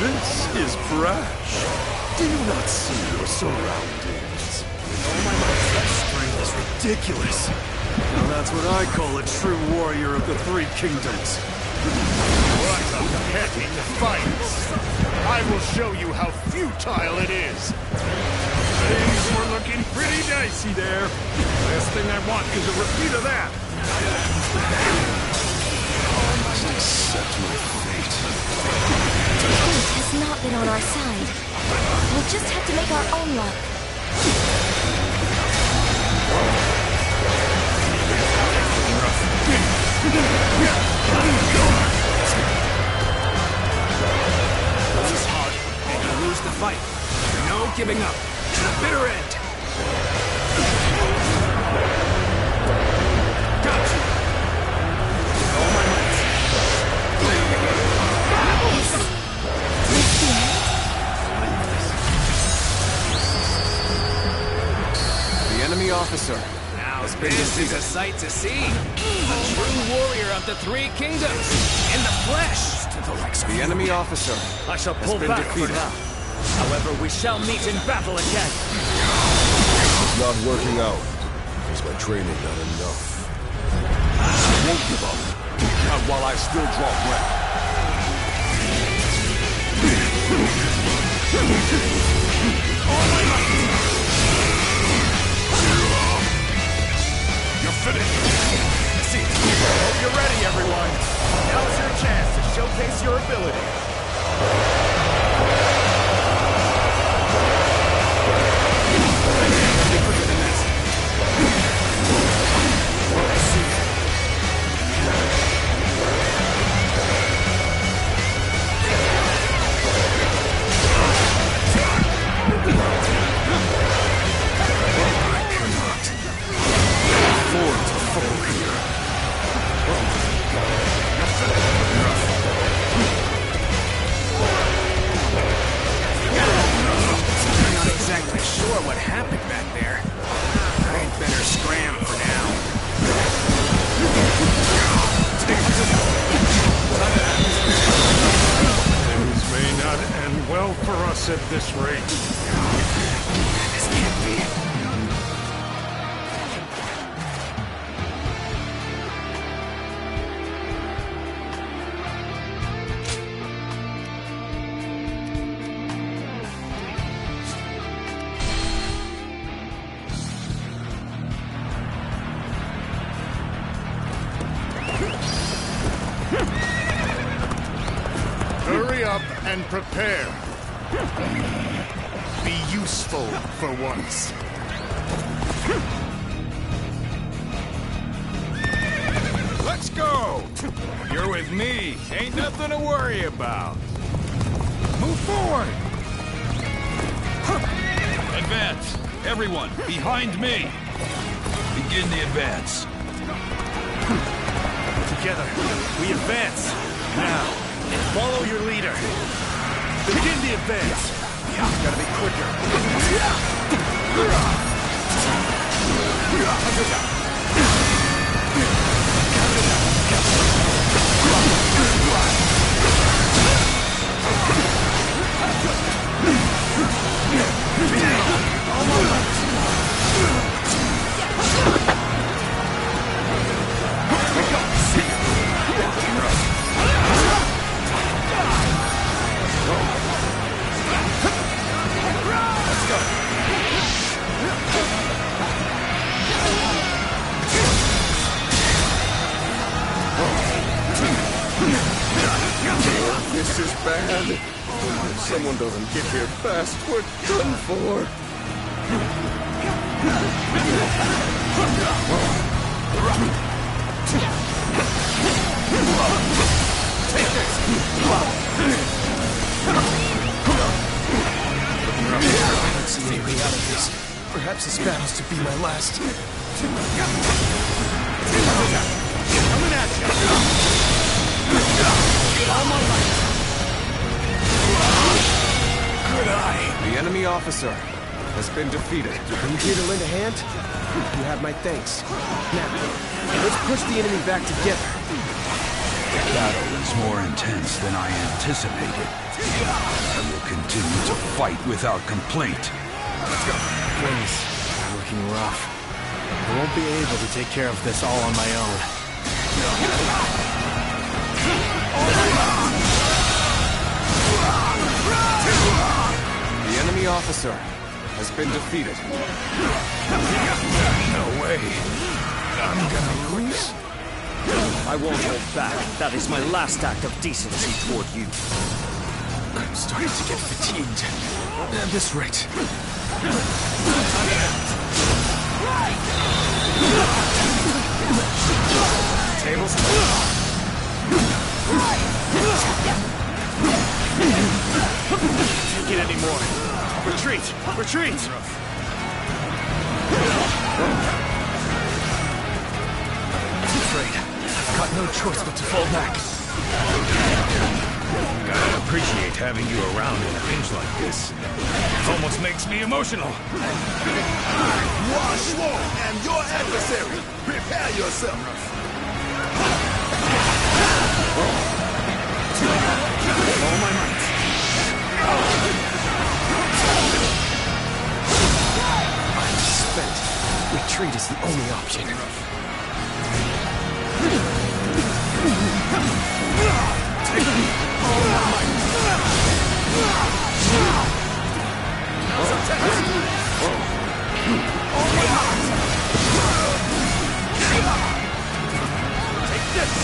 This is brash. Do you not see your surroundings? Oh my God, that strength is ridiculous. Now that's what I call a true warrior of the Three Kingdoms. What a petty defiance! I will show you how futile it is. Things were looking pretty dicey there. Last thing I want is a repeat of that. I must accept my fate. Fate has not been on our side. We'll just have to make our own luck. This is hard. And you lose the fight. No giving up. To the bitter end. Got you. All my might. The enemy officer. Now this is a sight to see. A true warrior of the Three Kingdoms. In the flesh. The enemy officer. I shall has pull been back defeated. for now. However, we shall meet in battle again. It's not working out. Is my training not enough? I won't give up. Not while I still draw breath. You're finished. See, hope you're ready, everyone. Now's your chance to showcase your ability. Sure what happened back there. I'd better scram for now. Things may not end well for us at this rate. This can't be. Hurry up and prepare. Be useful for once. Let's go! You're with me. Ain't nothing to worry about. Move forward! Advance! Everyone, behind me! Begin the advance. Together, we advance. Now, follow your leader. Begin the advance. Gotta be quicker. This is bad. If someone doesn't get here fast, we're done for. Take this! Let's see a way out of this. Perhaps this battle's to be my last. Coming at you! All my life! Good eye! The enemy officer has been defeated. Are you here to lend a hand? You have my thanks. Now, let's push the enemy back together. The battle is more intense than I anticipated. fight without complaint. Things are looking rough. I won't be able to take care of this all on my own. The enemy officer has been defeated. No way. I'm gonna lose. I won't hold back. That is my last act of decency toward you. I'm starting to get fatigued. At this rate. Tables. Can't get any more. Retreat! Retreat! I'm afraid I've got no choice but to fall back. Gotta appreciate having you around in a pinch like this. It almost makes me emotional. You are Schwarm and your adversary. Prepare yourself. All my might. I'm spent. Retreat is the only option. Take this!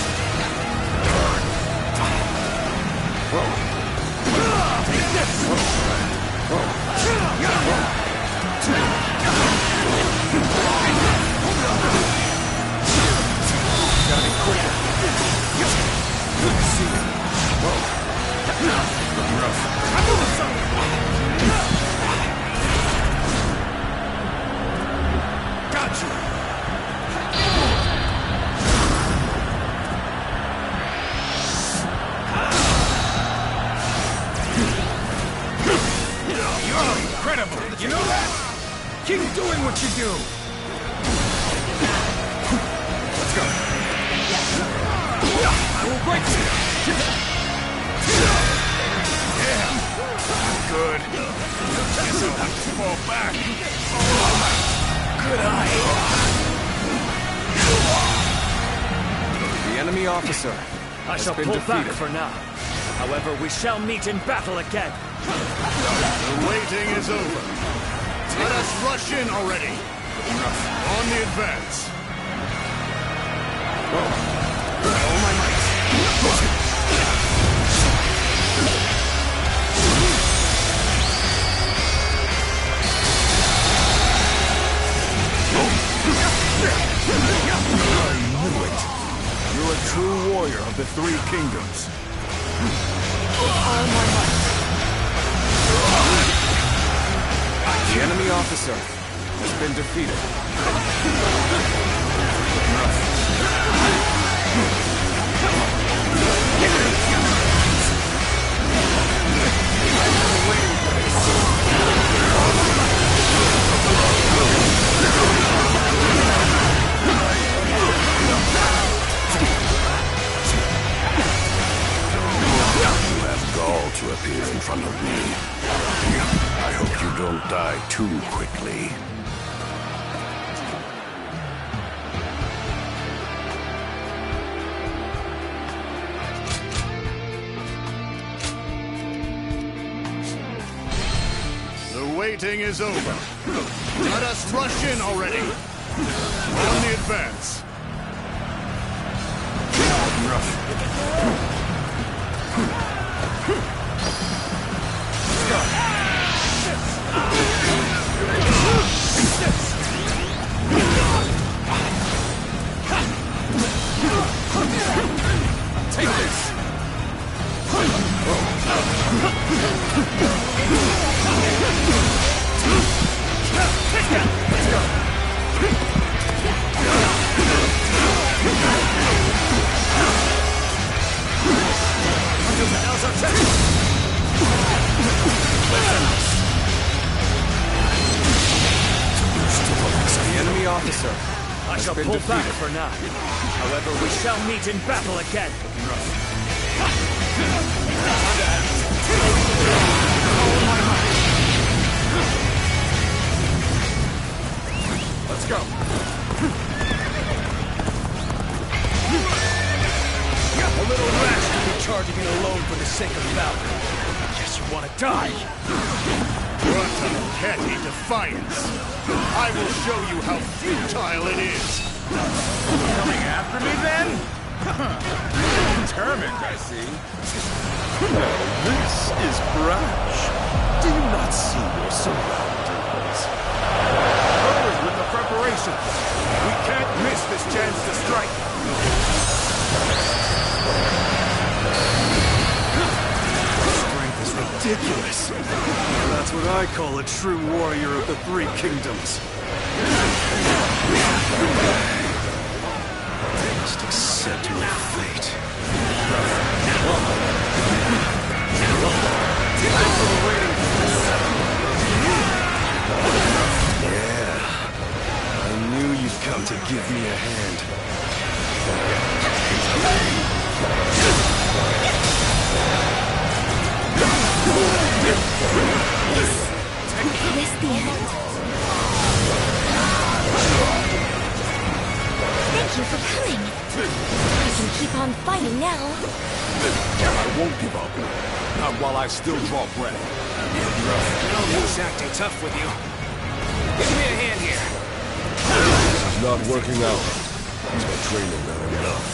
Incredible! You know that? Keep doing what you do! Let's go. I will break you! Yeah! Good. Guess I'll have to fall back. Good eye. The enemy officer I has shall been pull back defeated. for now. However, we shall meet in battle again. The waiting is over. Let us rush in already. On the advance. All my might. I knew it. You're a true warrior of the Three Kingdoms. The enemy officer has been defeated. You have gall to appear in front of me. I hope you don't die too quickly. The waiting is over. Let us rush in already. On the advance. Take this! The enemy officer I shall been pull back defeated. for now. However, we shall meet in battle again. All my might. want to die. What a petty defiance! I will show you how futile it is! Coming after me, then? Determined, I see. This is brash. Do you not see your surroundings? Hurry with the preparations. We can't miss this chance to strike. Strength is ridiculous. That's what I call a true warrior of the Three Kingdoms. Must accept your fate. Yeah. I knew you'd come to give me a hand. Is this the end? Thank you for coming. I can keep on fighting now. I won't give up. Not while I still draw breath. No use acting tough with you. Give me a hand here. This is not working out. Is my training not enough?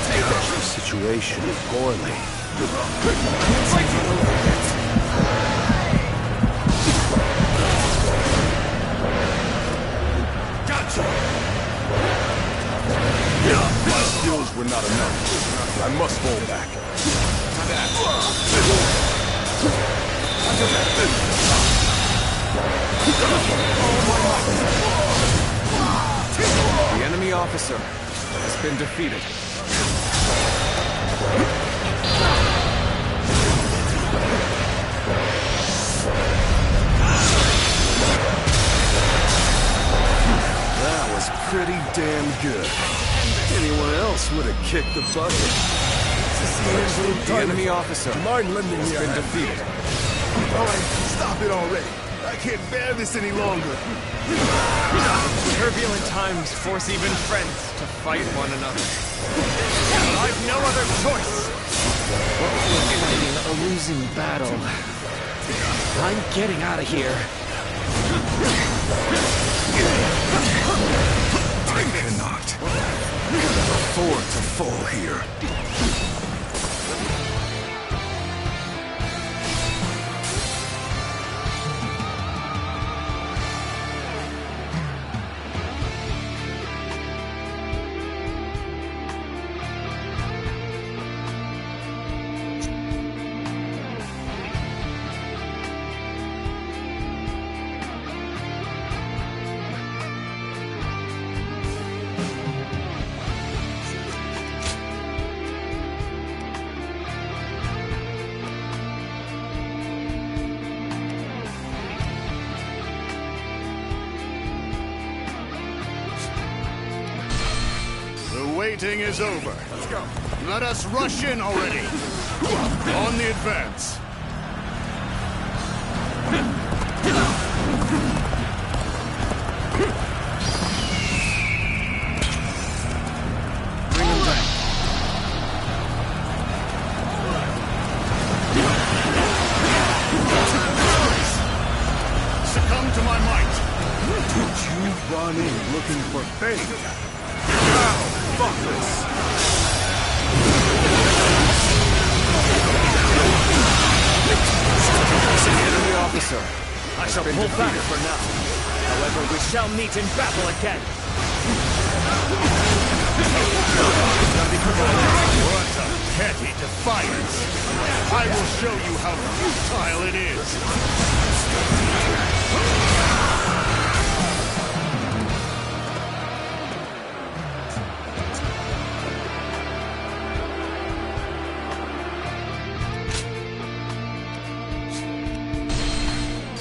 Take the situation poorly. Gotcha! My skills were not enough. I must fall back. The enemy officer has been defeated. That was pretty damn good. Anyone else would have kicked the bucket. The enemy officer Mind lending me has been defeated. All right, stop it already. I can't bear this any longer. Turbulent times force even friends to fight one another. I've no other choice. A losing battle. I'm getting out of here. I cannot. Afford to fall here. The waiting is over. Let's go. Let us rush in already. On the advance. Bring him down. Succumb to my might. Did you run in looking for fame? Now, fuck this. Enemy officer. I shall pull back for now. However, we shall meet in battle again. What a petty defiance. I will show you how futile it is.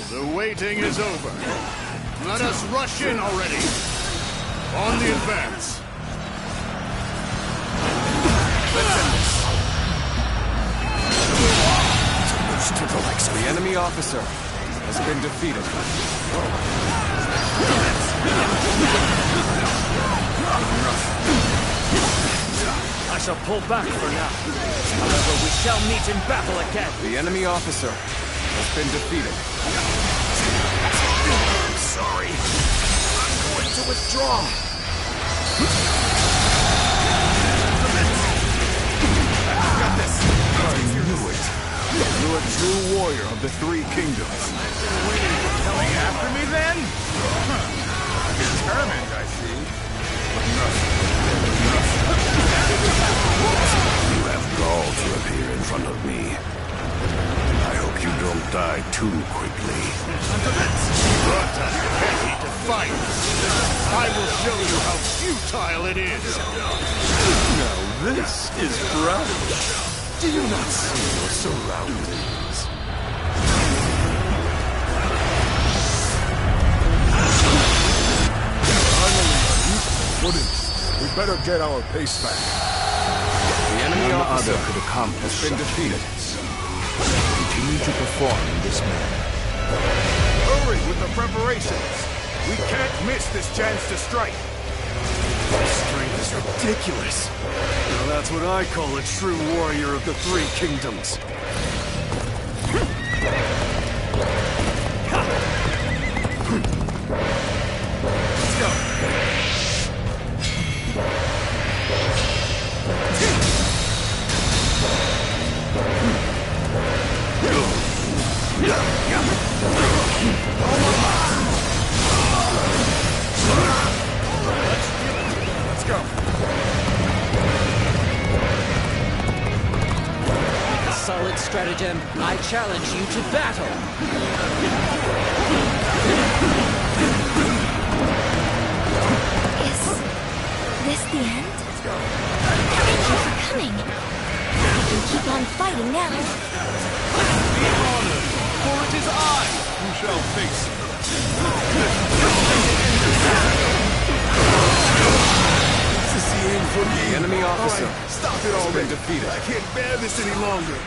The waiting is over. Let us rush in already. On the advance. The enemy officer has been defeated. I shall pull back for now. However, we shall meet in battle again. The enemy officer has been defeated. I'm sorry. I'm going to withdraw. Got this. I knew it. You're a true warrior of the Three Kingdoms. Coming after me then? Determined, I see. You have gall to appear in front of me. I hope you don't die too quickly. What a petty defiance! I will show you how futile it is! Now this is brave. Do you not see your surroundings? We better get our pace back. The enemy officer could accomplish has been such defeated. Continue to perform in this manner. Hurry with the preparations! We can't miss this chance to strike! Your strength is ridiculous. Now that's what I call a true warrior of the Three Kingdoms. Let's go. Let's go! With a solid stratagem, I challenge you to battle. Is this the end? Thank you for coming. I can keep on fighting now. Be honored, for it is I who shall face you. This is the aim for me. The enemy officer Stop it has been already. defeated. I can't bear this any longer.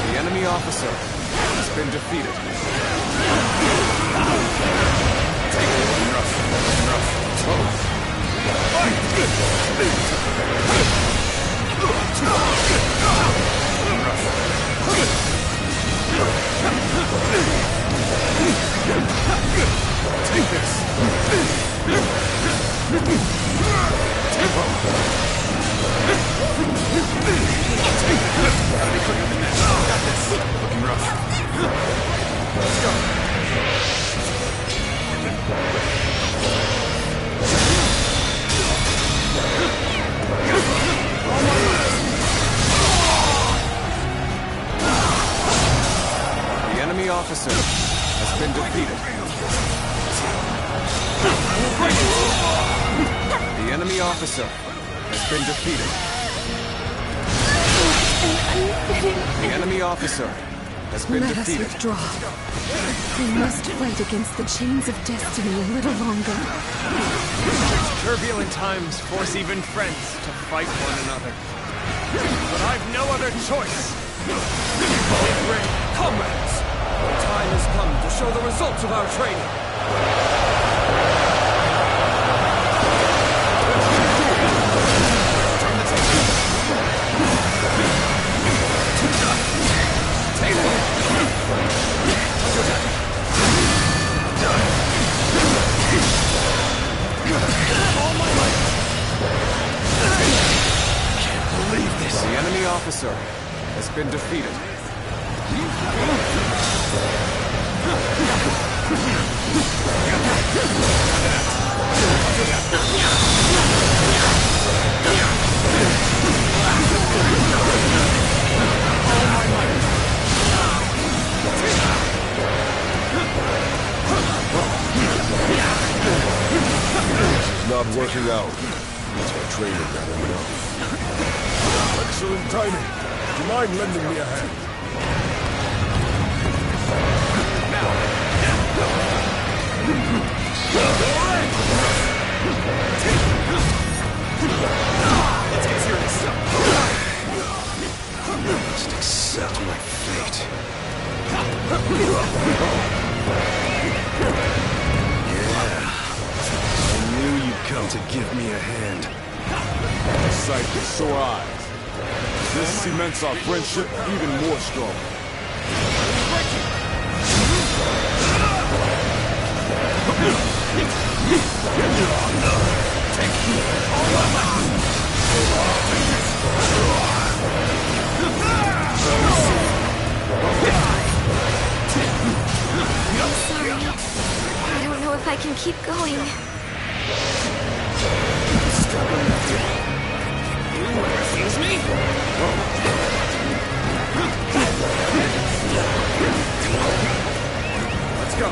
The enemy officer has been defeated. Take this. Looking rough. Let's go. The enemy officer has been defeated. The enemy officer has been defeated. The enemy officer has been Let us defeated. withdraw. We must fight against the chains of destiny a little longer. Turbulent times force even friends to fight one another. But I've no other choice. Comrades, the time has come to show the results of our training. The enemy officer has been defeated. Not working out. That's my training got enough. Excellent timing. Do you mind lending me a hand? Let's get serious. Must accept my fate. I knew you'd come to give me a hand. sore eyes. This cements our friendship even more strongly. I'm sorry. I don't know if I can keep going. You refuse me? Let's go.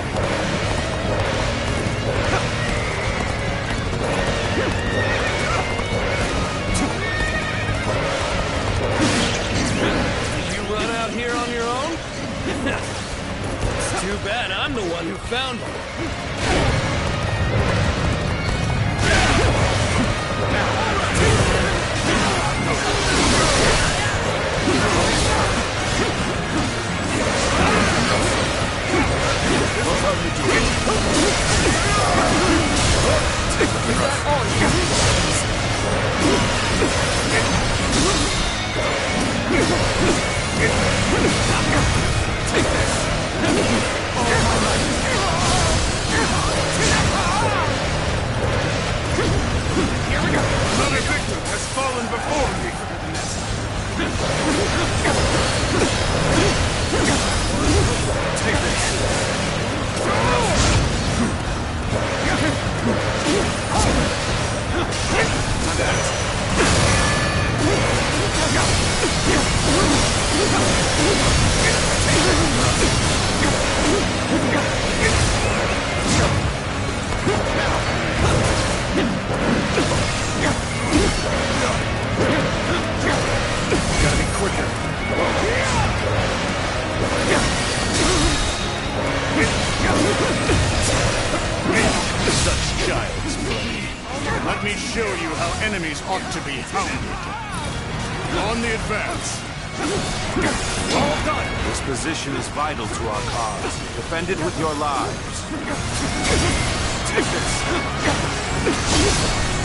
Did you run out here on your own? It's too bad I'm the one who found you. Another victim has fallen before me. Take this. Gotta be quicker. Such child's play. Let me show you how enemies ought to be hounded. On the advance. All done. This position is vital to our cause. Defend it with your lives. Take this.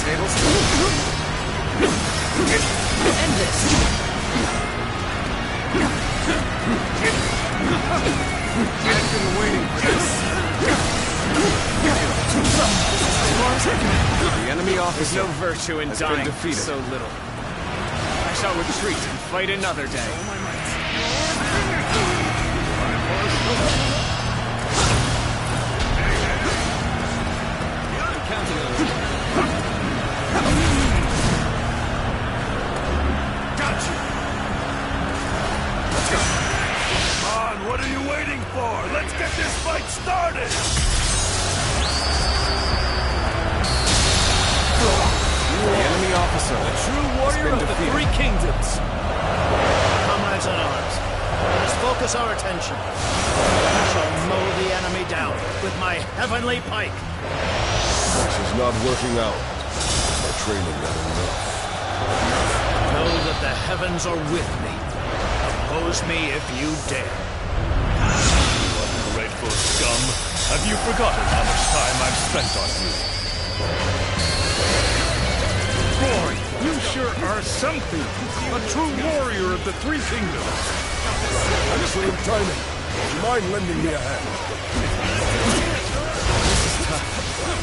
Tables. End this. I've been waiting for this. The enemy officer No virtue in has dying been defeated. so little. I shall retreat and fight another day. I'm counting on you. Gotcha! Let's go. Come on, what are you waiting for? Let's get this fight started! The enemy officer. A true warrior of the defeated. Three Kingdoms. Comrades in arms, let us focus our attention. I shall mow the enemy down with my heavenly pike. This is not working out. My training not enough. Know that the heavens are with me. Oppose me if you dare. Ungrateful scum! Have you forgotten how much time I've spent on you? Boy, you sure are something! A true warrior of the Three Kingdoms! Excellent timing. Would you mind lending me a hand?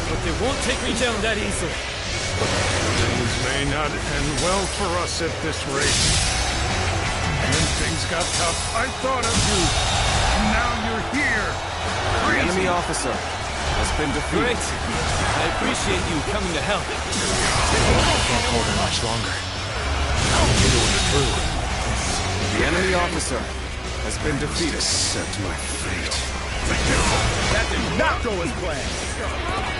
But they won't take me down that easily. Things may not end well for us at this rate. When things got tough, I thought of you. And now you're here. The enemy officer has been defeated. Great. I appreciate you coming to help. Can't hold it much longer. You're doing it through. The enemy officer has been defeated. Accept my fate. That did not go as planned.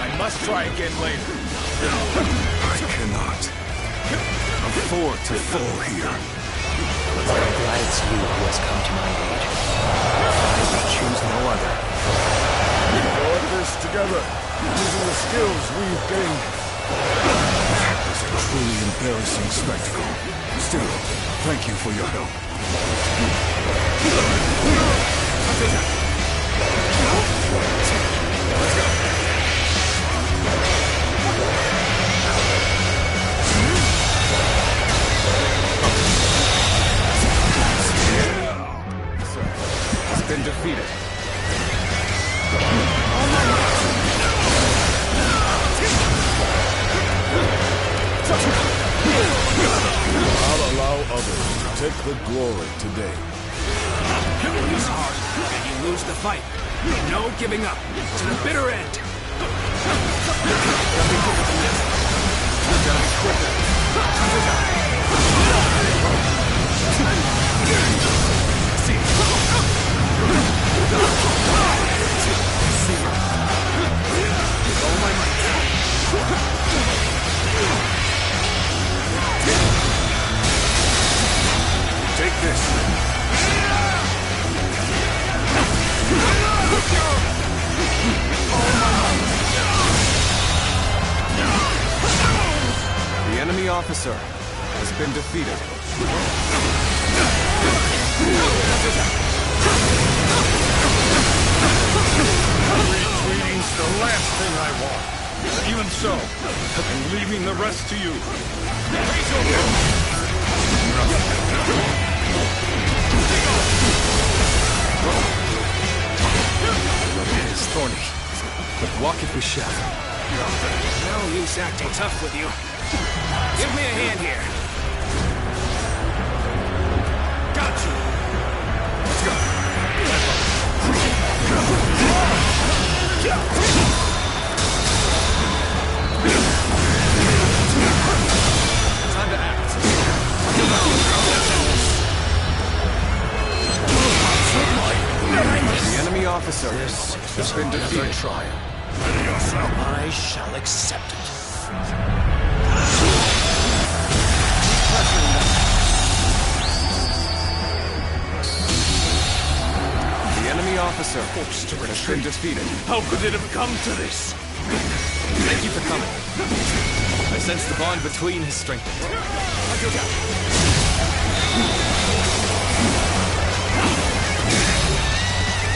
I must try again later. I cannot. I'm four to fall here. I'm glad it's you who has come to my aid. I will choose no other. Go at this together, using the skills we've gained. It's a truly embarrassing spectacle. Still, thank you for your help. Take the glory today. Lose hard, and you lose the fight. No giving up to the bitter end. Take this. The enemy officer has been defeated. Retreating's the last thing I want. Even so, I'm leaving the rest to you. It is thorny, but walk it we shall. No use acting tough with you. Give me a hand here. Got you. Let's go. Time to act. The enemy officer has been defeated. I shall accept it. The enemy officer has been defeated. How could it have come to this? Thank you for coming. I sense the bond between has strengthened.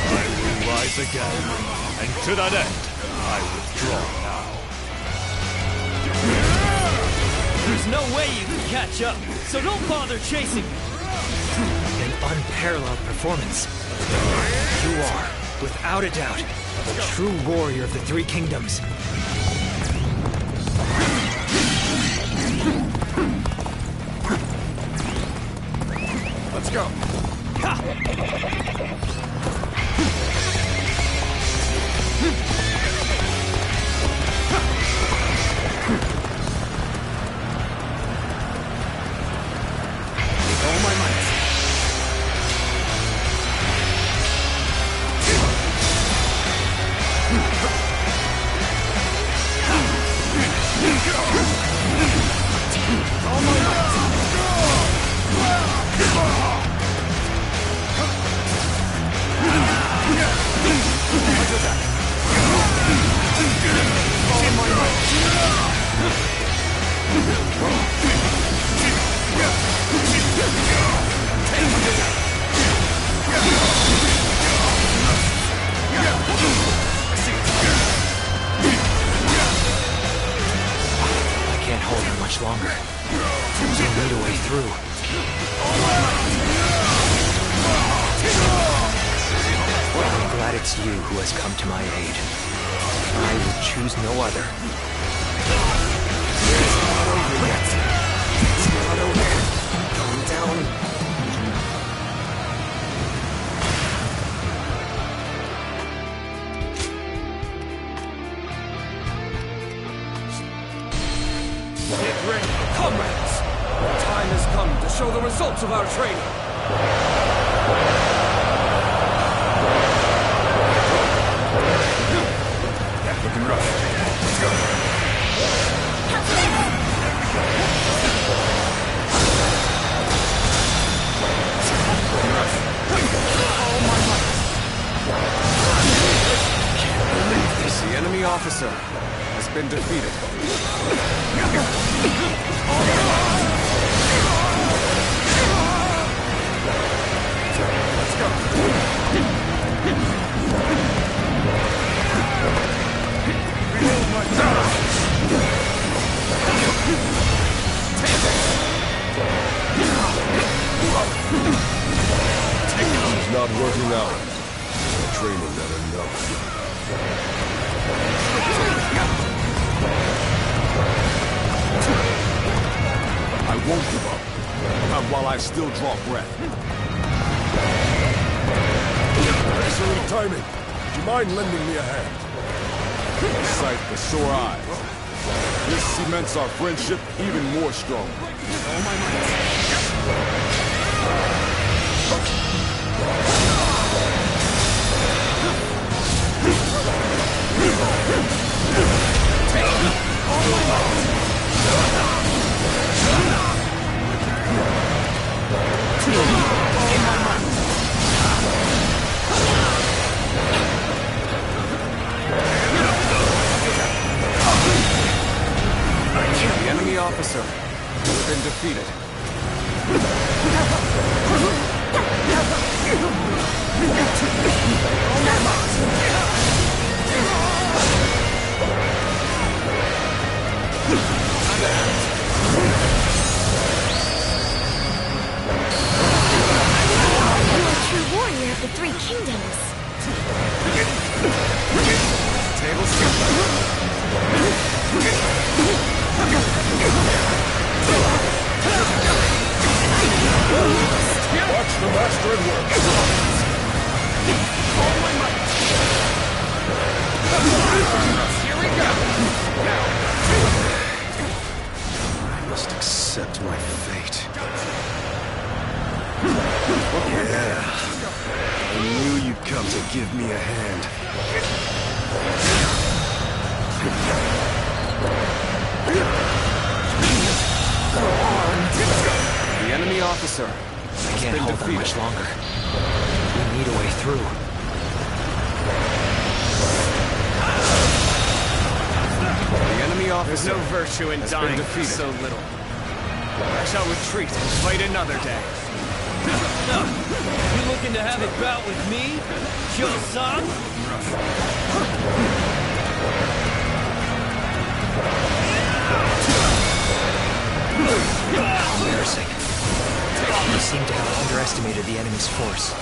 I will rise again, and to that end, I withdraw now. There's no way you can catch up, so don't bother chasing me. An unparalleled performance. You are, without a doubt, the true warrior of the Three Kingdoms. Let's go. All my might. I can't hold him much longer. There's no need a way through. I'm glad it's you who has come to my aid. I will choose no other. It's not over yet. It's not over. Calm down. Get ready, comrades! The time has come to show the results of our training! Looking rough. Let's go. The enemy officer has been defeated. Let's go. Reload my gun. This is not working out. The training not enough. I won't give up. Not while I still draw breath. Excellent timing. Would you mind lending me a hand? A sight for sore eyes. This cements our friendship even more strong. The enemy officer has been defeated. You're a true warrior of the Three Kingdoms. Table skip. Watch the master at work. Here we go. I must accept my fate. Yeah. I knew you'd come to give me a hand. The enemy officer I can't hold them much longer. We need a way through. The enemy There's officer no virtue in has dying been for defeated. so little. I shall retreat and fight another day. You looking to have a bout with me, Kyo-san? Embarrassing. You seem to have underestimated the enemy's force.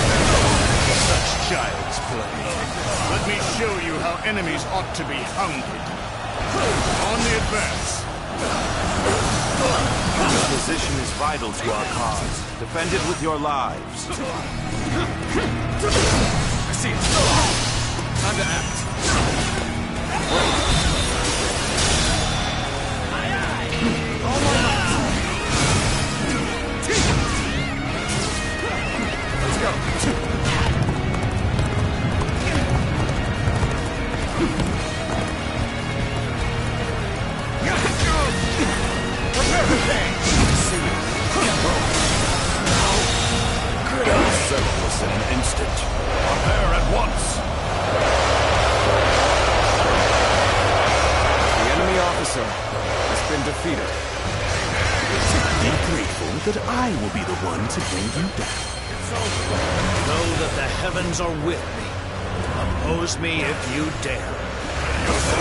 Such child's play. Let me show you how enemies ought to be hungry. On the advance. Your position is vital to our cause. Defend it with your lives. I see it. Time to act. Let's go. Settle this in an instant. Prepare at once. The enemy officer has been defeated. Be grateful that I will be the one to bring you down. Know that the heavens are with me. Oppose me if you dare.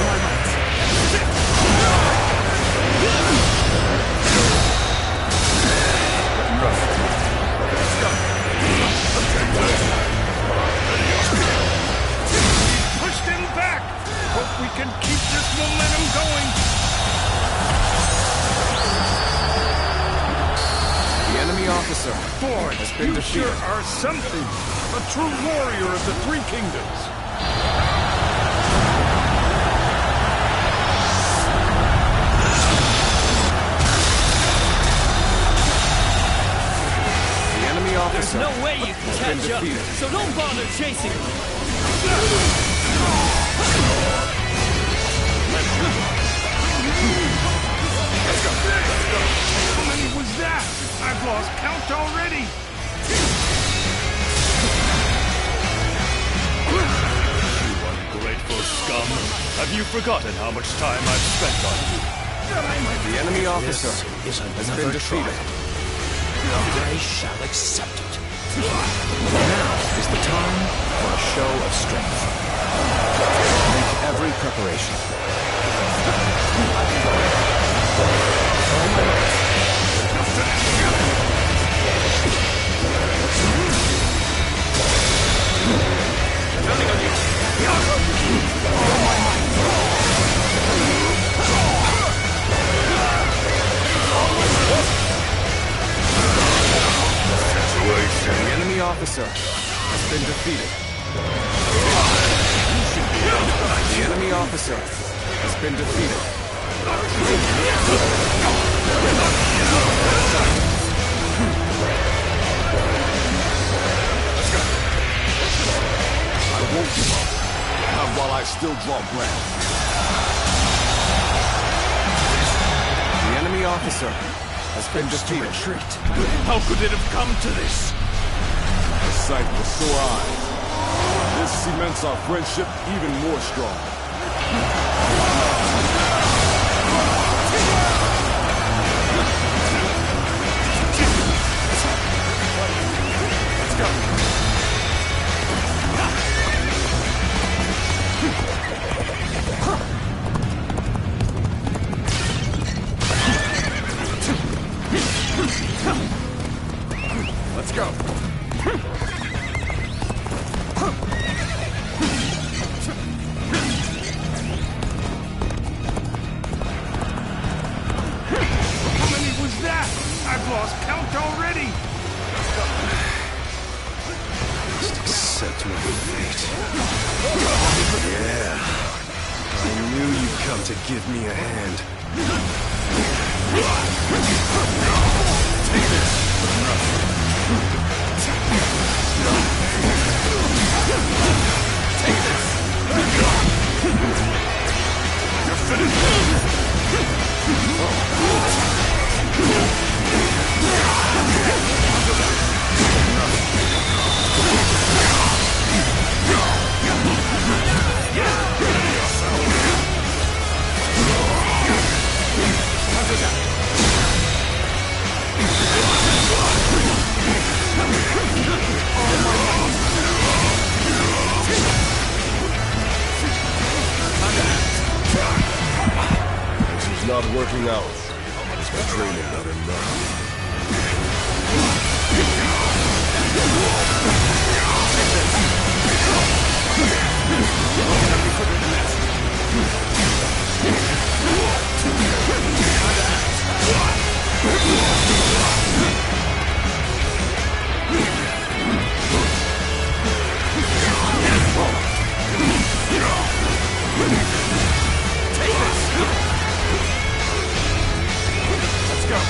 Push them back! Hope we can keep this momentum going! The enemy officer Boy, has been you defeated. sure are something! A true warrior of the Three Kingdoms! The enemy There's officer no way you can has been catch up, defeated. so don't bother chasing me. How many was that? I've lost count already! You ungrateful scum! Have you forgotten how much time I've spent on you? The enemy officer This is has another been defeated. trial. I shall accept it. Now is the time for a show of strength. Make every preparation. Counting on you. The enemy officer has been defeated. The enemy officer has been defeated. I won't give up. Not while I still draw breath. The enemy officer has been defeated. How could it have come to this? The sight was so eyes. This cements our friendship even more strong. Let's go. Let's go. How many was that? I've lost count already. Must accept my fate. Yeah. I knew you'd come to give me a hand. Take this. Take this. You're finished. This is not working out. Is my training not enough? Let's go.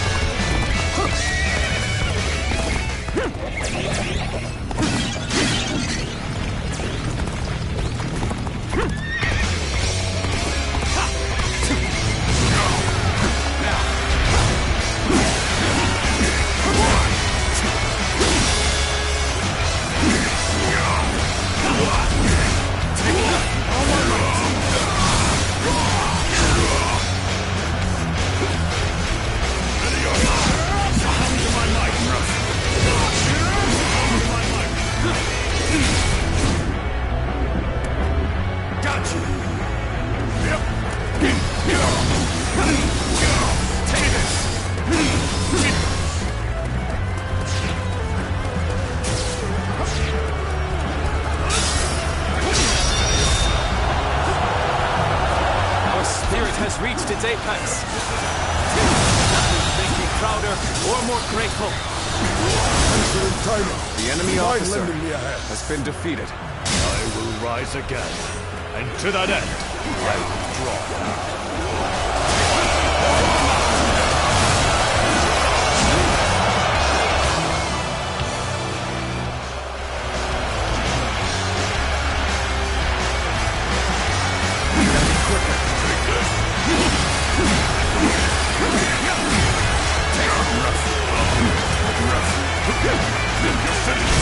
Has reached its apex. Nothing makes me prouder or more grateful. Excellent timing. The enemy Mind officer lending me a hand. has been defeated. I will rise again, and to that end, I withdraw. You're finished.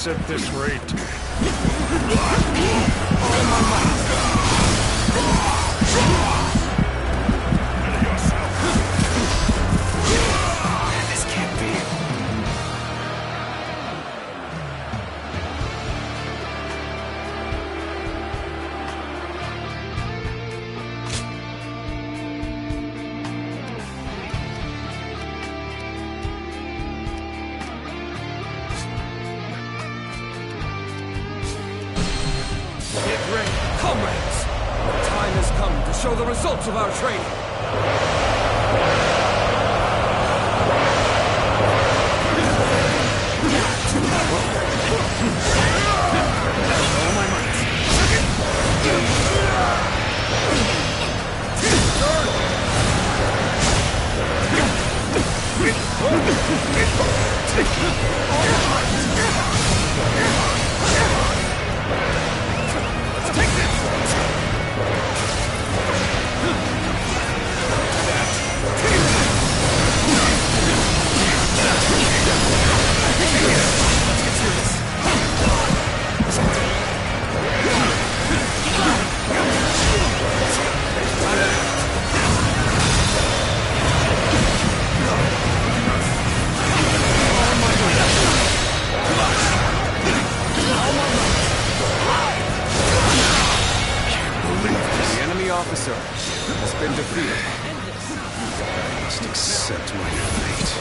this at this rate. This can't be. Get ready, comrades! The time has come to show the results of our training! Officer has been defeated. I must accept my fate.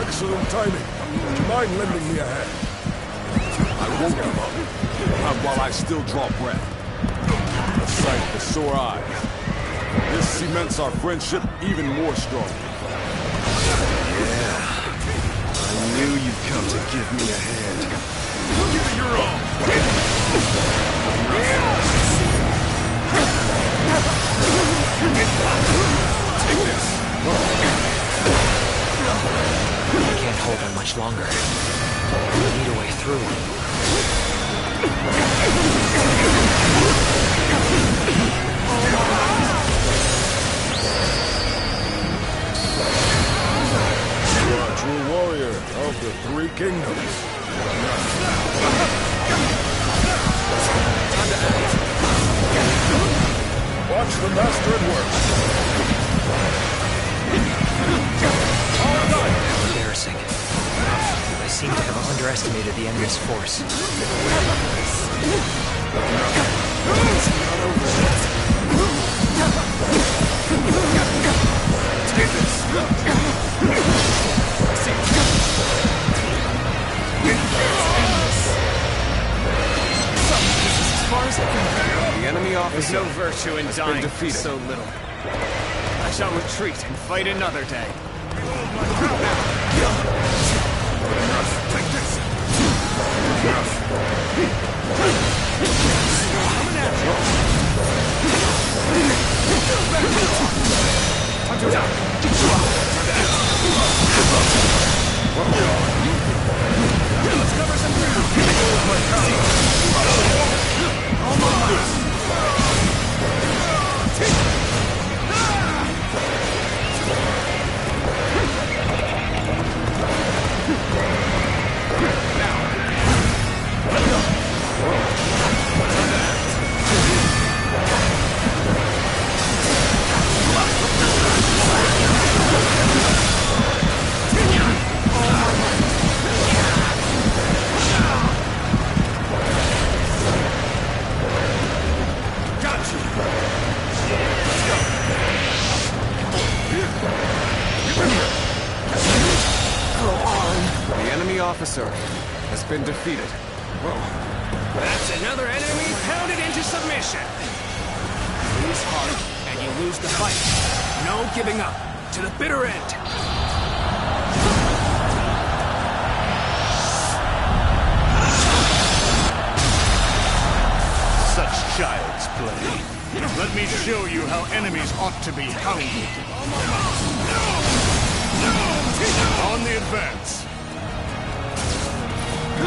Excellent timing. Do you mind lending me a hand? I won't give up. Not while I still draw breath. The sight of the sore eyes. This cements our friendship even more strongly. Yeah. I knew you'd come to give me a hand. Give it your all! Take this! I can't hold on much longer. I need a way through. You are a true warrior of the Three Kingdoms. Watch the master at work. Embarrassing. I seem to have underestimated the enemy's force. Take this! As far as I can. The enemy There's officer no virtue in has dying been defeated. so little. I shall retreat and fight another day. Take this! Time to die! Let's cover some ground. Officer has been defeated. That's another enemy pounded into submission. Lose heart, and you lose the fight. No giving up. To the bitter end. Such child's play. Let me show you how enemies ought to be hounded. On the advance.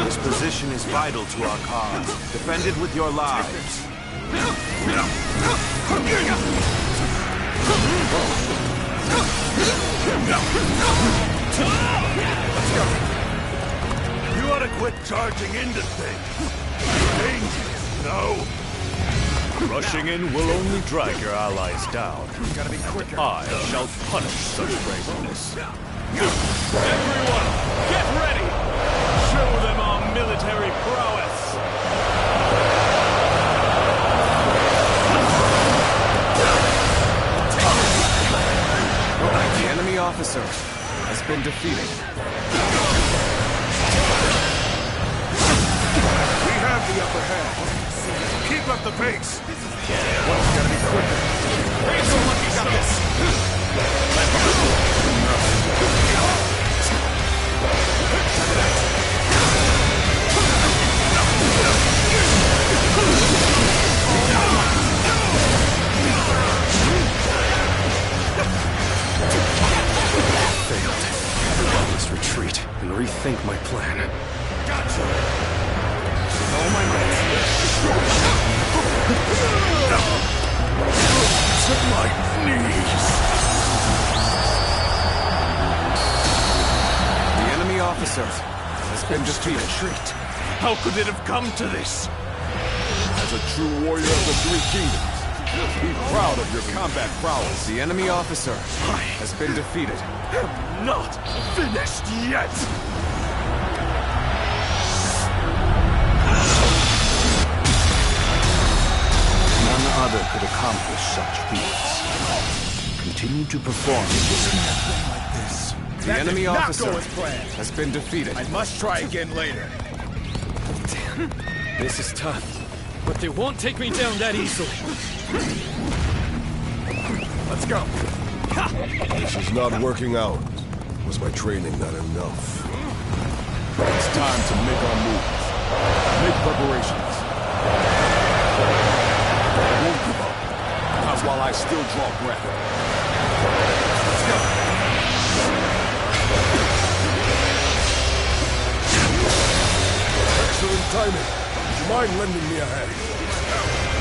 This position is vital to our cause. Defend it with your lives. Let's go. You ought to quit charging into things. Dangerous, no? Rushing in will only drag your allies down. Gotta be quicker. I shall punish such brazeness. Everyone, get ready! Show them our military prowess! The enemy officer has been defeated. We have the upper hand. Keep up the pace. Gotta be quicker. Raise your lucky got this. Failed. I must retreat and rethink my plan. Gotcha. All my might. To my knees. The enemy officer has been defeated. How could it have come to this? As a true warrior of the Three Kingdoms, be proud of your combat prowess. The enemy officer has been defeated. Not finished yet. None other could accomplish such feats. Continue to perform this manner. The enemy Not officer go as planned. has been defeated. I must try again later. This is tough, but they won't take me down that easily. Let's go. This is not working out. Was my training not enough? It's time to make our moves. Make preparations. I won't give up. Not while I still draw breath. Let's go. Excellent timing. Would you mind lending me a hand?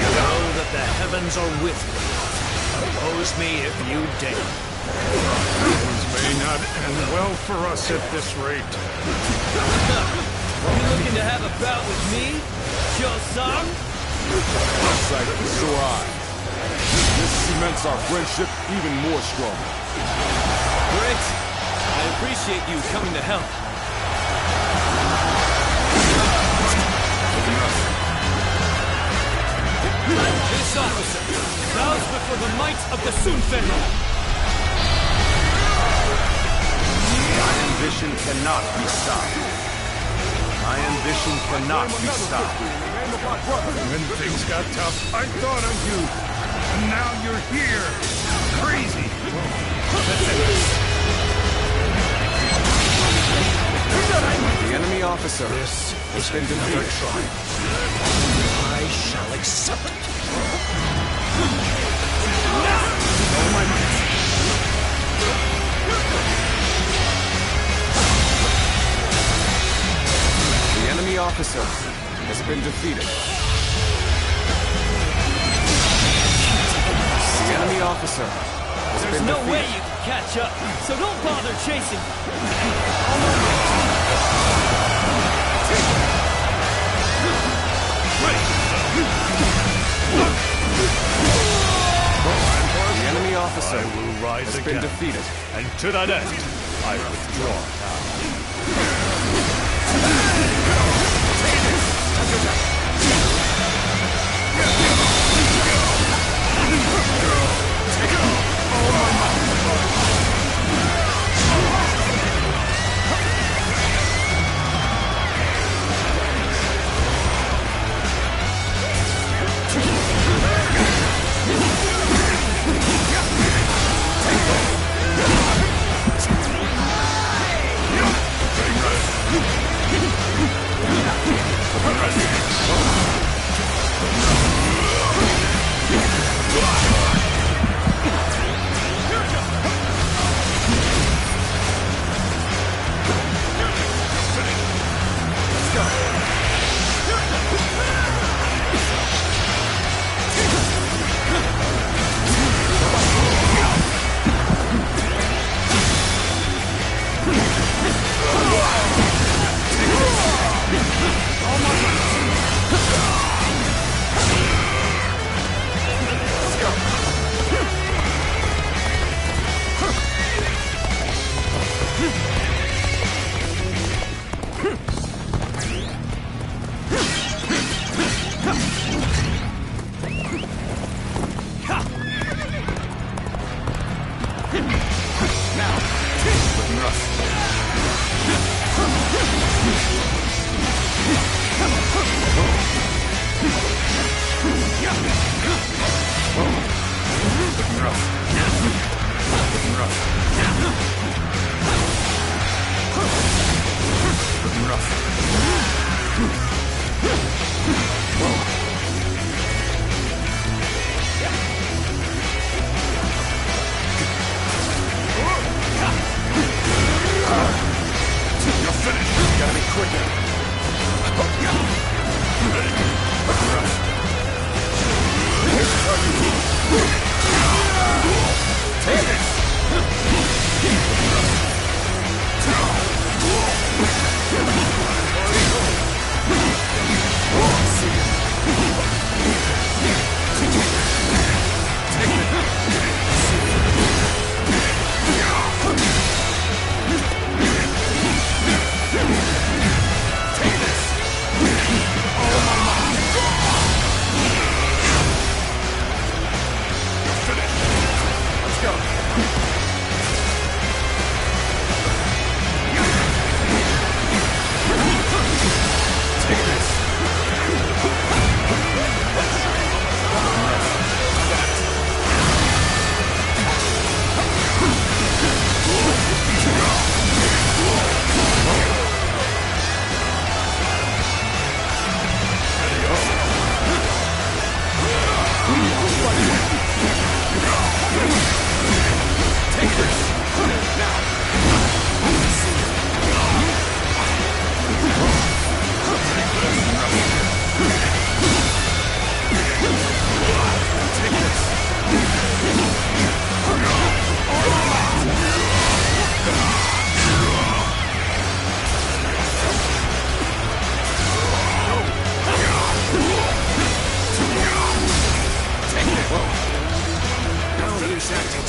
Know that the heavens are with me. Oppose me if you dare. Things may not end well for us at this rate. You looking to have a bout with me? Kyo-san? Sight of the sore eye. This cements our friendship even more strong. Great. I appreciate you coming to help. This officer bows before the might of the Sun family. My ambition cannot be stopped. My ambition cannot be stopped. When things got tough, I thought of you. And now you're here. Crazy. The enemy officer has been defeated. I shall accept it. All my might. The enemy officer has been defeated. The enemy officer has There's been no defeated. way you can catch up, so don't bother chasing me. The enemy officer I will rise has again. been defeated. And to that end, I withdraw now.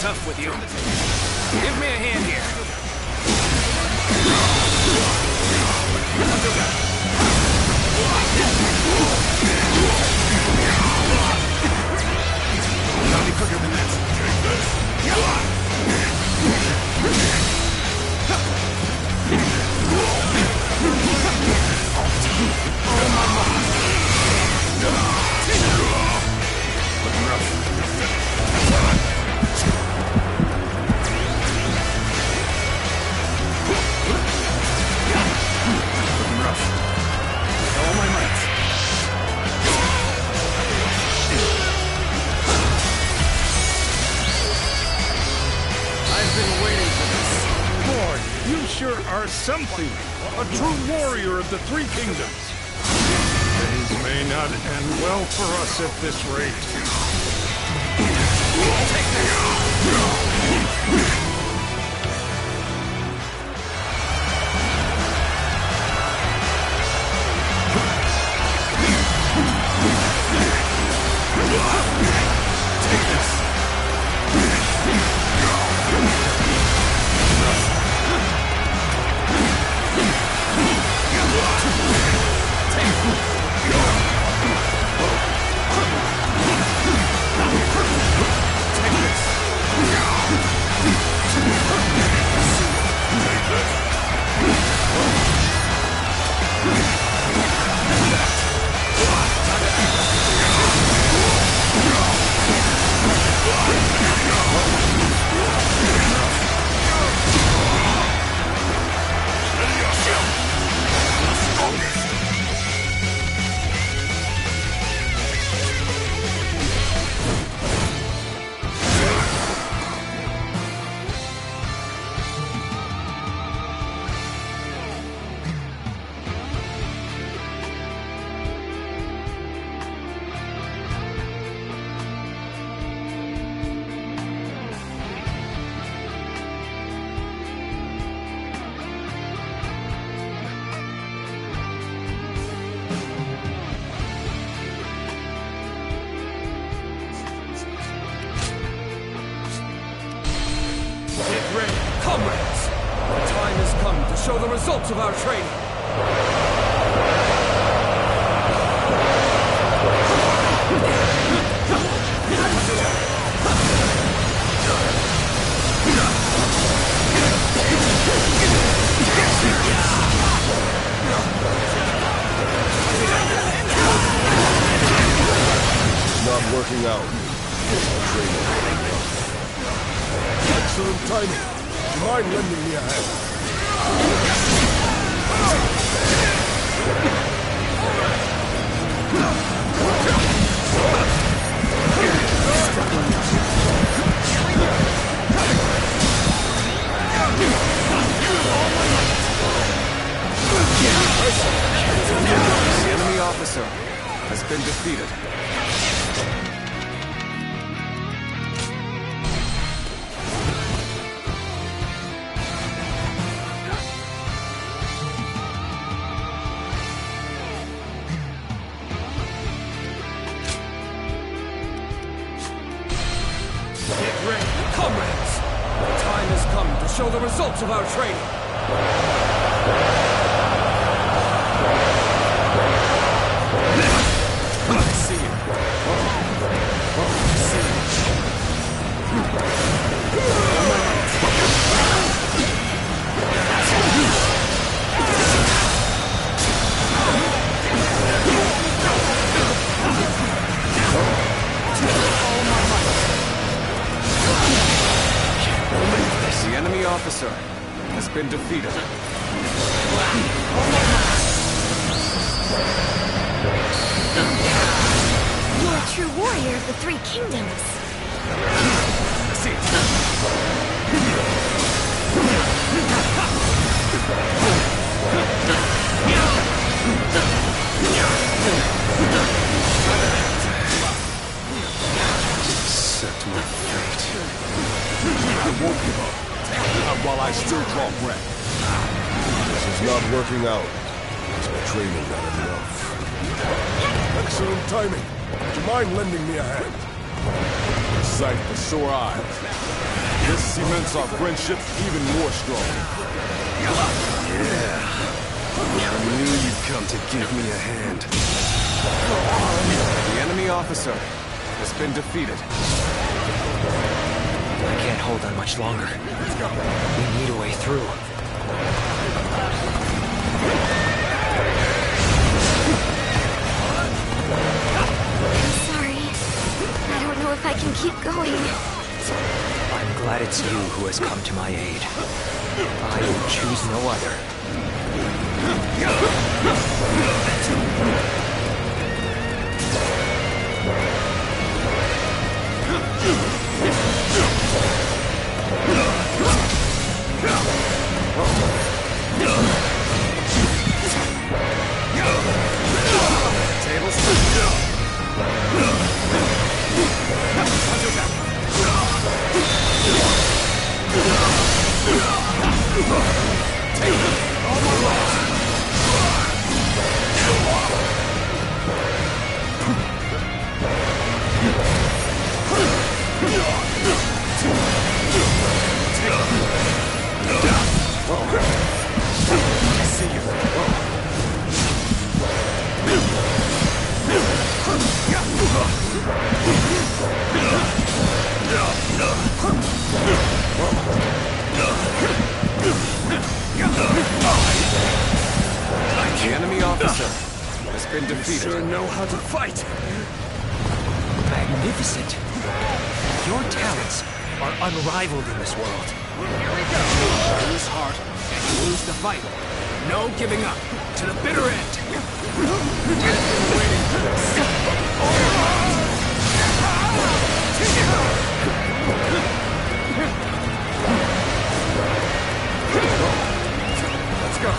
tough with you. Give me a hand here. Gotta be quicker than that. All my might. I've been waiting for this. Boy, you sure are something. A true warrior of the Three Kingdoms. Things may not end well for us at this rate. Take this. Comrades, the time has come to show the results of our training. It's not working out. Our training. Excellent timing. Do you mind lending me a hand? The enemy officer has been defeated. Comrades, the time has come to show the results of our training. I see you. The enemy officer has been defeated. You're a true warrior of the Three Kingdoms. See. Set my fate. I won't give up. Not while I still draw breath. This is not working out. Our training not enough. Excellent timing. Would you mind lending me a hand? sight for sore eyes. This cements our friendship even more strong. Yeah. I knew you'd come to give me a hand. The enemy officer has been defeated. I can't hold on much longer. We need a way through. I'm sorry. I don't know if I can keep going. I'm glad it's you who has come to my aid. I would choose no other. The enemy officer has been defeated. You sure know how to fight. Magnificent. Your talents are unrivaled in this world. Here we go. Lose heart, and you lose the fight. No giving up. To the bitter end. Waiting for this. Let's go.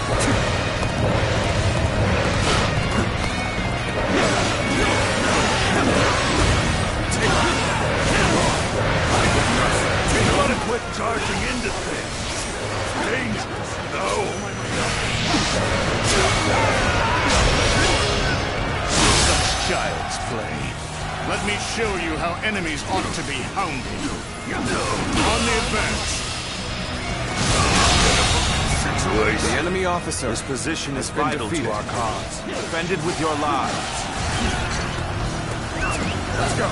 You want to quit charging into things. It's dangerous, though. Such child's play. Let me show you how enemies ought to be hounded. On the advance. The enemy officer This position is been vital defeated. to our cause. Defend it with your lives. Let's go.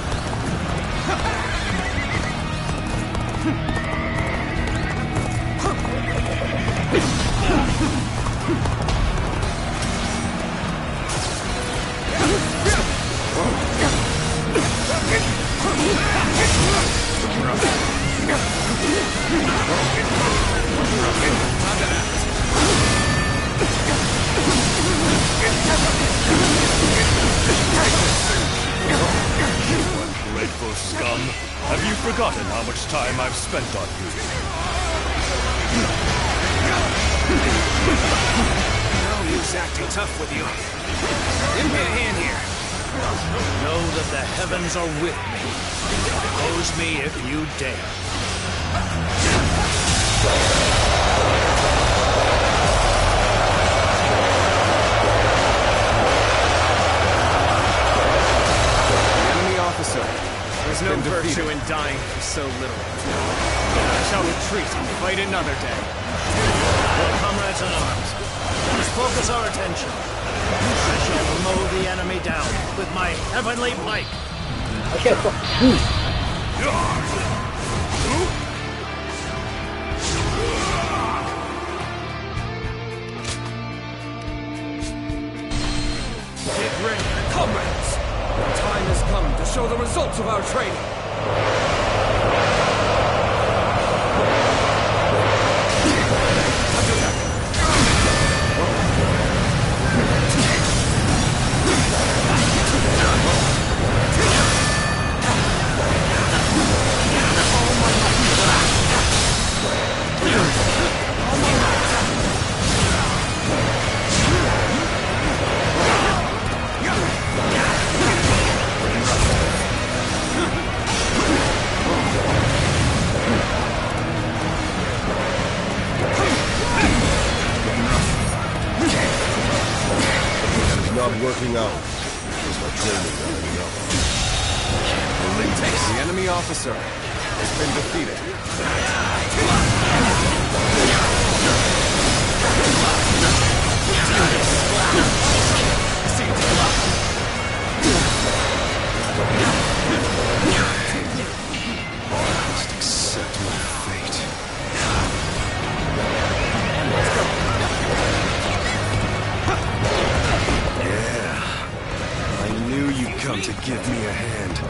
Ungrateful scum. Have you forgotten how much time I've spent on you? No use acting tough with you. Give me a hand here. Know that the heavens are with me. Oppose me if you dare. There's no virtue in dying for so little. I shall retreat and fight another day. Comrades in arms, let's focus our attention. I shall mow the enemy down with my heavenly pike. Get ready, comrades! The time has come to show the results of our training. Not working out. Is my training not enough? The enemy officer has been defeated. I must accept my fate. Yeah. I knew you'd come to give me a hand.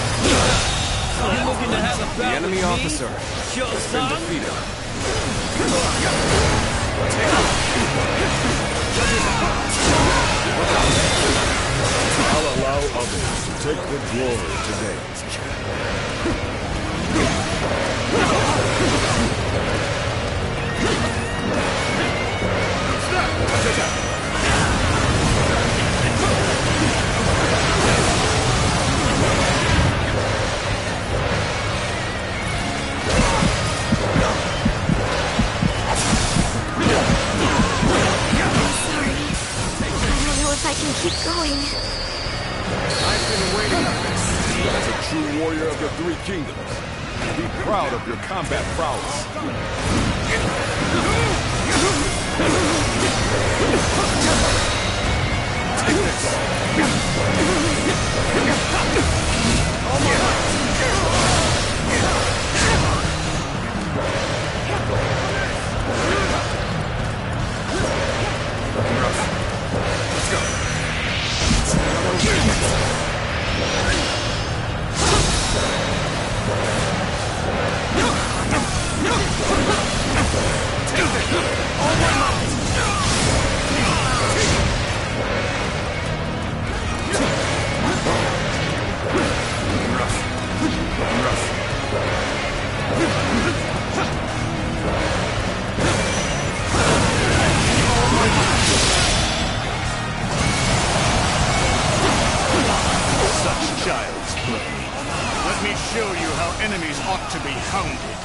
You looking to have a The bout enemy with me? officer has been Show-some? defeated. I'll allow others to take the glory today. Sorry. I don't know if I can keep going. I've been waiting on this. As a true warrior of the Three Kingdoms, be proud of your combat prowess. Take this. Let's go. Such child's play. Let me show you how enemies ought to be hounded.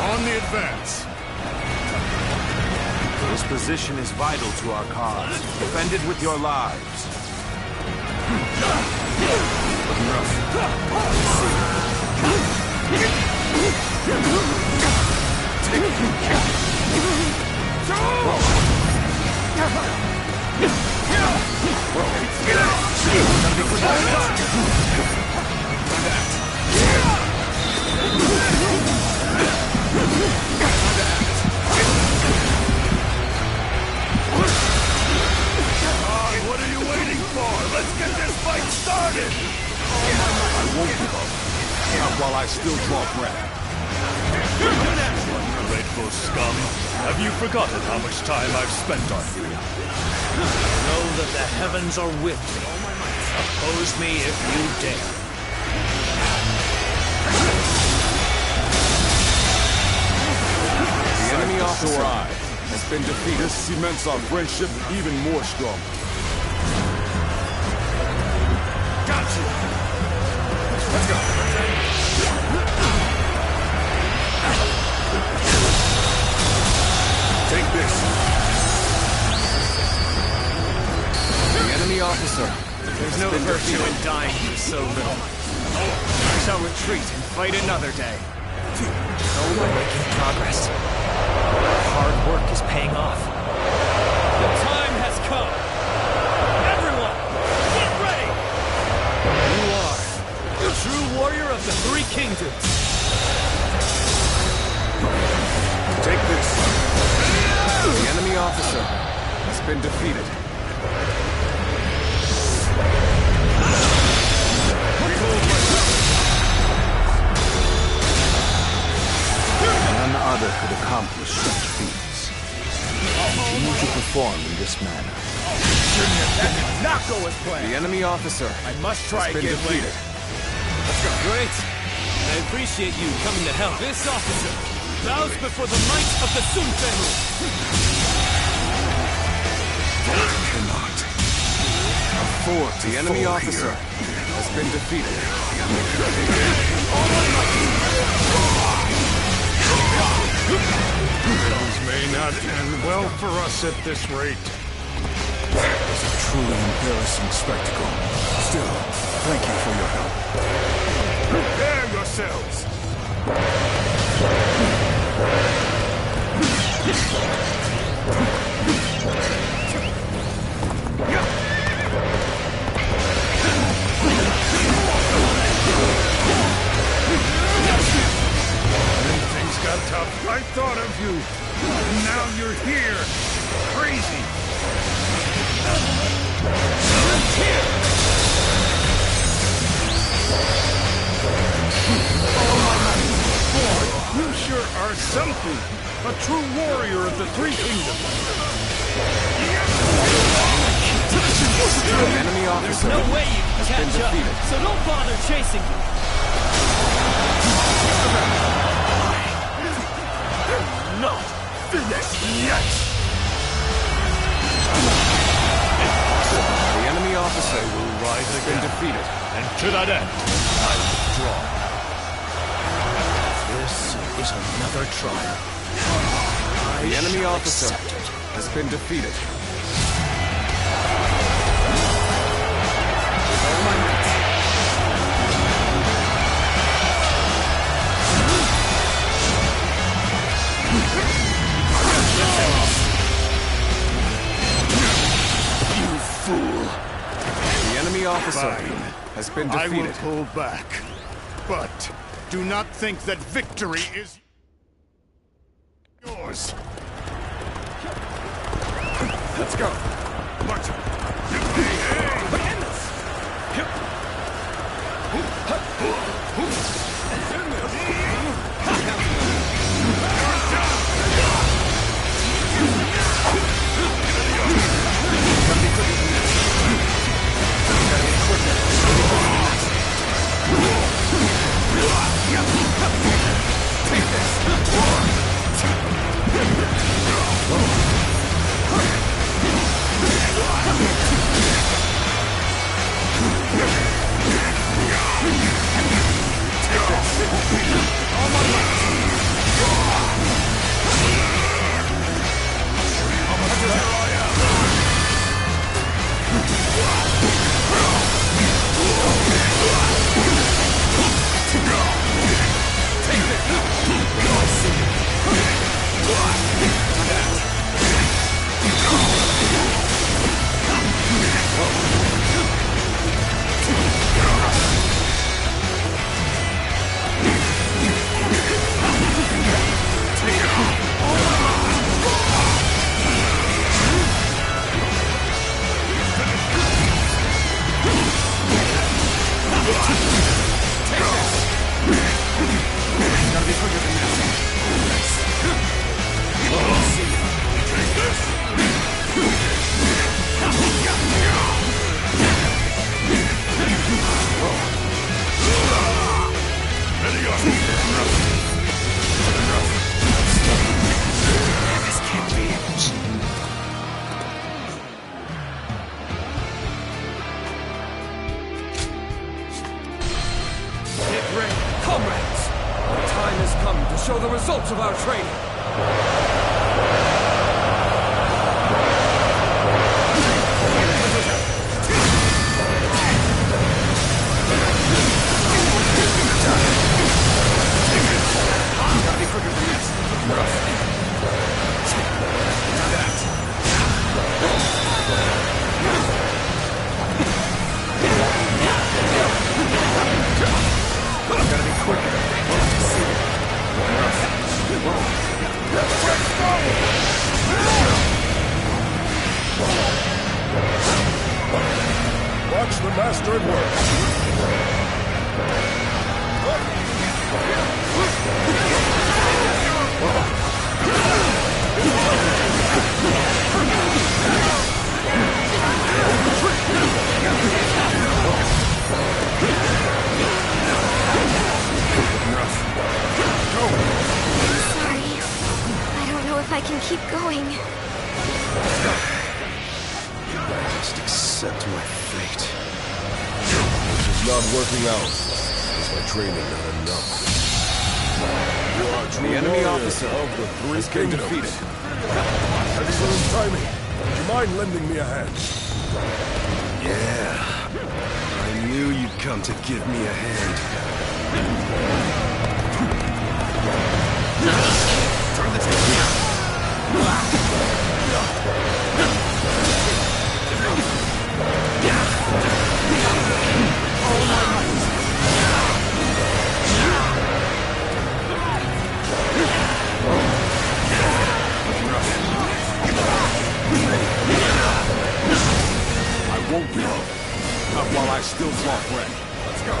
On the advance. This position is vital to our cause. Defend it with your lives. What are you waiting for? Let's get this fight started! I won't give up. Not while I still draw breath. Ungrateful scum. Have you forgotten how much time I've spent on you? Know that the heavens are with me. Oppose me if you dare. The enemy officer has been defeated. This cements our friendship even more strong. Got you! Let's go! Take this. The enemy officer There's no virtue in dying for so little. I shall retreat and fight another day. We're making progress. Our hard work is paying off. The time has come. Everyone, get ready! You are the true warrior of the Three Kingdoms. Take this. The enemy officer has been defeated. None other could accomplish such feats. Continue to perform in this manner. That did not go as planned. The enemy officer I must try has been again defeated. later. Great. I appreciate you coming to help. This officer bows before the might of the Sun family. I cannot afford to The enemy fall officer here. has been defeated. Things may not end well for us at this rate. It's a truly embarrassing spectacle. Still, thank you for your help. Prepare yourselves! When things got tough, I thought of you. And now you're here. Crazy. You sure are something. A true warrior of the Three Kingdoms. An enemy officer No way you can has been catch up, defeated. so don't bother chasing me. Not finished yet. The enemy officer will rise has been defeated. And to that end, I withdraw. This is another trial. The enemy officer has been defeated. With all my might. You fool. The enemy officer Fine. has been I will defeated. pull back. But do not think that victory is yours. Let's go. March up. Comrades, the time has come to show the results of our training. Gotta be quicker than this. Rough. Now that. Gotta be quicker. Watch the master at work. Sorry. I don't know if I can keep going. Just accept my fate. This is not working out. Is my training not enough? You are a true The enemy warrior officer of the three has been kingdoms. defeated. Excellent timing. Would you mind lending me a hand? Yeah. I knew you'd come to give me a hand. I won't give up. Not while I still draw breath. Let's go.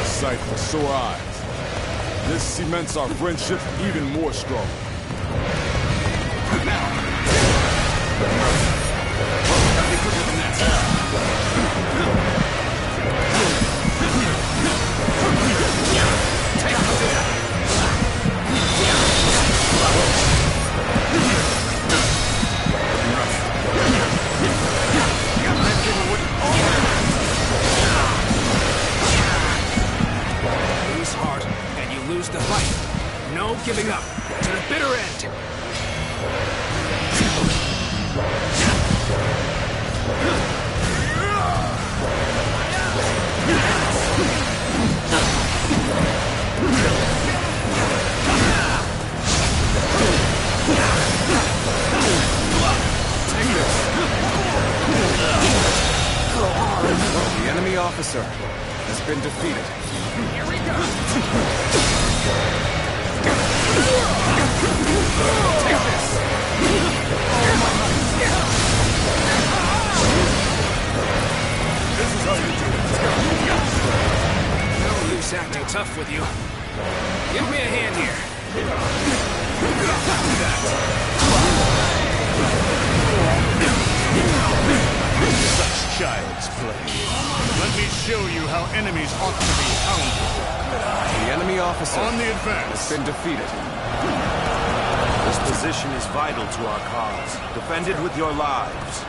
A sight for sore eyes. This cements our friendship even more strong. Lose heart, and you lose the fight. No giving up to the bitter end. The enemy officer has been defeated. Here we go. Take this. This is how you do it. No use acting tough with you. Give me a hand here. Such child's play. Let me show you how enemies ought to be hounded. The enemy officer On the has advance. been defeated. This position is vital to our cause. Defend it with your lives.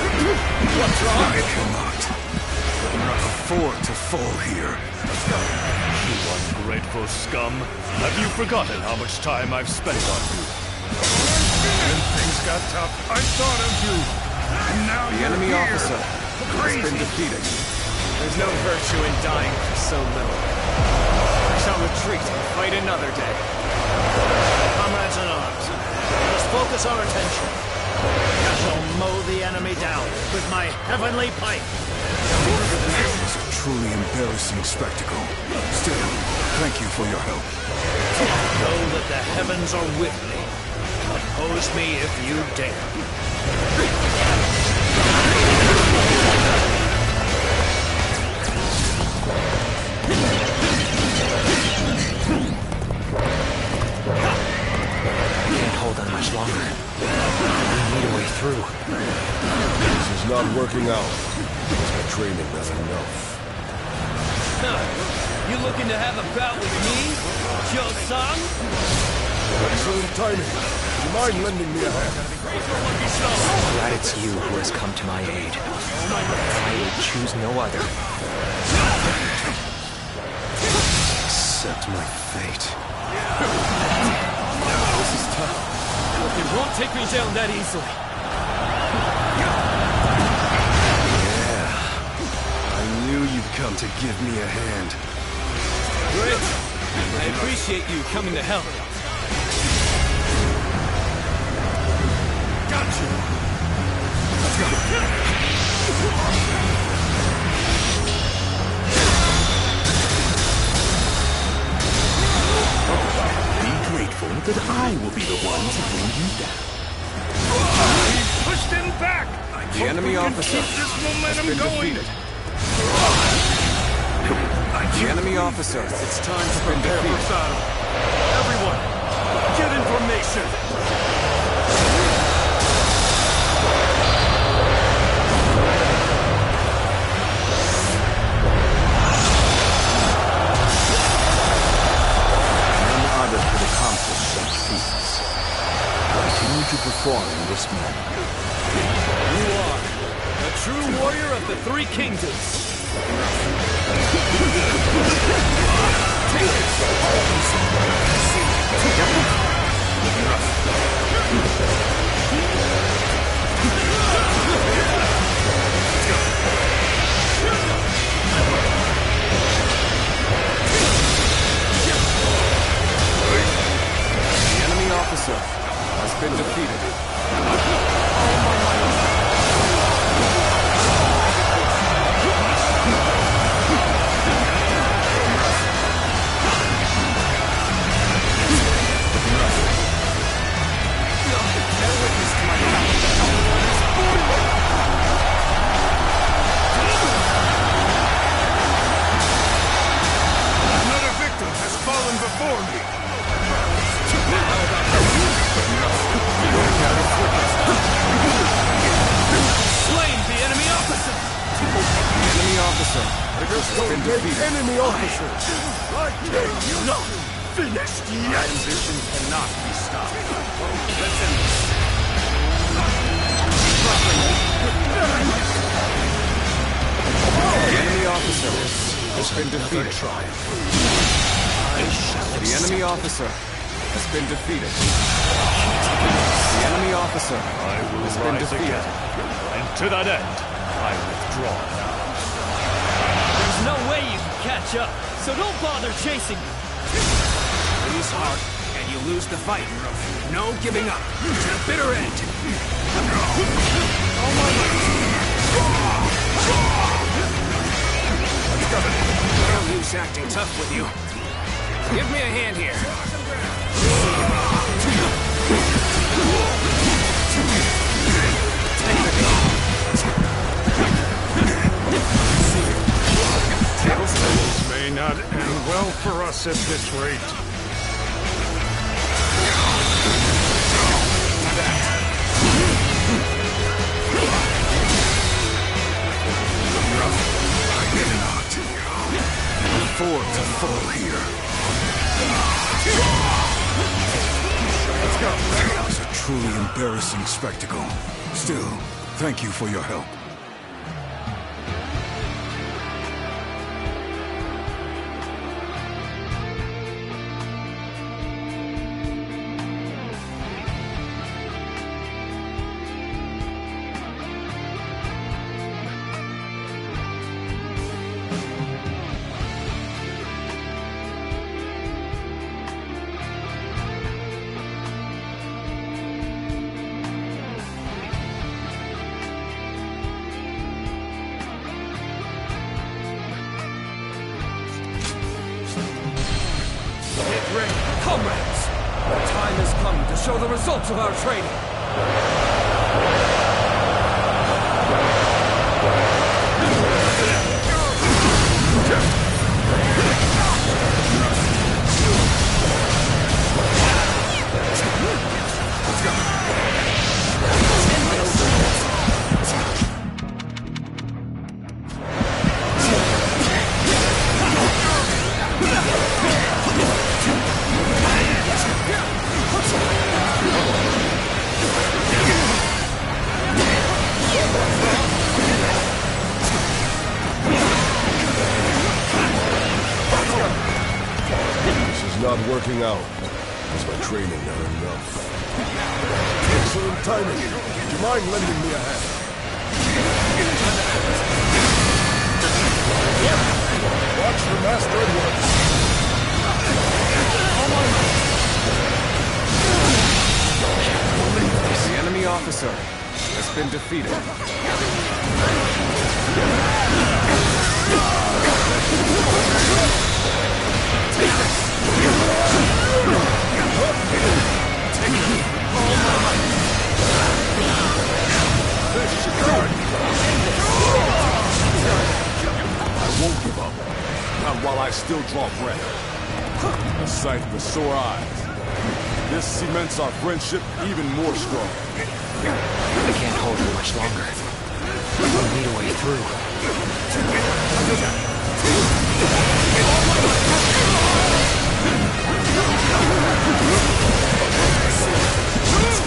I cannot afford to fall here. You ungrateful scum. Have you forgotten how much time I've spent on you? When things got tough, I thought of you. And now The you're enemy here. officer has been defeated. There's no virtue in dying for so little. I shall retreat and fight another day. Comrades in arms, let us focus our attention. I shall mow the enemy down with my heavenly pike. This is a truly embarrassing spectacle. Still, thank you for your help. Know that the heavens are with me. Oppose me if you dare. Can't hold on much longer. We need a way through. This is not working out. Is my training not enough? You looking to have a bout with me, Joe-san? Excellent timing. Would you mind lending me a hand? Glad it's you who has come to my aid. I would choose no other. Accept my fate. This is tough. It won't take me down that easily. Yeah. I knew you'd come to give me a hand. Great. I appreciate you coming to help. Got you. Let's go. I will be the one to bring you down. We've pushed him back! The enemy officer has been defeated. The enemy officer, it's time to prepare for battle. Everyone, get in formation! None other could accomplish such feats. Continue to perform in this manner. You are a true warrior of the Three Kingdoms. The enemy officer has been defeated. Another victim has fallen before me! Slain the enemy officer. The enemy officer Just has don't been take defeated. enemy officers! I dare you! No! Finished yet! Transition cannot be stopped. Listen! The enemy officer has been defeated. The enemy officer has been defeated. The enemy officer has been defeated. And to that end, I withdraw now. There's no way you can catch up, so don't bother chasing me. Lose heart, and you lose the fight. No giving up to the bitter end. No use acting tough with you. Give me a hand here. This may not end well for us at this rate. Fords are full here. Let's go. That was a truly embarrassing spectacle. Still, thank you for your help. Comrades, the time has come to show the results of our training. Not working out. Is my training not enough? Excellent timing. Would you mind lending me a hand? Watch the master at work. The enemy officer has been defeated. still draw breath. A sight for sore eyes. This cements our friendship even more strong. I can't hold it much longer. We'll need a way through.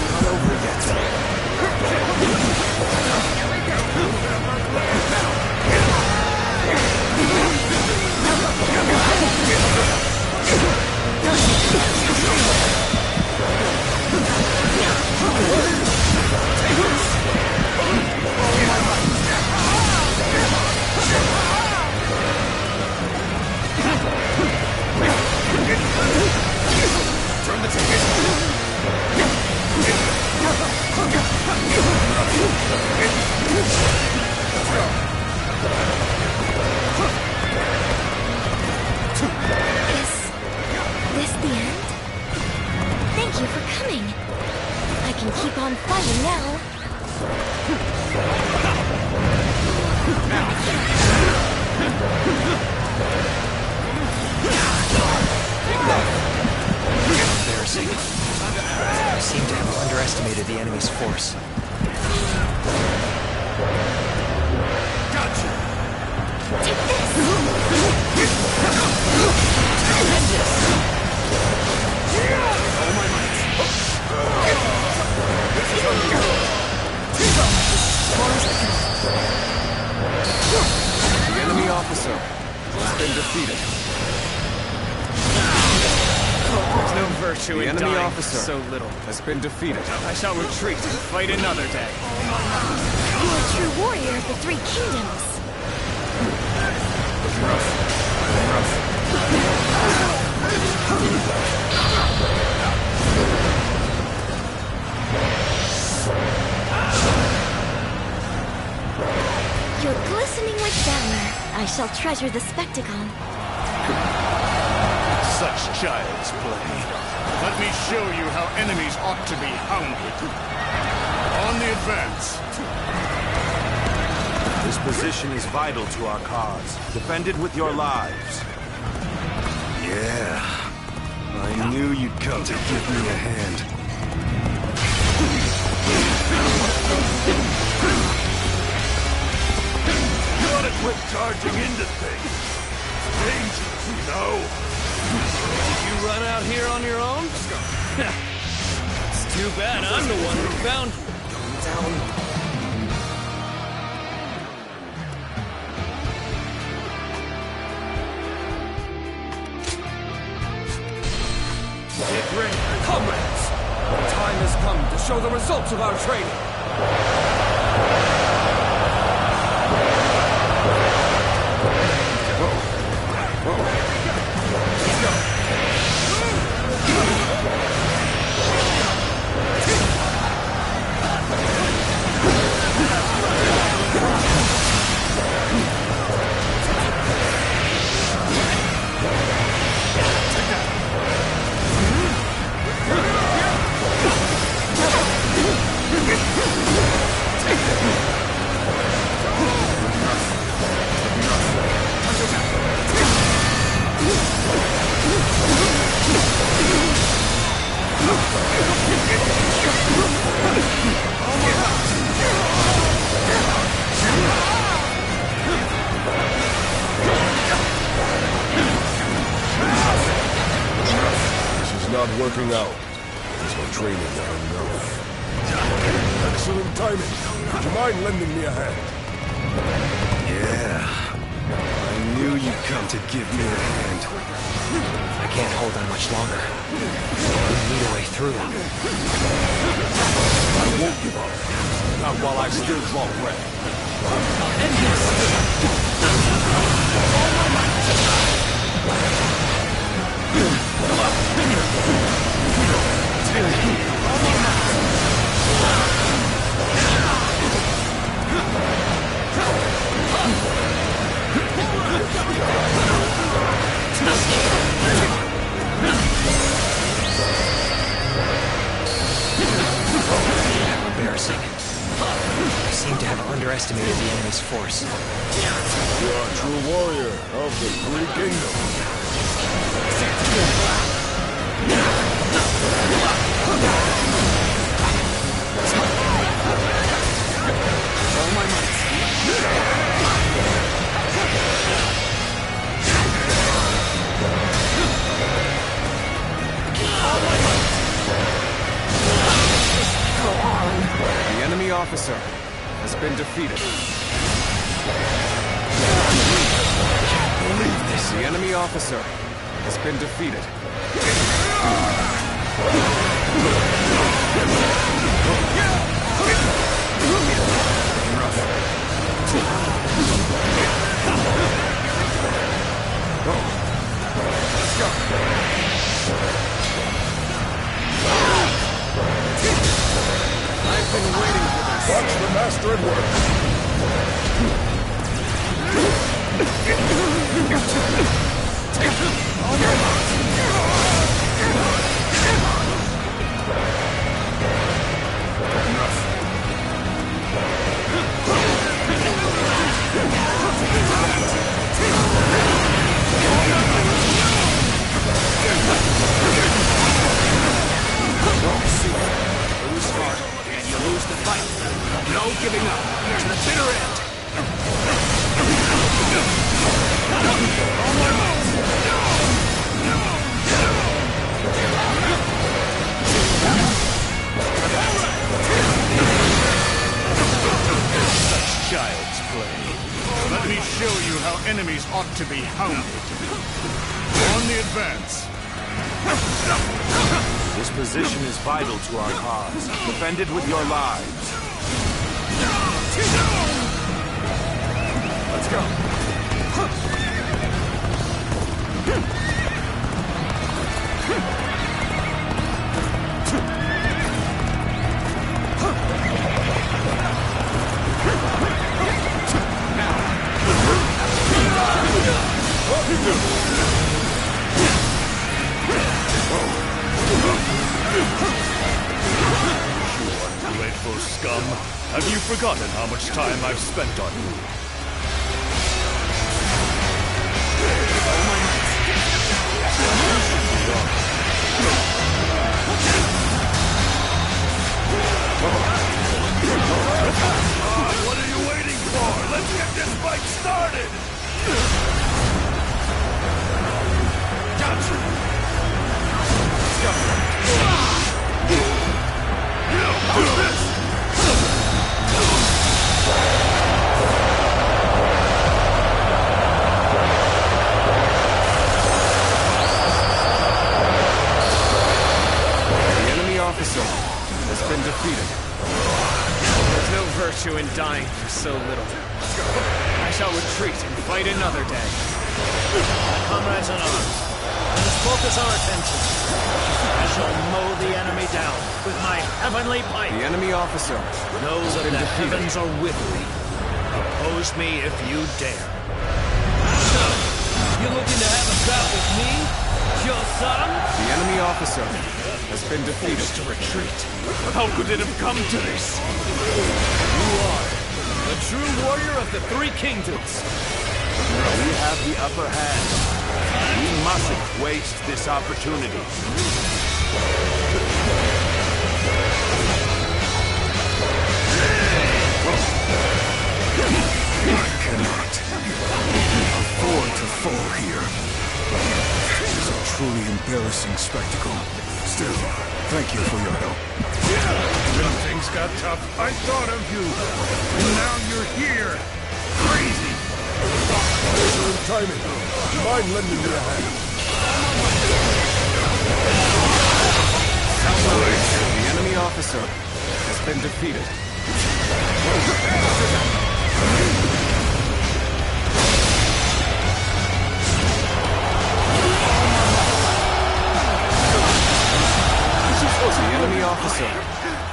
Not over yet. Turn the ticket. Is this the end? Thank you for coming. I can keep on fighting now. Embarrassing. I seem to have underestimated the enemy's force. Gotcha. Take this! Tremendous. All my might. The enemy officer has been defeated. There's no virtue The in enemy dying officer so little. has been defeated. I shall retreat and fight another day. You're a true warrior of the Three Kingdoms. You're glistening with valor. I shall treasure the spectacle. Such child's play. Let me show you how enemies ought to be hounded. On the advance. This position is vital to our cause. Defend it with your lives. Yeah. I knew you'd come to give me a hand. You ought to quit charging into things. It's dangerous, you know. Did you run out here on your own? It's too bad I'm the one who found you. Get ready, comrades! The time has come to show the results of our training. Not working out. Is my training not enough? Excellent timing. Would you mind lending me a hand? Yeah. I knew you'd come to give me a hand. I can't hold on much longer. We need a way through. I won't give up. Not while I still draw breath. I'll end Embarrassing. I seem to have underestimated the enemy's force. You are a true warrior of the Three Kingdoms. All my might. The enemy officer has been defeated. Can't believe this. The enemy officer has been defeated. Let's go. I've been waiting for this. Watch the master at work. Lose heart, and you lose the fight. No giving up to the bitter end. Such child's play. Let me show you how enemies ought to be hounded. On the advance. This position is vital to our cause. Defend it with your lives. Let's go. Ungrateful scum. Have you forgotten how much time I've spent on you? What are you waiting for? Let's get this fight started! Gotcha! Let's go! Do this! The enemy officer has been defeated. There's no virtue in dying for so little. I shall retreat and fight another day. Comrades in arms, let us focus our attention. I shall mow the enemy down with my heavenly pipe. The enemy officer Know that the heavens are with me. Oppose me if you dare. You looking to have a bout with me? Your son? The enemy officer has been defeated. To retreat. How could it have come to this? You are the true warrior of the Three Kingdoms. We have the upper hand. We mustn't waste this opportunity. I cannot afford to fall here. This is a truly embarrassing spectacle. Still, thank you for your help. When things got tough, I thought of you. And now you're here. Crazy. Excellent timing. Do you mind lending me a hand? The enemy officer has been defeated. The enemy officer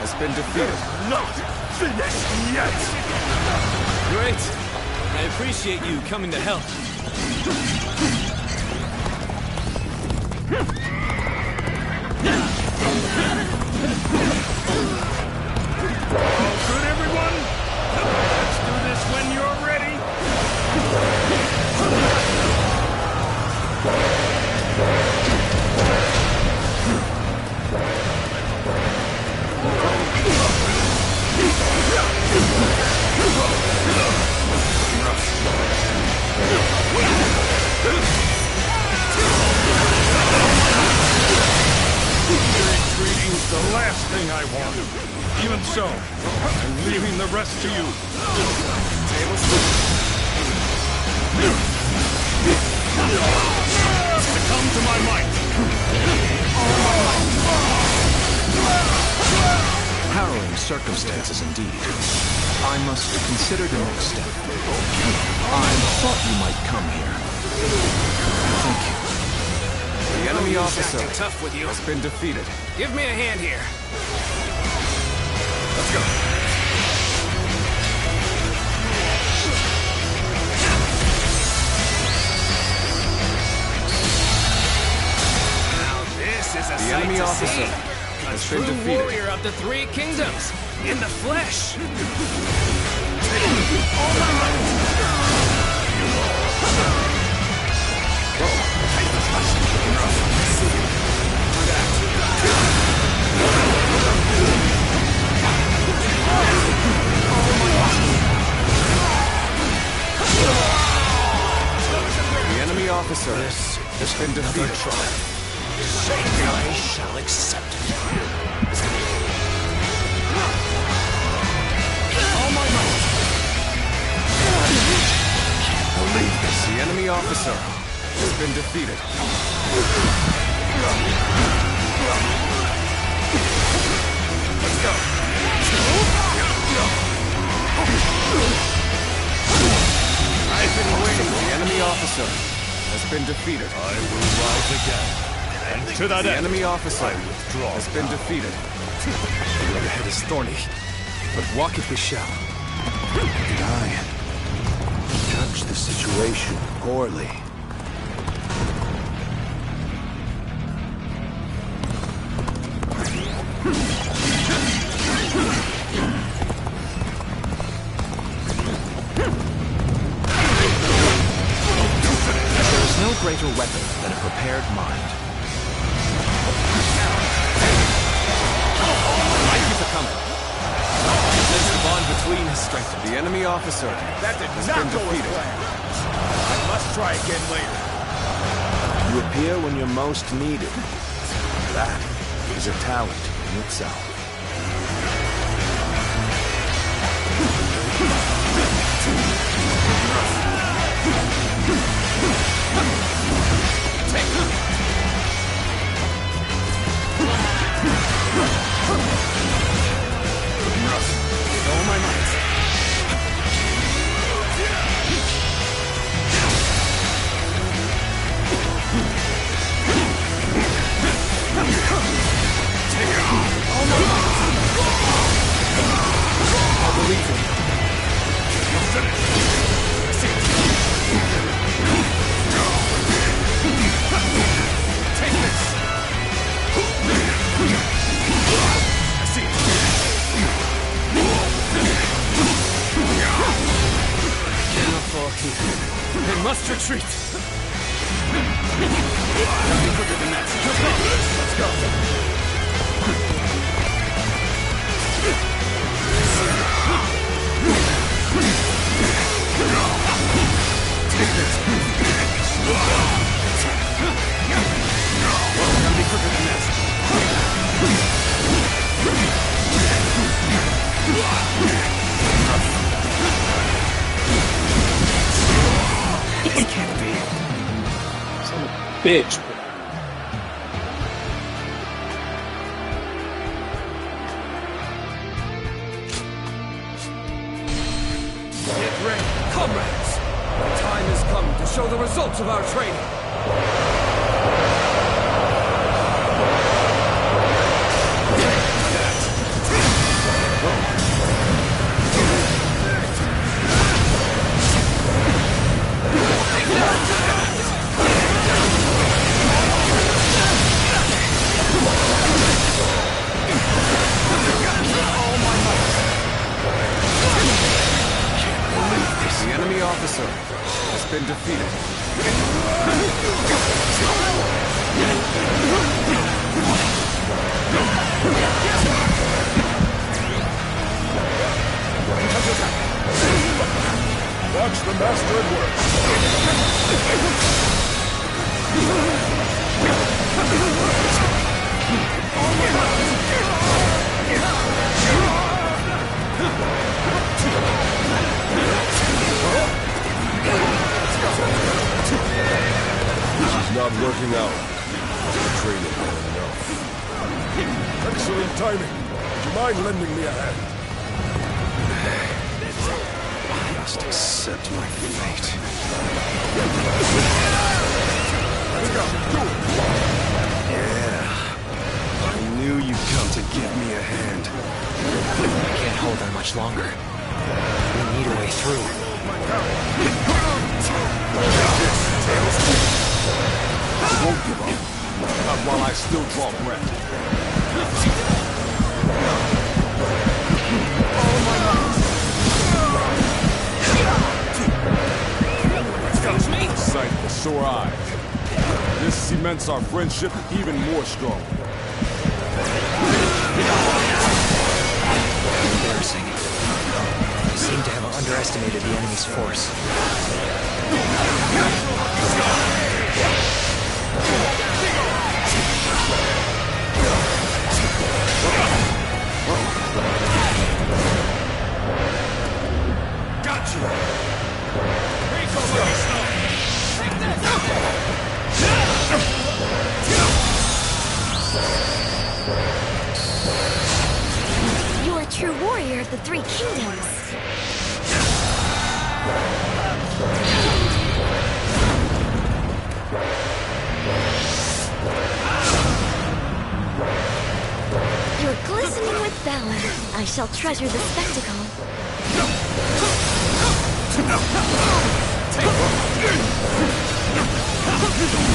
has been defeated. Not finished yet! Great. I appreciate you coming to help. All good, everyone? Let's do this when you're ready. want. Even so, I'm leaving the rest to you. Succumb to my might. Harrowing circumstances indeed. I must consider the next step. I thought you might come here. Thank you. The enemy officer tough with you. Has been defeated. Give me a hand here. Let's go. Now this is a The sight enemy to officer see. has A been true defeated. warrior of the Three Kingdoms, in the flesh. The enemy officer has been defeated. I shall accept it. All my might. Believe this. The enemy officer has been defeated. Let's go. I've been waiting. The enemy officer has been defeated. I will rise again. And to that The end, enemy officer I withdraw. has been defeated. The road ahead is thorny, but walk it we shall. Did I touch the situation poorly? There is no greater weapon than a prepared mind. Thank you for coming. There's the bond between his strength. The enemy officer That did has not been go as defeated. planned. I must try again later. You appear when you're most needed. That is a talent in itself. All my might. I believe in you. Take this. I see it. I cannot fall here. They must retreat. Gotta be quicker than that. Let's go. Take this. Gotta be quicker than that. It can't be. Son of a bitch. Get ready, comrades! The time has come to show the results of our training. The enemy officer has been defeated. Watch the master at work. not working out. The training had enough. Excellent timing. Would you mind lending me a hand? I must accept my fate. Let's go. Do it. Yeah. I knew you'd come to give me a hand. I can't hold her much longer. We need a way through. I won't give up. Not while I still draw breath. Excuse me? Sight for sore eyes. This cements our friendship even more strong. Embarrassing. We seem to have underestimated the enemy's force. Got you! Let's go! Take this! You're a true warrior of the Three Kingdoms. You're glistening with valor. I shall treasure the spectacle.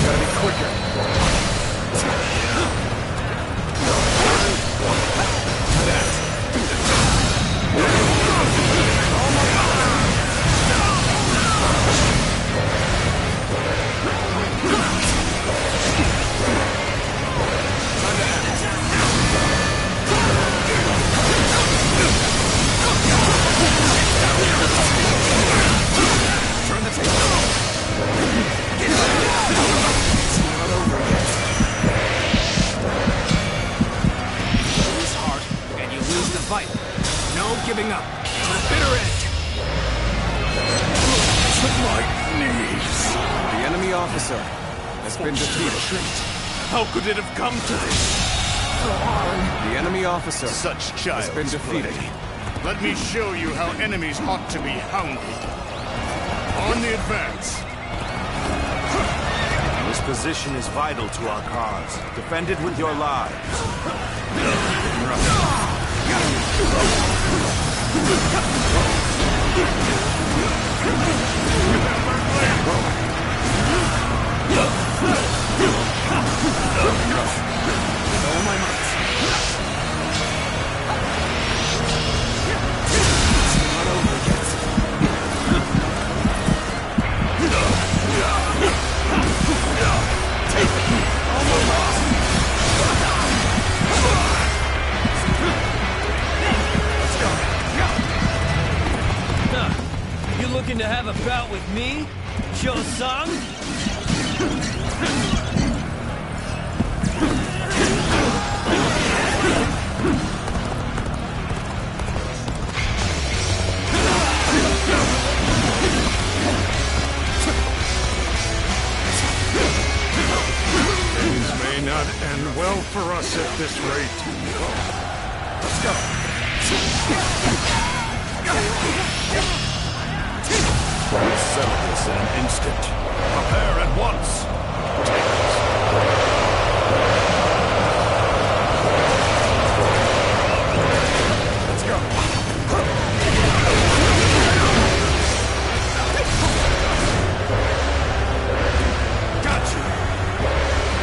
Gotta be quicker. Turn the table. Lose heart, and you lose the fight. No giving up. To the bitter end. To my knees. The enemy officer has been defeated. How could it have come to this? The enemy officer Such has child's been defeated. play. Let me show you how enemies ought to be hounded. On the advance. This position is vital to our cause. Defend it with your lives. All my might. Not over yet. Take it. Almost lost. Let's go. Huh. You looking to have a bout with me? Cho-Sang? Things may not end well for us at this rate. Let's go. We'll settle this in an instant. Prepare at once. Let's go. Got you.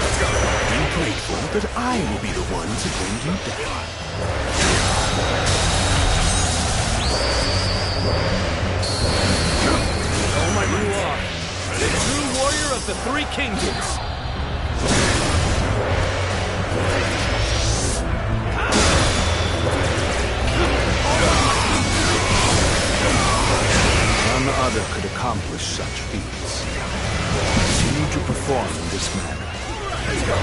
Let's go. Be grateful that I will be the one to bring you down. Oh my, you are. The true warrior of the Three Kingdoms. None other could accomplish such feats. Continue to perform in this manner. Let's go.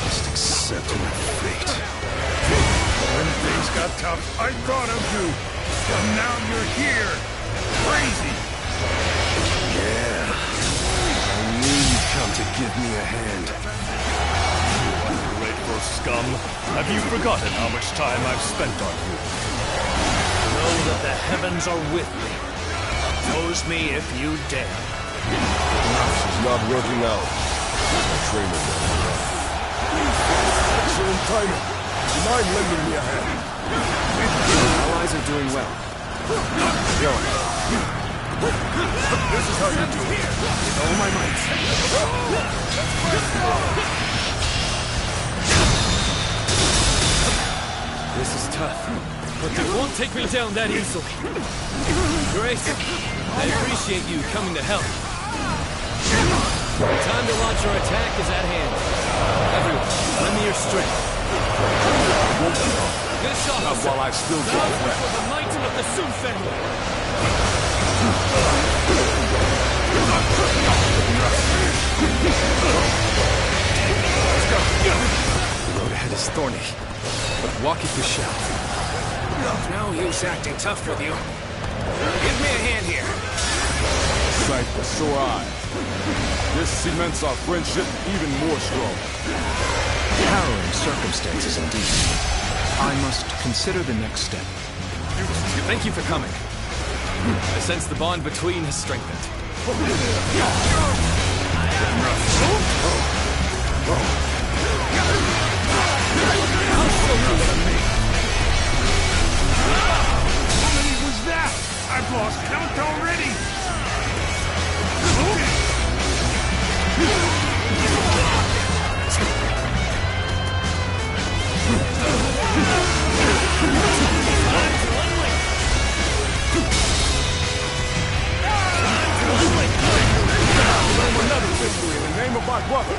Must accept my fate. When things got tough, I thought of you. And now you're here. Crazy. Yeah. give me a hand. Ungrateful scum. Have you forgotten how much time I've spent on you? Know that the heavens are with me. Oppose me if you dare. This is not working out. My trainer got me off. Excellent timing. Do you mind lending me a hand? Allies are doing well. Go. This is how you do it. With all my might. This is tough, but they won't take me down that easily. Great. I appreciate you coming to help. The time to launch our attack is at hand. Everyone, lend me your strength. This Not while I still draw breath. For the might of the Sun family. The road ahead is thorny, but walk it we shall. No use acting tough with you. Give me a hand here. Sight for sore eyes. This cements our friendship even more strong. Harrowing circumstances indeed. I must consider the next step. Thank you for coming. I sense the bond between has strengthened. How many was that? I've lost count already! Another victory in the name of my brother.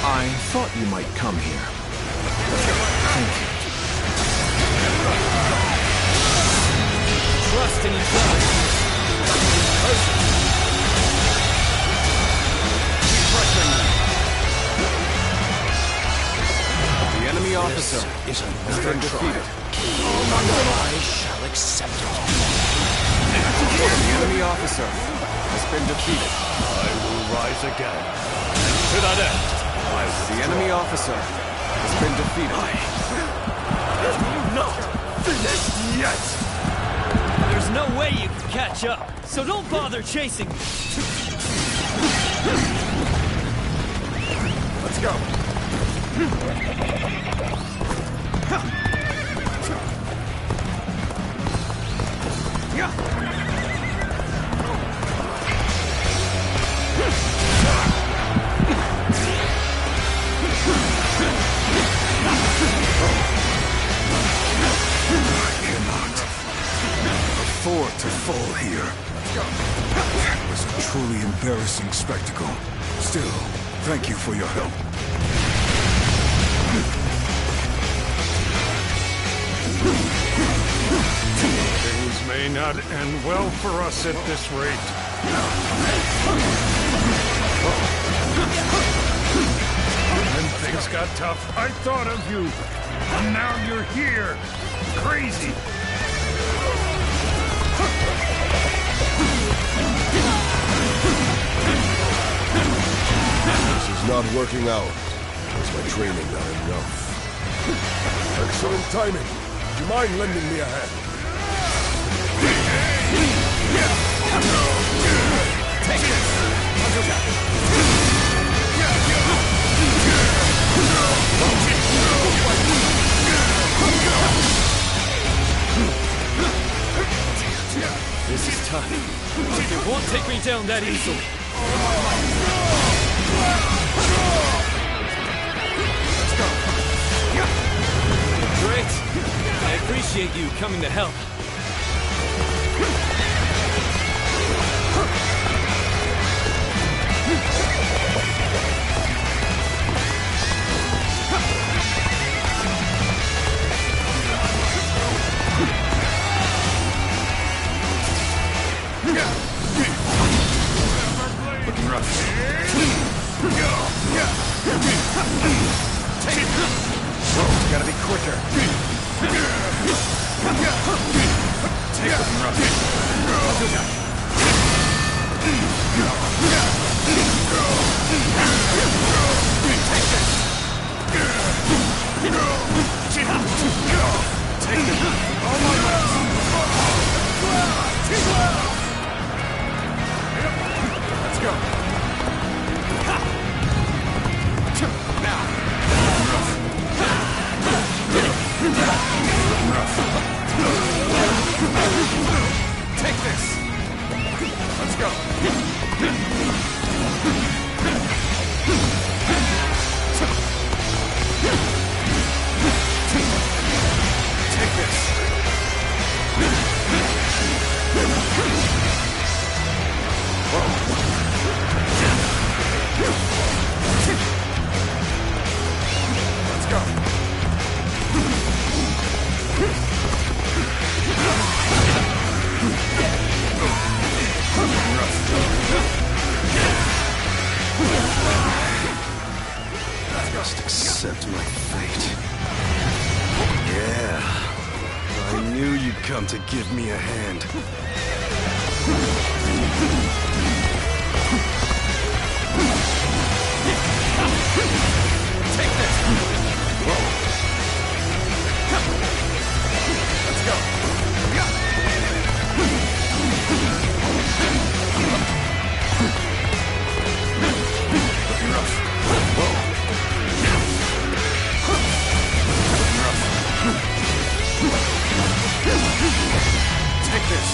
I thought you might come here. Thank you. Trust in each other. The enemy officer Is has another been defeated. I shall accept it. The enemy officer has been defeated. I will rise again. And to that end, The enemy officer has been defeated. not finished yet! There's no way you can catch up, so don't bother chasing me. Let's go. Afford to fall here. That was a truly embarrassing spectacle. Still, thank you for your help. Things may not end well for us at this rate. When things got tough, I thought of you. And now you're here. Crazy. This is not working out. It's my training not enough. Excellent timing. Do you mind lending me a hand? Take this. This is tough, but they won't take me down that easily. Great. I appreciate you coming to help. Looking rough. Gotta be quicker. Looking rough. Let's go. Take this! Let's go! Take this! Let's go! I must accept my fate. Yeah. I knew you'd come to give me a hand. Take this! Whoa. Let's go! Looking rough. Whoa. Take this!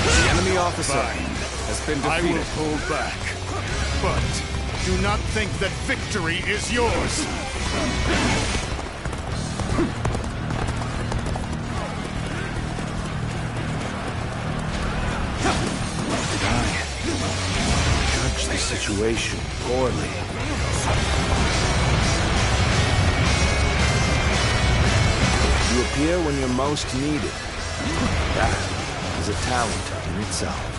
The enemy officer has been I defeated. will pull back. But do not think that victory is yours. Judge the situation poorly. You appear when you're most needed. That is a talent in itself.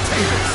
Take this!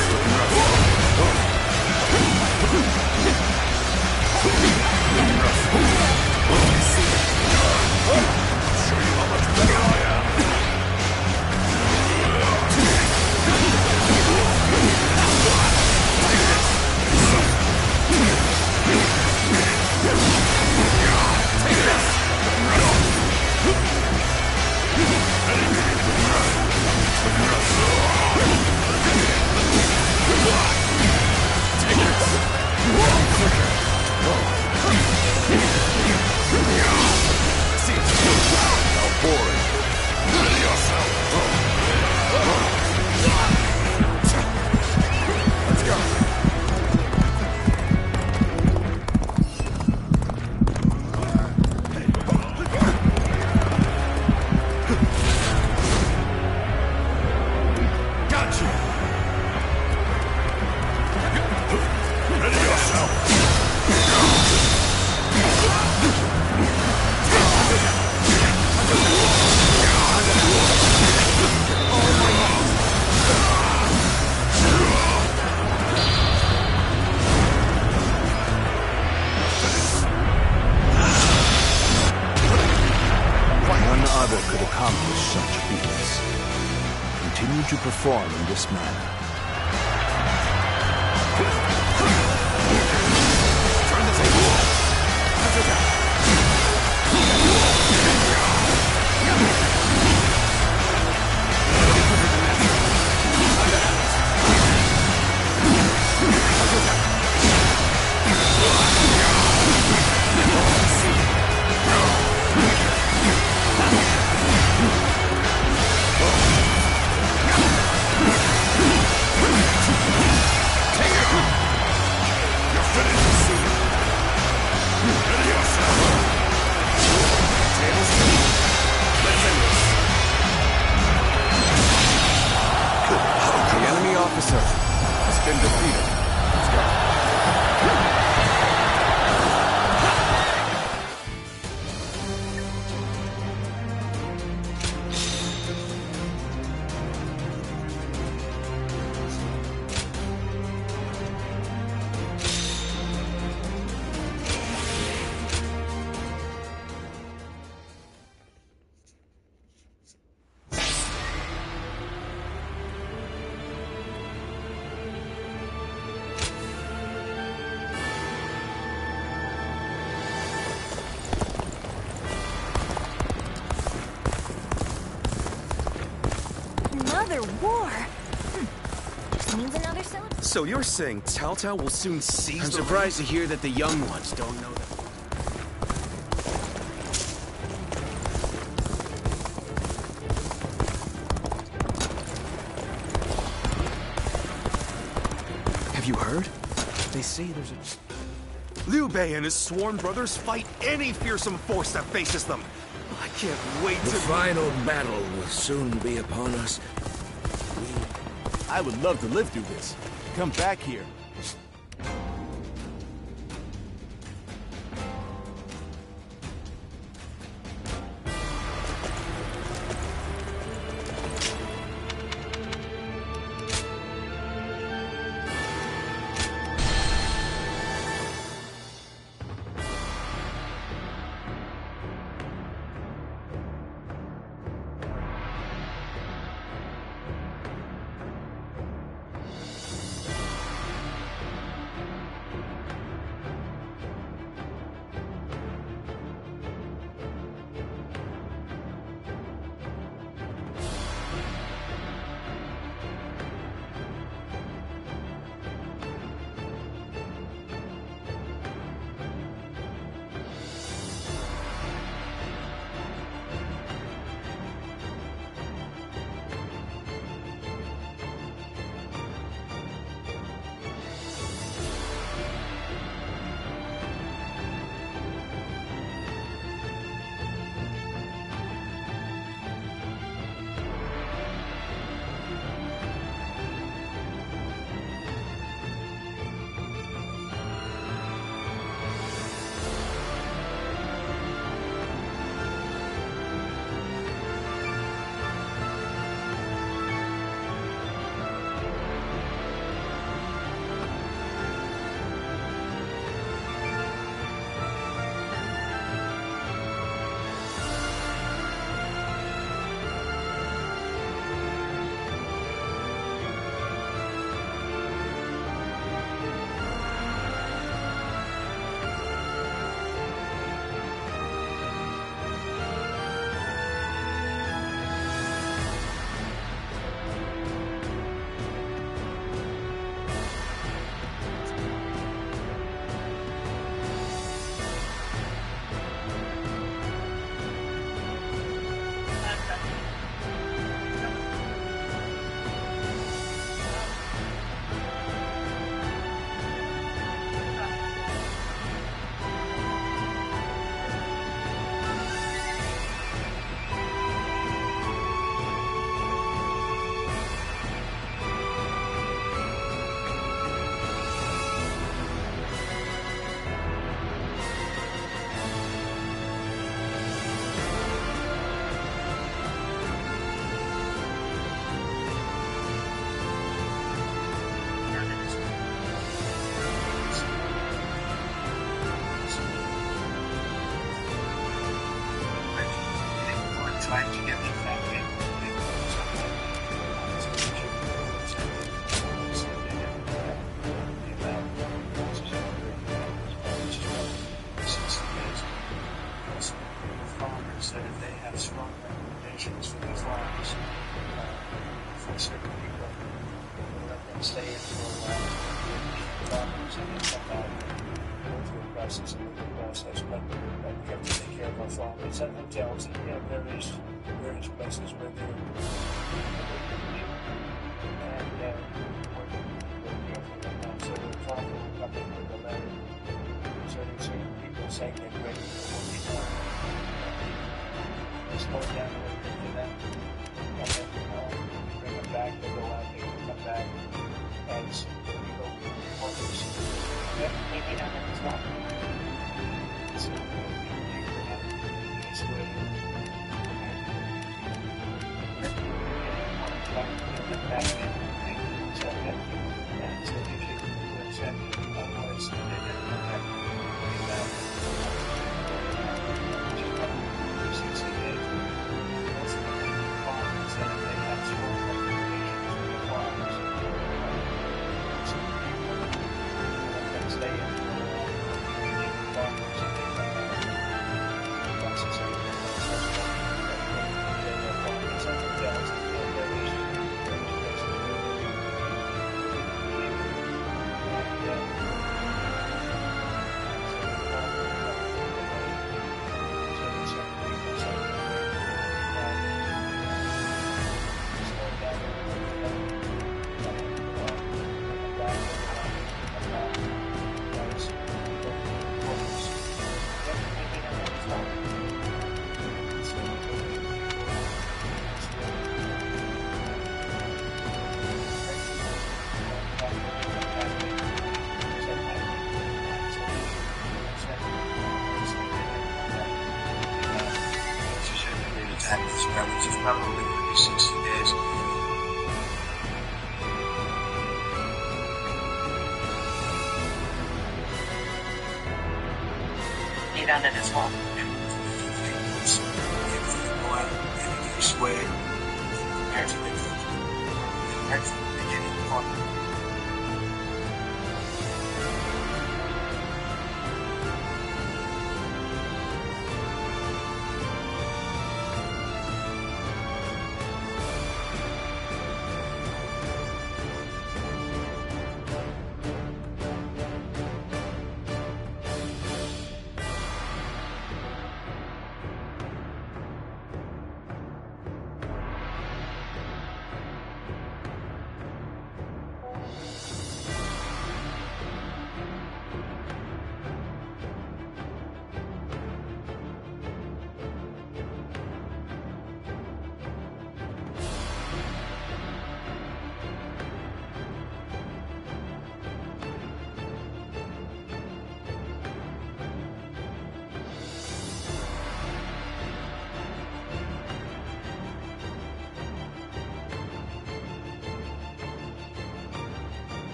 to perform in this manner. Turn the table. Another war? Just means another celebration. So you're saying Cao Cao will soon seize I'm surprised to hear that the young ones don't know that. Have you heard? They say there's a... Liu Bei and his sworn brothers fight any fearsome force that faces them. I can't wait The to... final battle will soon be upon us. I would love to live through this. Come back here. trying to get the family. Process and legal process, but we have to take care of our families and hotels and various places where they're and we're careful right now. So we're trying to come up with a letter. So there's certain people saying they're ready for what we slow down a little bit to them, and then bring them back. They go out, they come back as legal workers. Maybe not as well. So we'll be this way. Back in, so and so if you accept otherwise they didn't come back. 60 days. That's the requirements that they have strong recommendations and requirements. So people that stay in which is probably going to be 60 days. Need on it as well. If you swear, compared to the beginning part.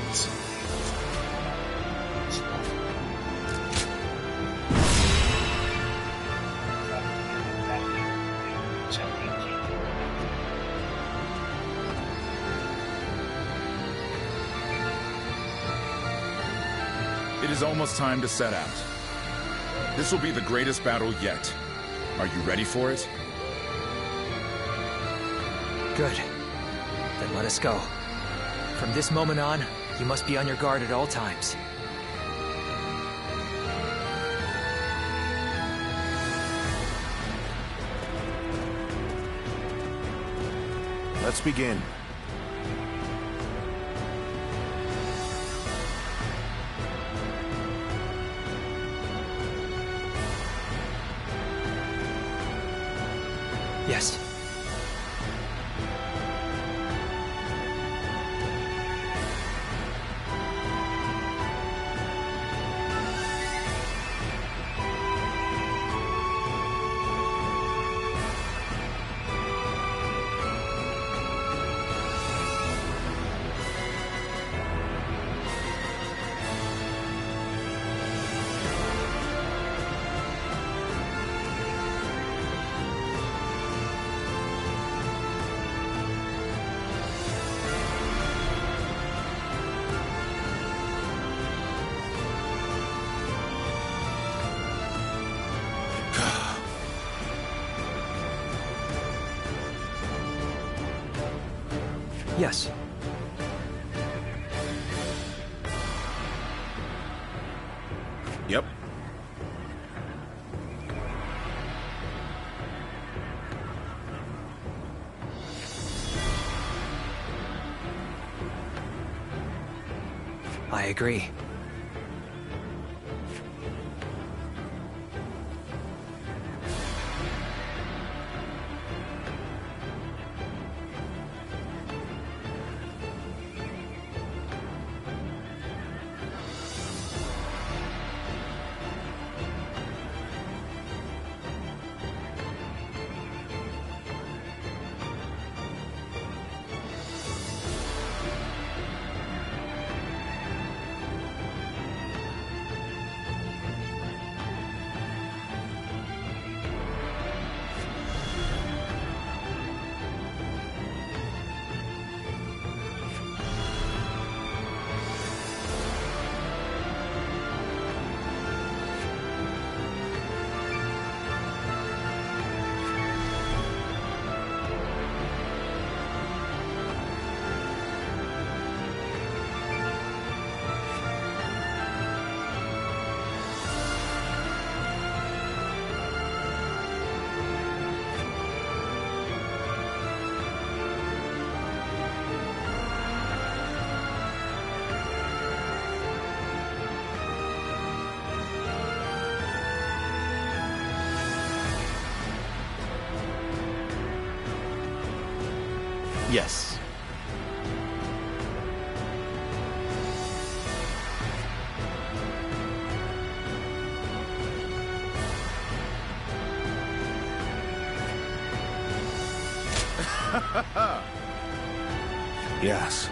hands. It is almost time to set out. This will be the greatest battle yet. Are you ready for it? Good. Then let us go. From this moment on, you must be on your guard at all times. Let's begin. Yes. Yes. Yep. I agree. Yes. Yes.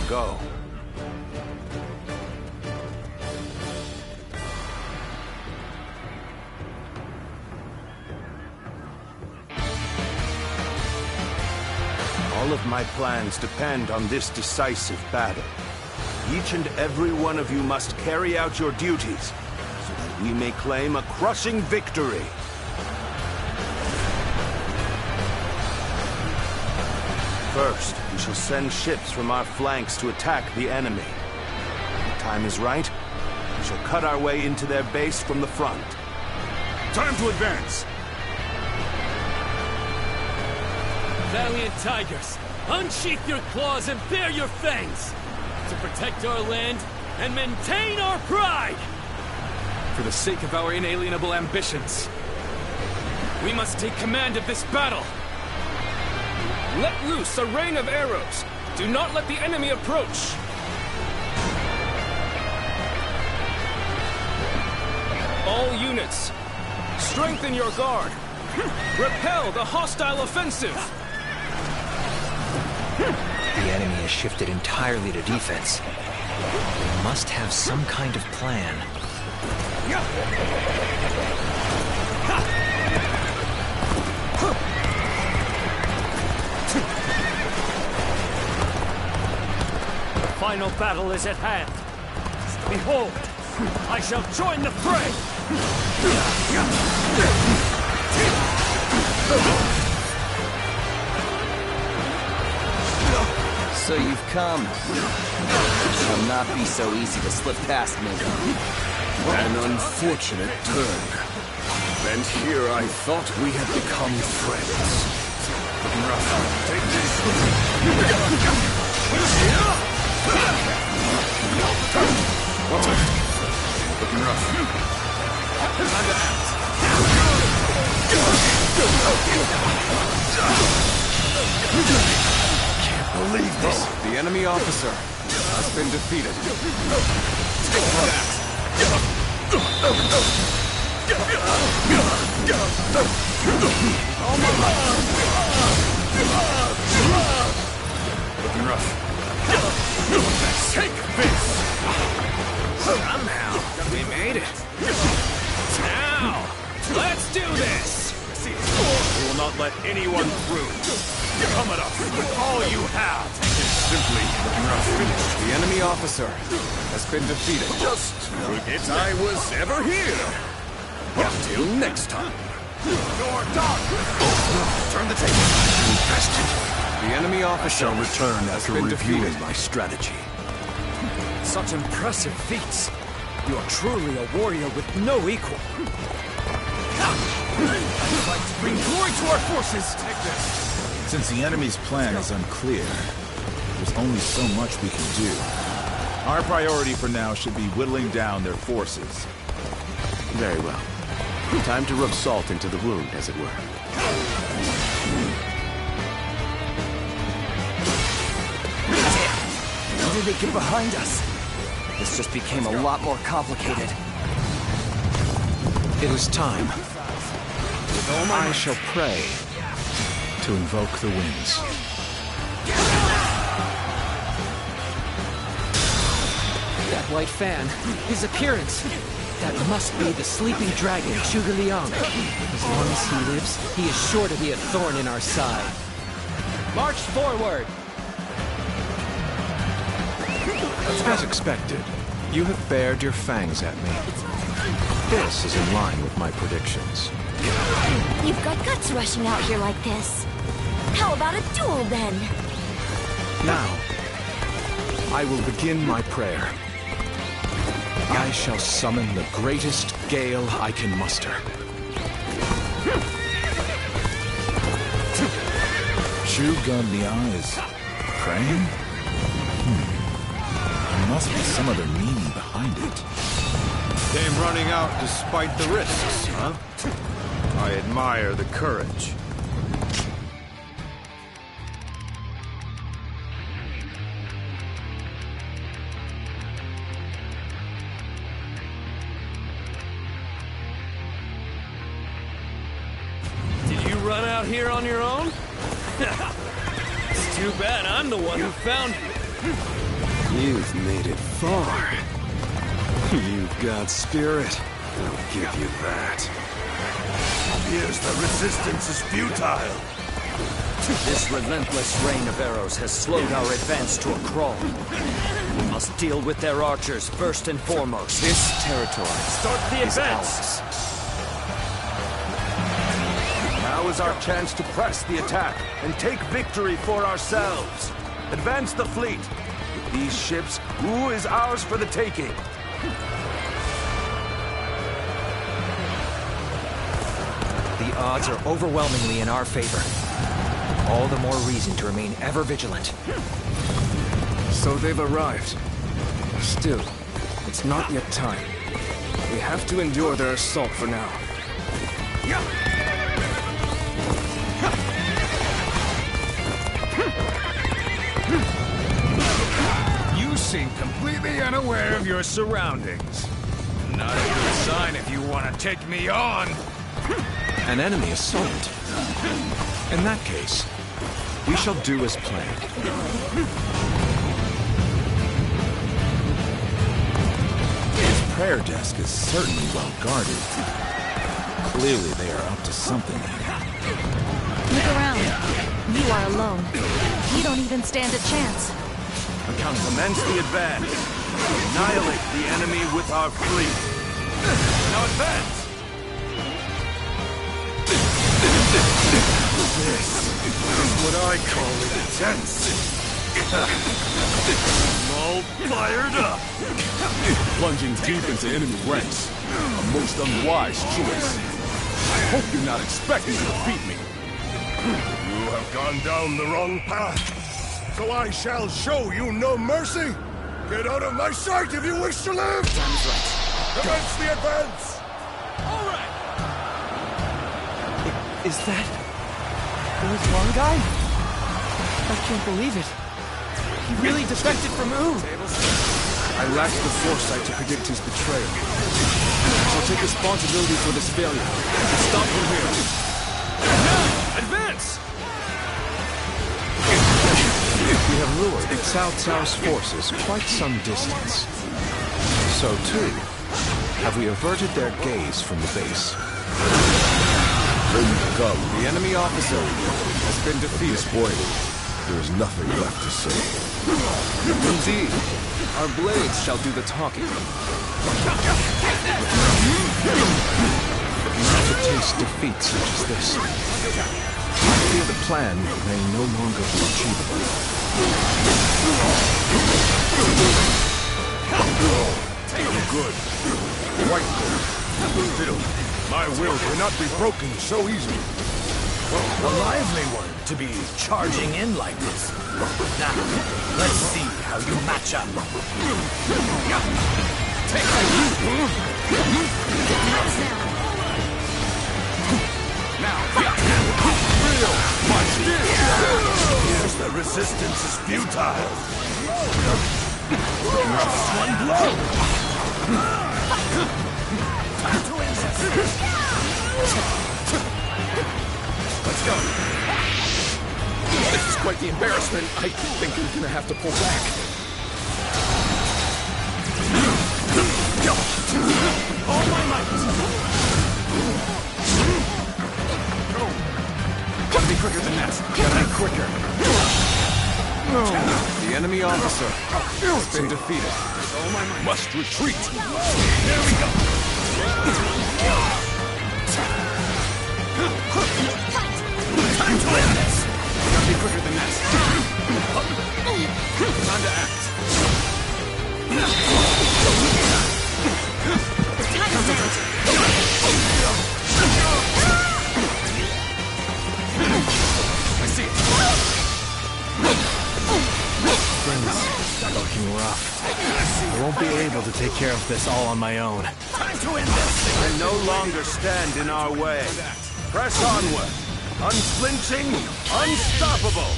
Go. All of my plans depend on this decisive battle. Each and every one of you must carry out your duties, so that we may claim a crushing victory. First, we shall send ships from our flanks to attack the enemy. When the time is right, we shall cut our way into their base from the front. Time to advance! Valiant tigers, unsheath your claws and bare your fangs to protect our land and maintain our pride! For the sake of our inalienable ambitions, we must take command of this battle. Let loose a rain of arrows. Do not let the enemy approach. All units, strengthen your guard. Repel the hostile offensive. The enemy has shifted entirely to defense. They must have some kind of plan. The final battle is at hand. Behold, I shall join the fray! So you've come. It shall not be so easy to slip past me. An unfortunate turn. And here I thought we had become friends. Take this. Looking rough. Can't believe this. The enemy officer has been defeated. Take that. Looking rough. Take this. Somehow, we made it. Now, let's do this! We will not let anyone through. Come at us with all you have. Simply looking rough. The enemy officer has been defeated. Just forget I was ever here. Until next time. Your dog! Turn the table. Bastard. The enemy officer Shall return has after been reviewing defeated. my strategy. Such impressive feats. You are truly a warrior with no equal. I'd like to bring glory to our forces! Take this. Since the enemy's plan is unclear, there's only so much we can do. Our priority for now should be whittling down their forces. Very well. Time to rub salt into the wound, as it were. How did they get behind us? This just became a lot more complicated. It is time. I shall pray to invoke the winds. That white fan, his appearance. That must be the sleeping dragon, Zhuge Liang. As long as he lives, he is sure to be a thorn in our side. March forward! As expected, you have bared your fangs at me. This is in line with my predictions. You've got guts rushing out here like this. How about a duel, then? Now, I will begin my prayer. I shall summon the greatest gale I can muster. Zhuge Liang is praying? There must be some other meaning behind it. Came running out despite the risks, huh? I admire the courage. Did you run out here on your own? It's too bad I'm the one who found you. You've made it far. You've got spirit. I'll give you that. Appears the resistance is futile. This relentless rain of arrows has slowed our advance to a crawl. We must deal with their archers first and foremost. This territory Start the is advance! ours. Now is our chance to press the attack and take victory for ourselves. Advance the fleet. With these ships, Wu is ours for the taking. The odds are overwhelmingly in our favor. All the more reason to remain ever vigilant. So they've arrived. Still, it's not yet time. We have to endure their assault for now. You seem completely unaware of your surroundings. Not a good sign if you want to take me on. An enemy assault. In that case, we shall do as planned. His prayer desk is certainly well guarded. Clearly they are up to something here. Look around. You are alone. You don't even stand a chance. Commence the advance. Annihilate the enemy with our fleet. Now advance! This is what I call intense. I'm all fired up. Plunging deep into enemy ranks. A most unwise choice. I hope you're not expecting to defeat me. You have gone down the wrong path. So I shall show you no mercy! Get out of my sight if you wish to live! Sounds right. Commence the advance! All right! Is that... Old Long Guy? I can't believe it. He really defected from Wu. I lacked the foresight to predict his betrayal. I shall take responsibility for this failure. And stop from here. Now, advance! We have lured Cao Cao's forces quite some distance. So too, have we averted their gaze from the base. There you come. The enemy officer has been defeated. Disappointed. There is nothing left to say. Indeed, our blades shall do the talking. Not to taste defeat such as this. I fear the plan may no longer be achievable. Good. Quite good. Still, my will cannot be broken so easily. A lively one to be charging in like this. Now, let's see how you match up. Here's the resistance is futile. One blow! Let's go. This is quite the embarrassment. I think I'm gonna have to pull back. All my might. Gotta be quicker than that. Gotta be quicker. The enemy officer has been defeated. All my might. Must retreat. There we go. Time to end this! Gotta be quicker than that. Time to act. I see it. Things are looking rough. I won't be able to take care of this all on my own. Time to end this! And no longer stand in our way. Press onward. Unflinching, unstoppable.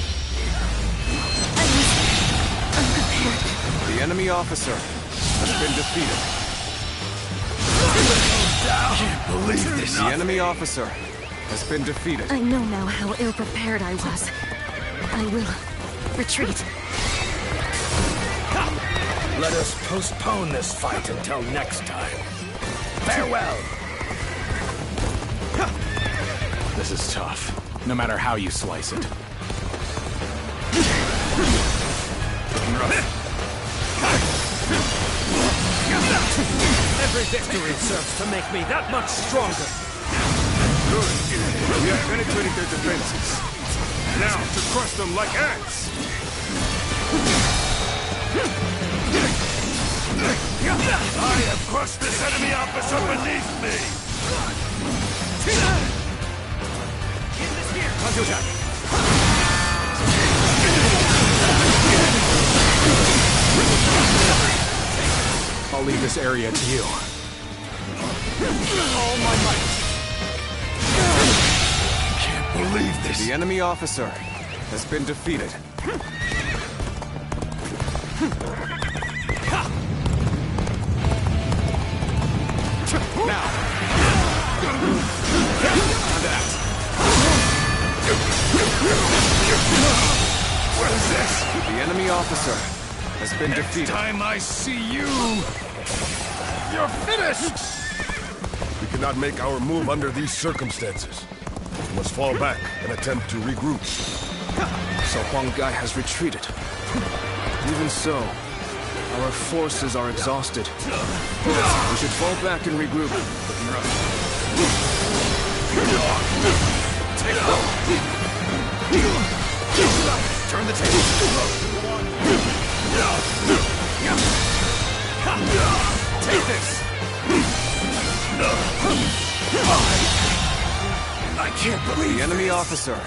The enemy officer has been defeated. I can't believe this. The enemy officer has been defeated. I know now how ill-prepared I was. I will retreat. Let us postpone this fight until next time. Farewell! This is tough, no matter how you slice it. Every victory serves to make me that much stronger. Good. We have penetrated their defenses. Now to crush them like ants! I have crushed this enemy officer beneath me! I'll leave this area to you. All my might. Can't believe this. The enemy officer has been defeated. Now. On that. What is this? The enemy officer has been defeated. Next time I see you, you're finished! We cannot make our move under these circumstances. We must fall back and attempt to regroup. So Huang Gai has retreated. Even so, our forces are exhausted. We should fall back and regroup. Take it. Turn the table. Take this. I can't believe the enemy officer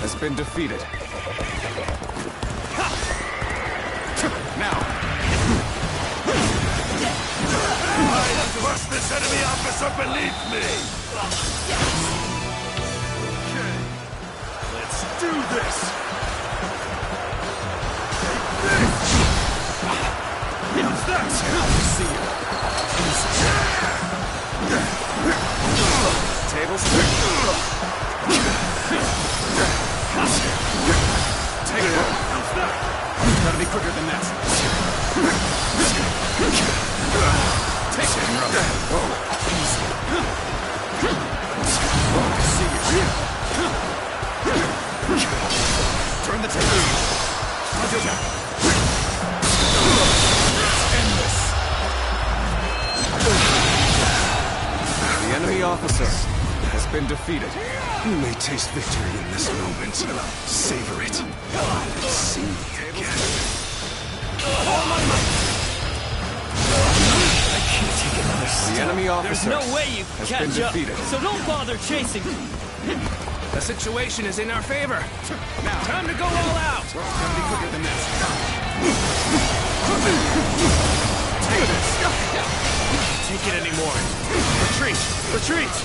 has been defeated. Now. I have crushed this enemy officer beneath me! Okay, let's do this! What's that? See you. Tables. Take it. How's that? Gotta be quicker than that. Take it. Easy. See you. Turn the table. End this. The enemy officer has been defeated. You may taste victory in this moment. Savor it. See me again. I can't take another step. The enemy officer There's no way you has can been catch up, defeated. so don't bother chasing me. The situation is in our favor. Now, time to go all out. Gotta be quicker than that. Take this. Can't take it anymore. Retreat! Retreat!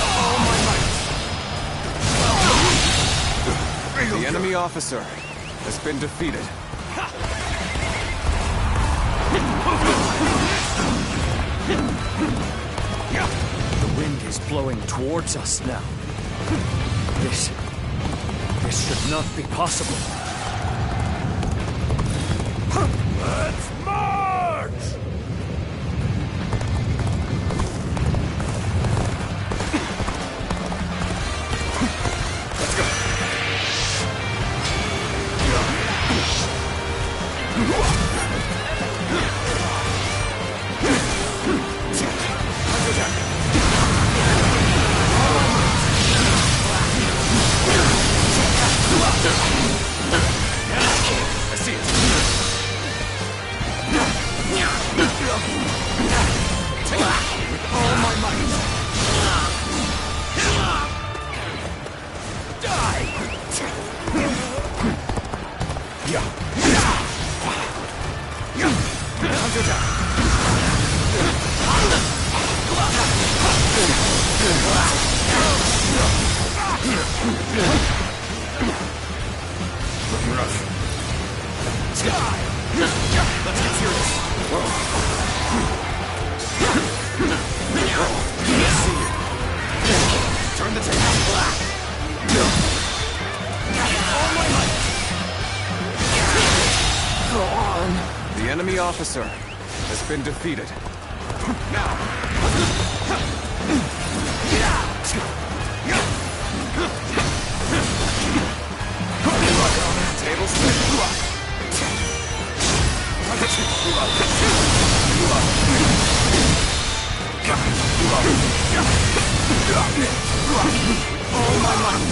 All my might. The enemy officer has been defeated. The wind is blowing towards us now. This should not be possible. Let's march! I see it. Take it with all my might. Die! Counterattack. Looking rough. Sky! Let's get serious. See you. Turn the table. All my might. Go on. enemy officer has been defeated. All my might.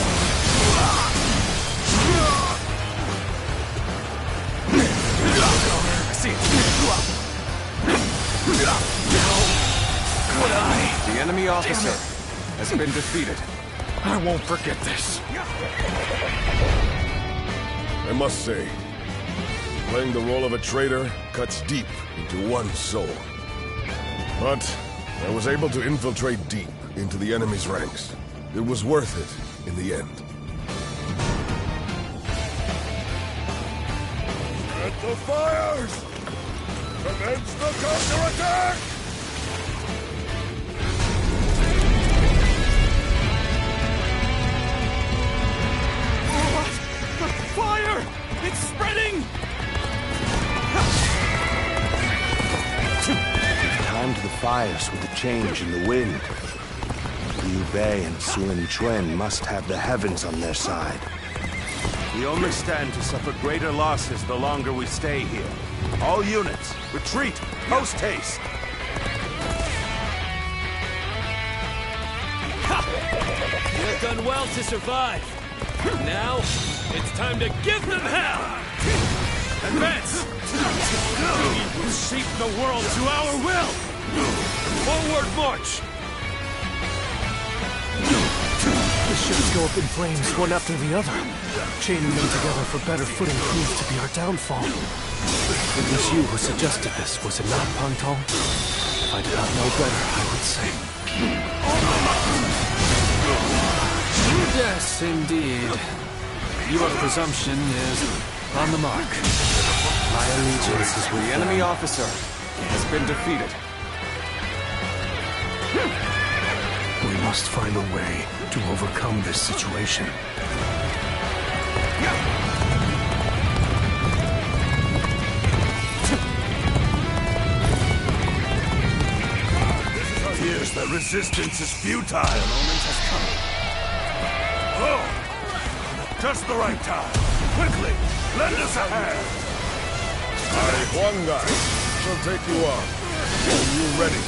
See it. The enemy officer has been defeated. I won't forget this. I must say, playing the role of a traitor cuts deep into one's soul. But I was able to infiltrate deep into the enemy's ranks. It was worth it in the end. At the fires! Commence the counterattack! Fire! It's spreading! Time to the fires with the change in the wind. Liu Bei and Sun Quan must have the heavens on their side. We only stand to suffer greater losses the longer we stay here. All units, retreat, post-haste! You have done well to survive. Now, it's time to give them hell! Advance! We will shape the world to our will! Forward march! The ships go up in flames, one after the other. Chaining them together for better footing proved to be our downfall. It was you who suggested this, was it not, Pantong? If I did not know better, I would say. Yes, indeed. Your presumption is on the mark. My allegiance is with The enemy officer has been defeated. We must find a way to overcome this situation. Appears that resistance is futile. The moment has come. Oh! Just the right time. Quickly, lend us a hand. One guy will take you on. Are you ready?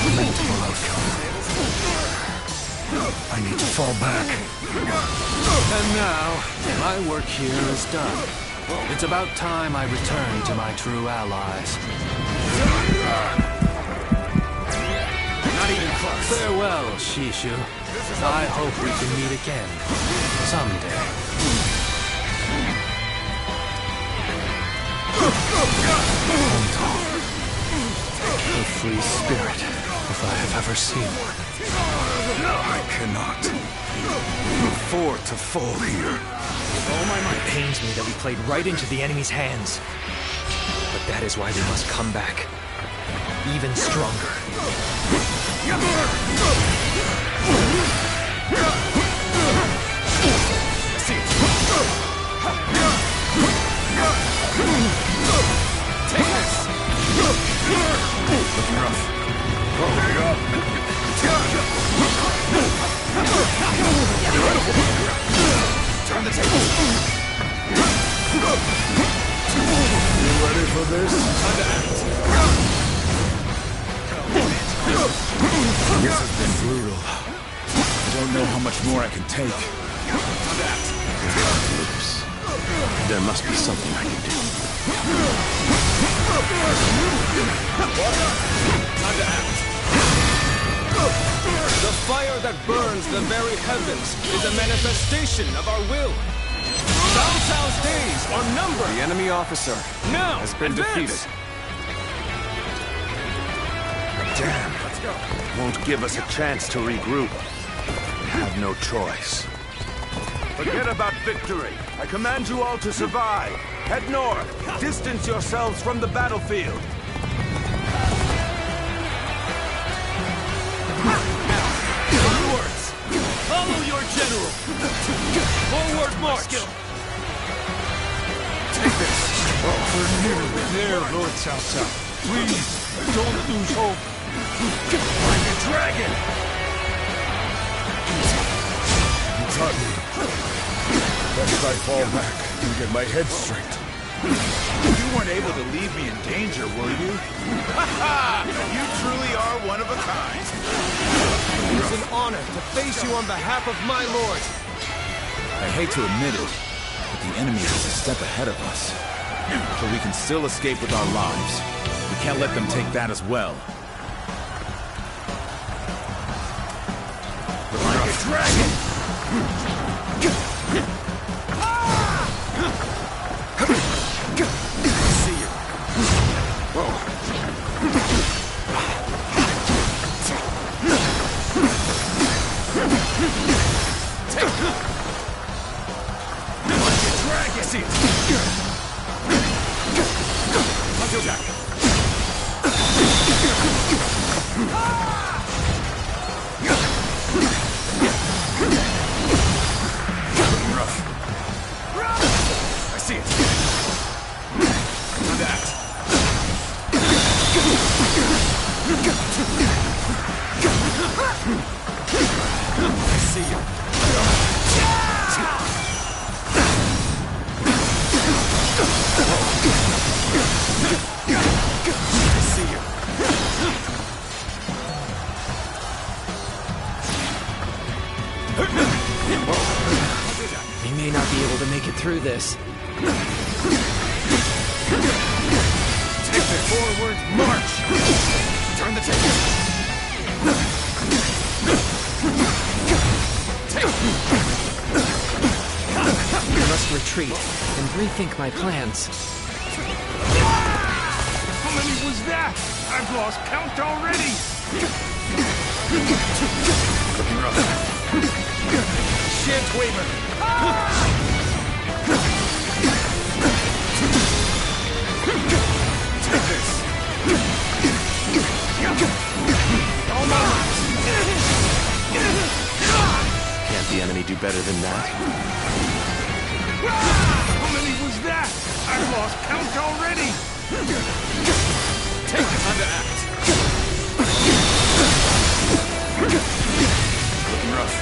Lamentable outcome. I need to fall back. And now, my work here is done. It's about time I return to my true allies. Not even close. Farewell, Shishu. I hope we can meet again. Someday. Pantong. A free spirit, if I have ever seen one. I cannot afford to fall here. All my might pains me that we played right into the enemy's hands. But that is why we must come back. Even stronger. See it. Take this! Looking rough. There you go. Turn the tables. You ready for this? Time to act. This has been brutal. I don't know how much more I can take. Time to act. Oops. There must be something I can do. Time to act. The fire that burns the very heavens is a manifestation of our will. Cao Cao's days are numbered. The enemy officer Now, has been advance. defeated. Damn. Won't give us a chance to regroup. We have no choice. Forget about victory. I command you all to survive. Head north. Distance yourselves from the battlefield. Let's march! Take this. We're nearly there, Lord Cao Cao. Please, don't lose hope. Like a dragon! You taught me. Best I fall back and get my head straight. You weren't able to leave me in danger, were you? Ha ha! You truly are one of a kind. It is an honor to face you on behalf of my lord. I hate to admit it, but the enemy is a step ahead of us. But we can still escape with our lives. We can't let them take that as well. Like a dragon! See you. Like a dragon! See it. Hunter attack. I see it. Now that. I see you. I see you. We may not be able to make it through this. Take it forward, march! Turn the tables. I must retreat and rethink my plans. How many was that? I've lost count already! Shan't waver. Take this! All my might. Can't the enemy do better than that? How many was that? I've lost count already! Take the time to act. Looking rough.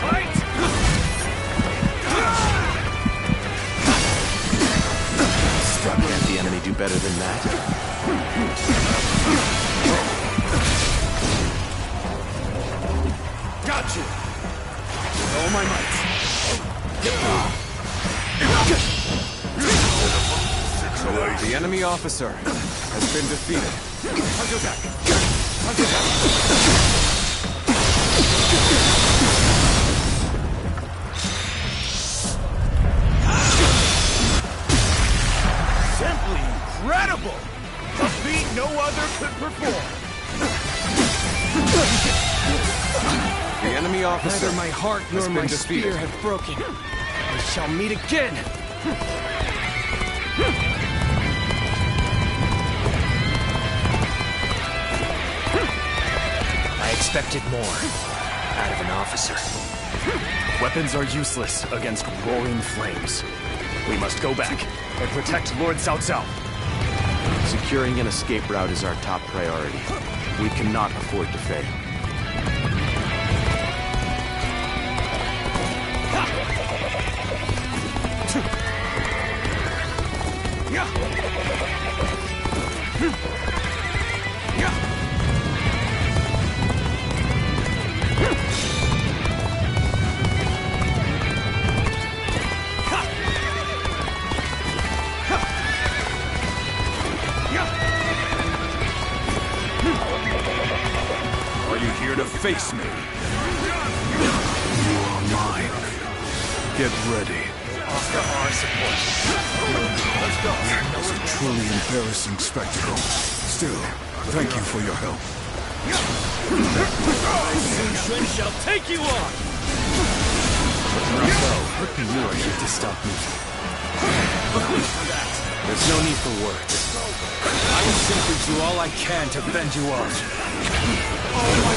Fight! Can't the enemy do better than that? Got you! With all my might. The enemy officer has been defeated. Hunter attack! Hunter attack! Simply incredible! A feat no other could perform! The enemy officer Neither my heart has nor been my defeated. spear have broken. We shall meet again. I expected more out of an officer. Weapons are useless against roaring flames. We must go back and protect Lord Cao Cao. Securing an escape route is our top priority. We cannot afford to fail. Are you here to face me? You are mine. Get ready. Offer our support. Let's go. That was a truly embarrassing spectacle. Still, thank you for your help. Sun shall take you on! You are here to stop me. There's no need for words. I will simply do all I can to fend you off. All my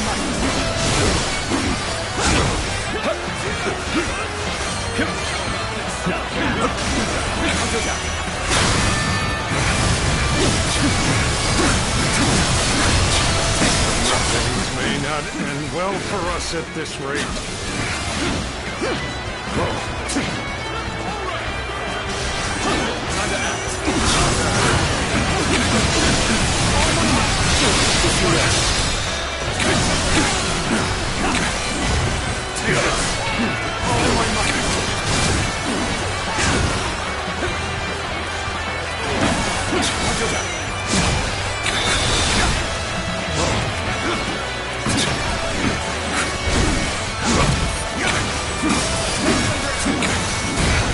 Things may not end well for us at this rate.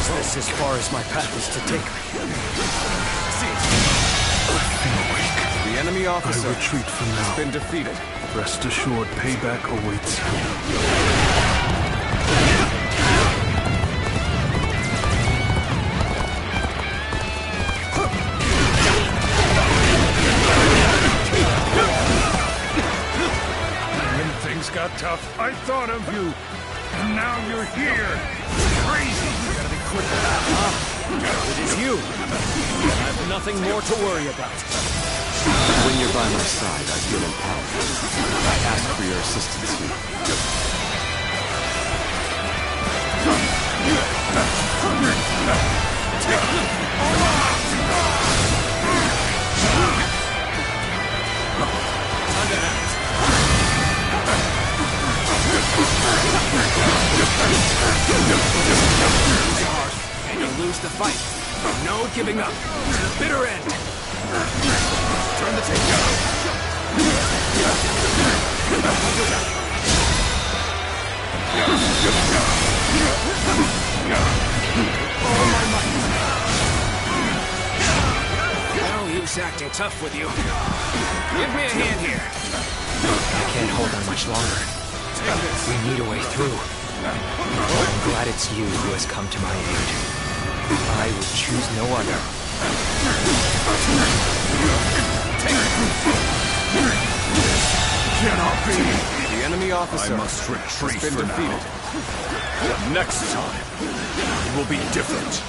Is this as far as my path is to take me? The enemy officer I retreat from now. has been defeated. Rest assured, payback awaits you. When things got tough, I thought of you. And now you're here. Crazy. You gotta be quick with that, huh? It is you. I have nothing more to worry about. When you're by my side, I feel empowered. I ask for your assistance here. And you lose the fight. No giving up. To the bitter end. Turn the tape down. No use acting tough with you. Give me a hand here. I can't hold on much longer. We need a way through. I'm glad it's you who has come to my aid. I would choose no other. Cannot be. The enemy officer I must retreat has been for defeated. now. But next time, it will be different.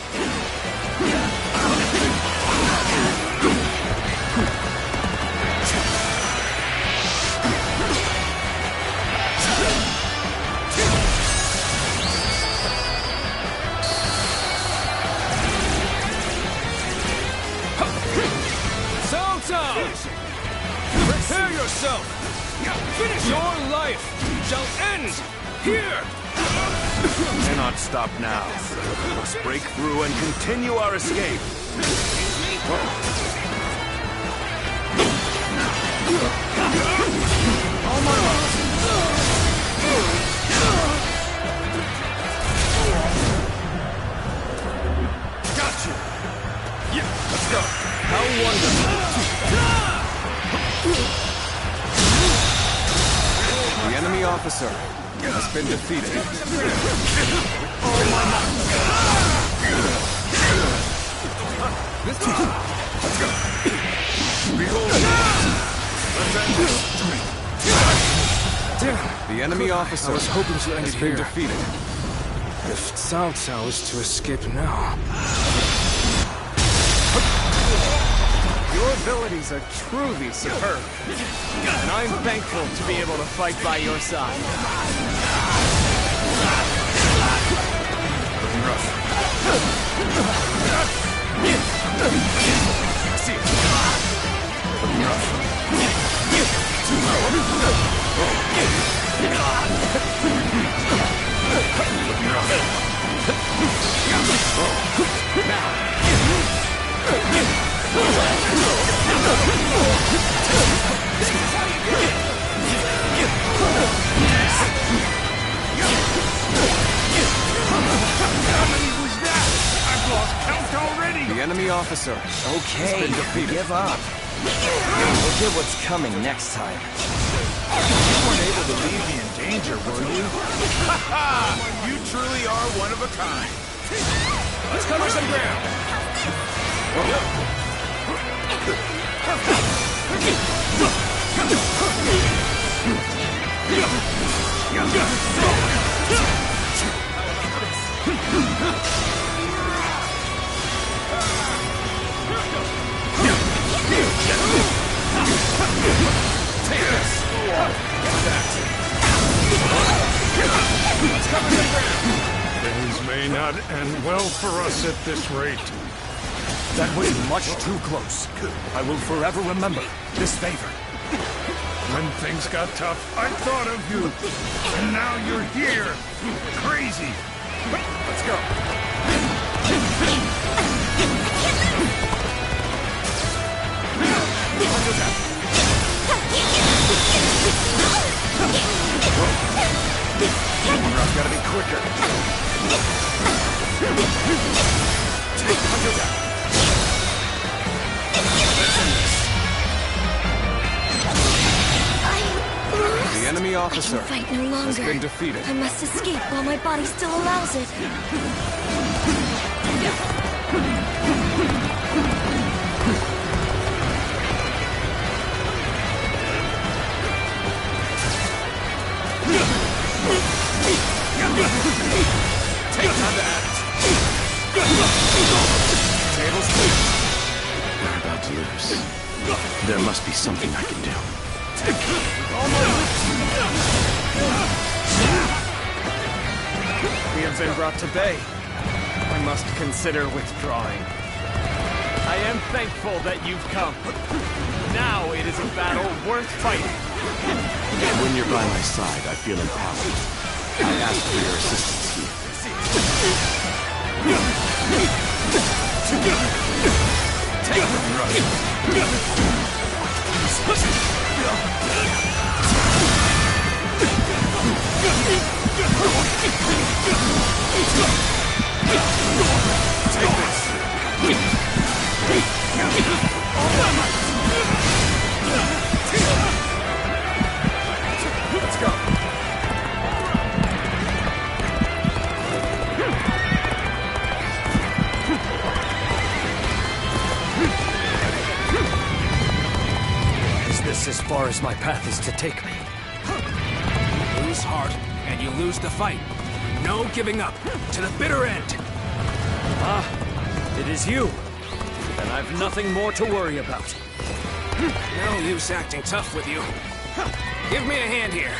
Prepare yourself! Finish your life shall end here! Cannot stop now. We must break through and continue our escape. Got you! Yeah, let's go! How wonderful! The enemy officer has been defeated. Let's go! Behold! Let's end this! Damn! The enemy officer I was hoping to end has it been here. defeated. If Cao Cao is to escape now... Your abilities are truly superb. And I'm thankful to be able to fight by your side. See it! The enemy officer has been defeated. Give up. We'll get what's coming next time. You weren't able to leave me in danger, were you? You truly are one of a kind. Let's cover some ground! Things may not end well for us at this rate. That was much too close. I will forever remember this favor. When things got tough, I thought of you. And now you're here. Crazy. Let's go. I've got to be quicker. Take under that. The enemy officer I can fight no longer. has been defeated. I must escape while my body still allows it. Take time to act. Tables. We're about to lose. There must be something I can do. We have been brought to bay. I must consider withdrawing. I am thankful that you've come. Now it is a battle worth fighting. When you're by my side, I feel empowered. I ask for your assistance here. Take the thrust. Take this. Let's go. Is this as far as my path is to take me? You lose heart, and you lose the fight. No giving up, to the bitter end. Ah, it is you. Then I've nothing more to worry about. No use acting tough with you. Give me a hand here.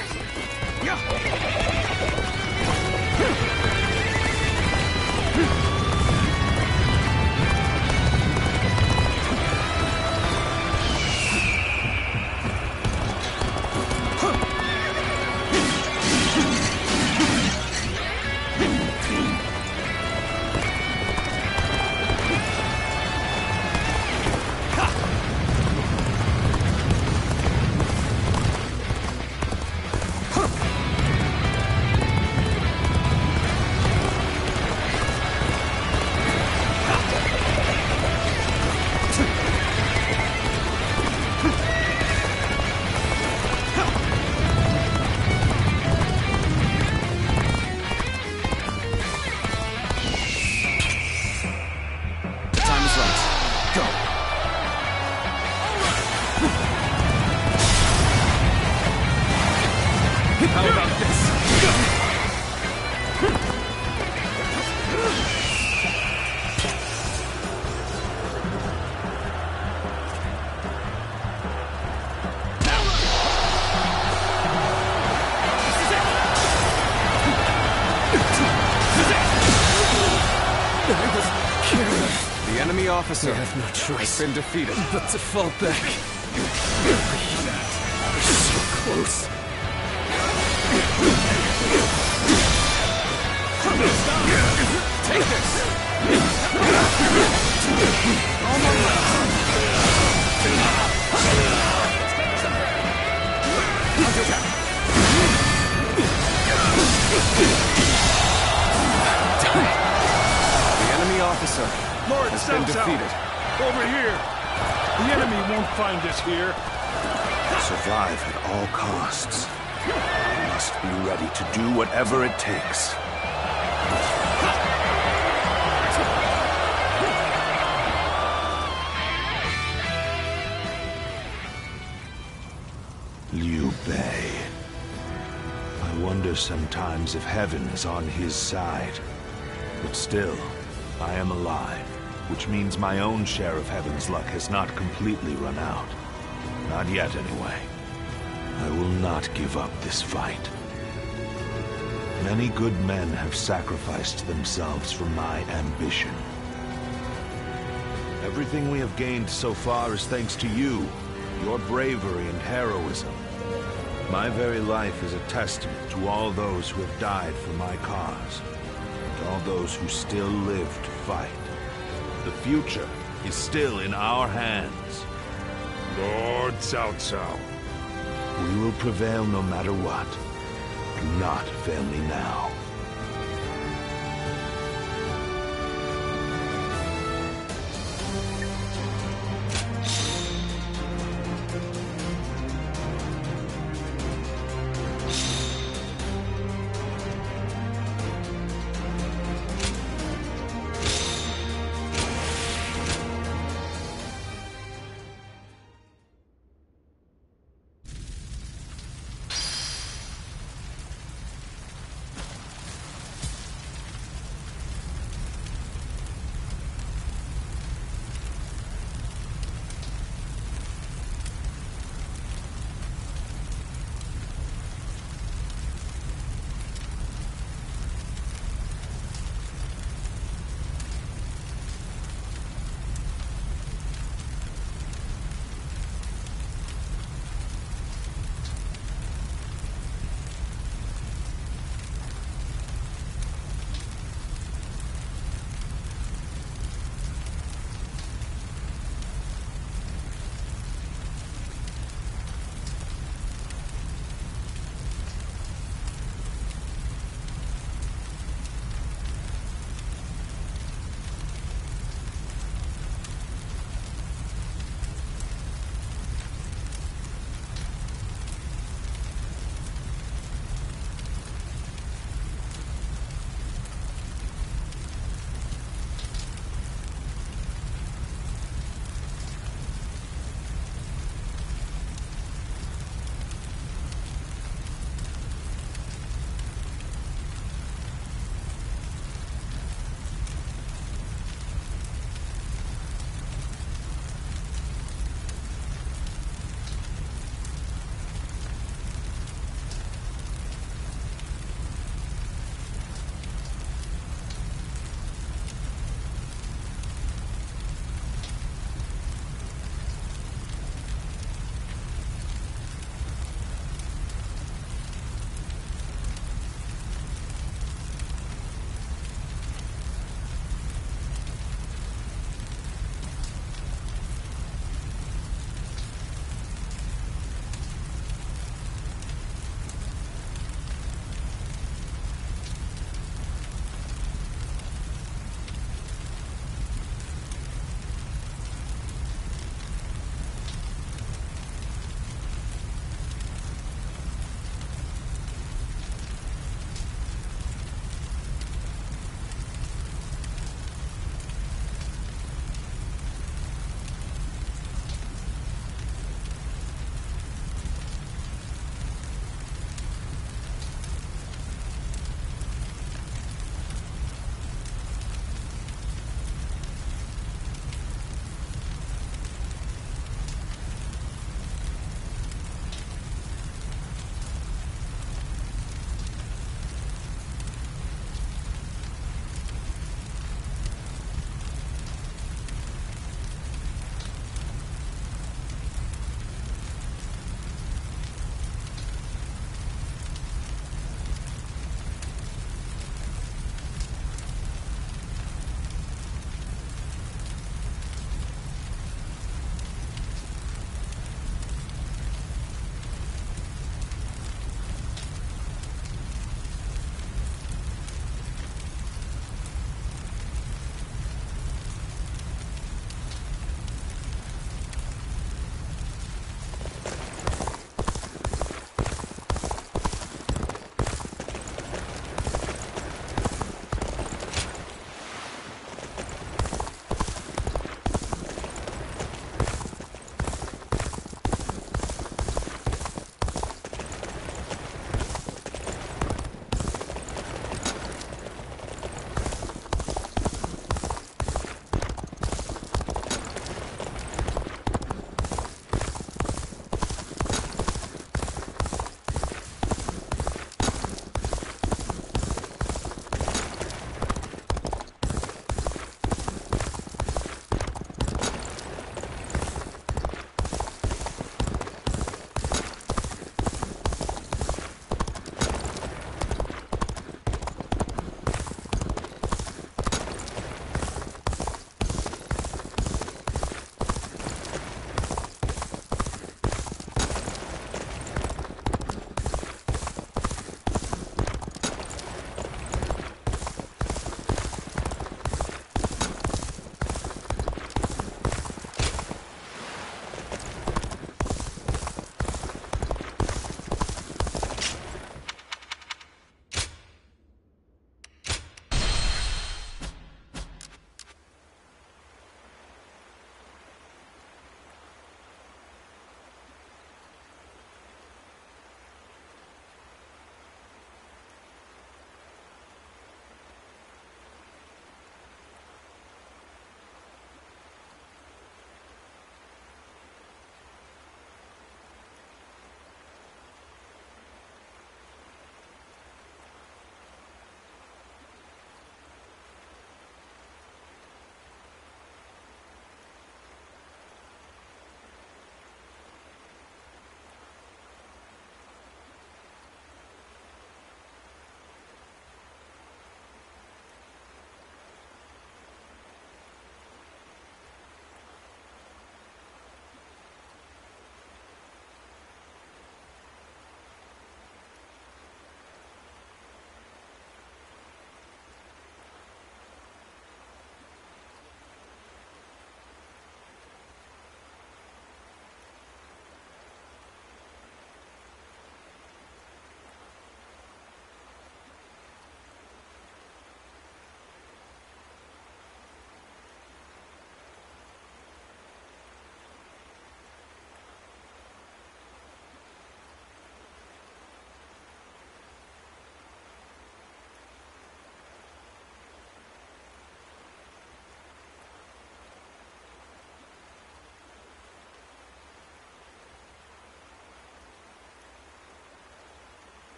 How about this? The enemy officer I have no choice has been defeated. but to fall back. So close. Take this! The enemy officer Lord has been South defeated. Over here. The enemy won't find us here. Survive at all costs. We must be ready to do whatever it takes. wonder sometimes if heaven is on his side. But still, I am alive, which means my own share of heaven's luck has not completely run out. Not yet, anyway. I will not give up this fight. Many good men have sacrificed themselves for my ambition. Everything we have gained so far is thanks to you, your bravery and heroism. My very life is a testament to all those who have died for my cause, and all those who still live to fight. The future is still in our hands. Lord Cao Cao. We will prevail no matter what. Do not fail me now.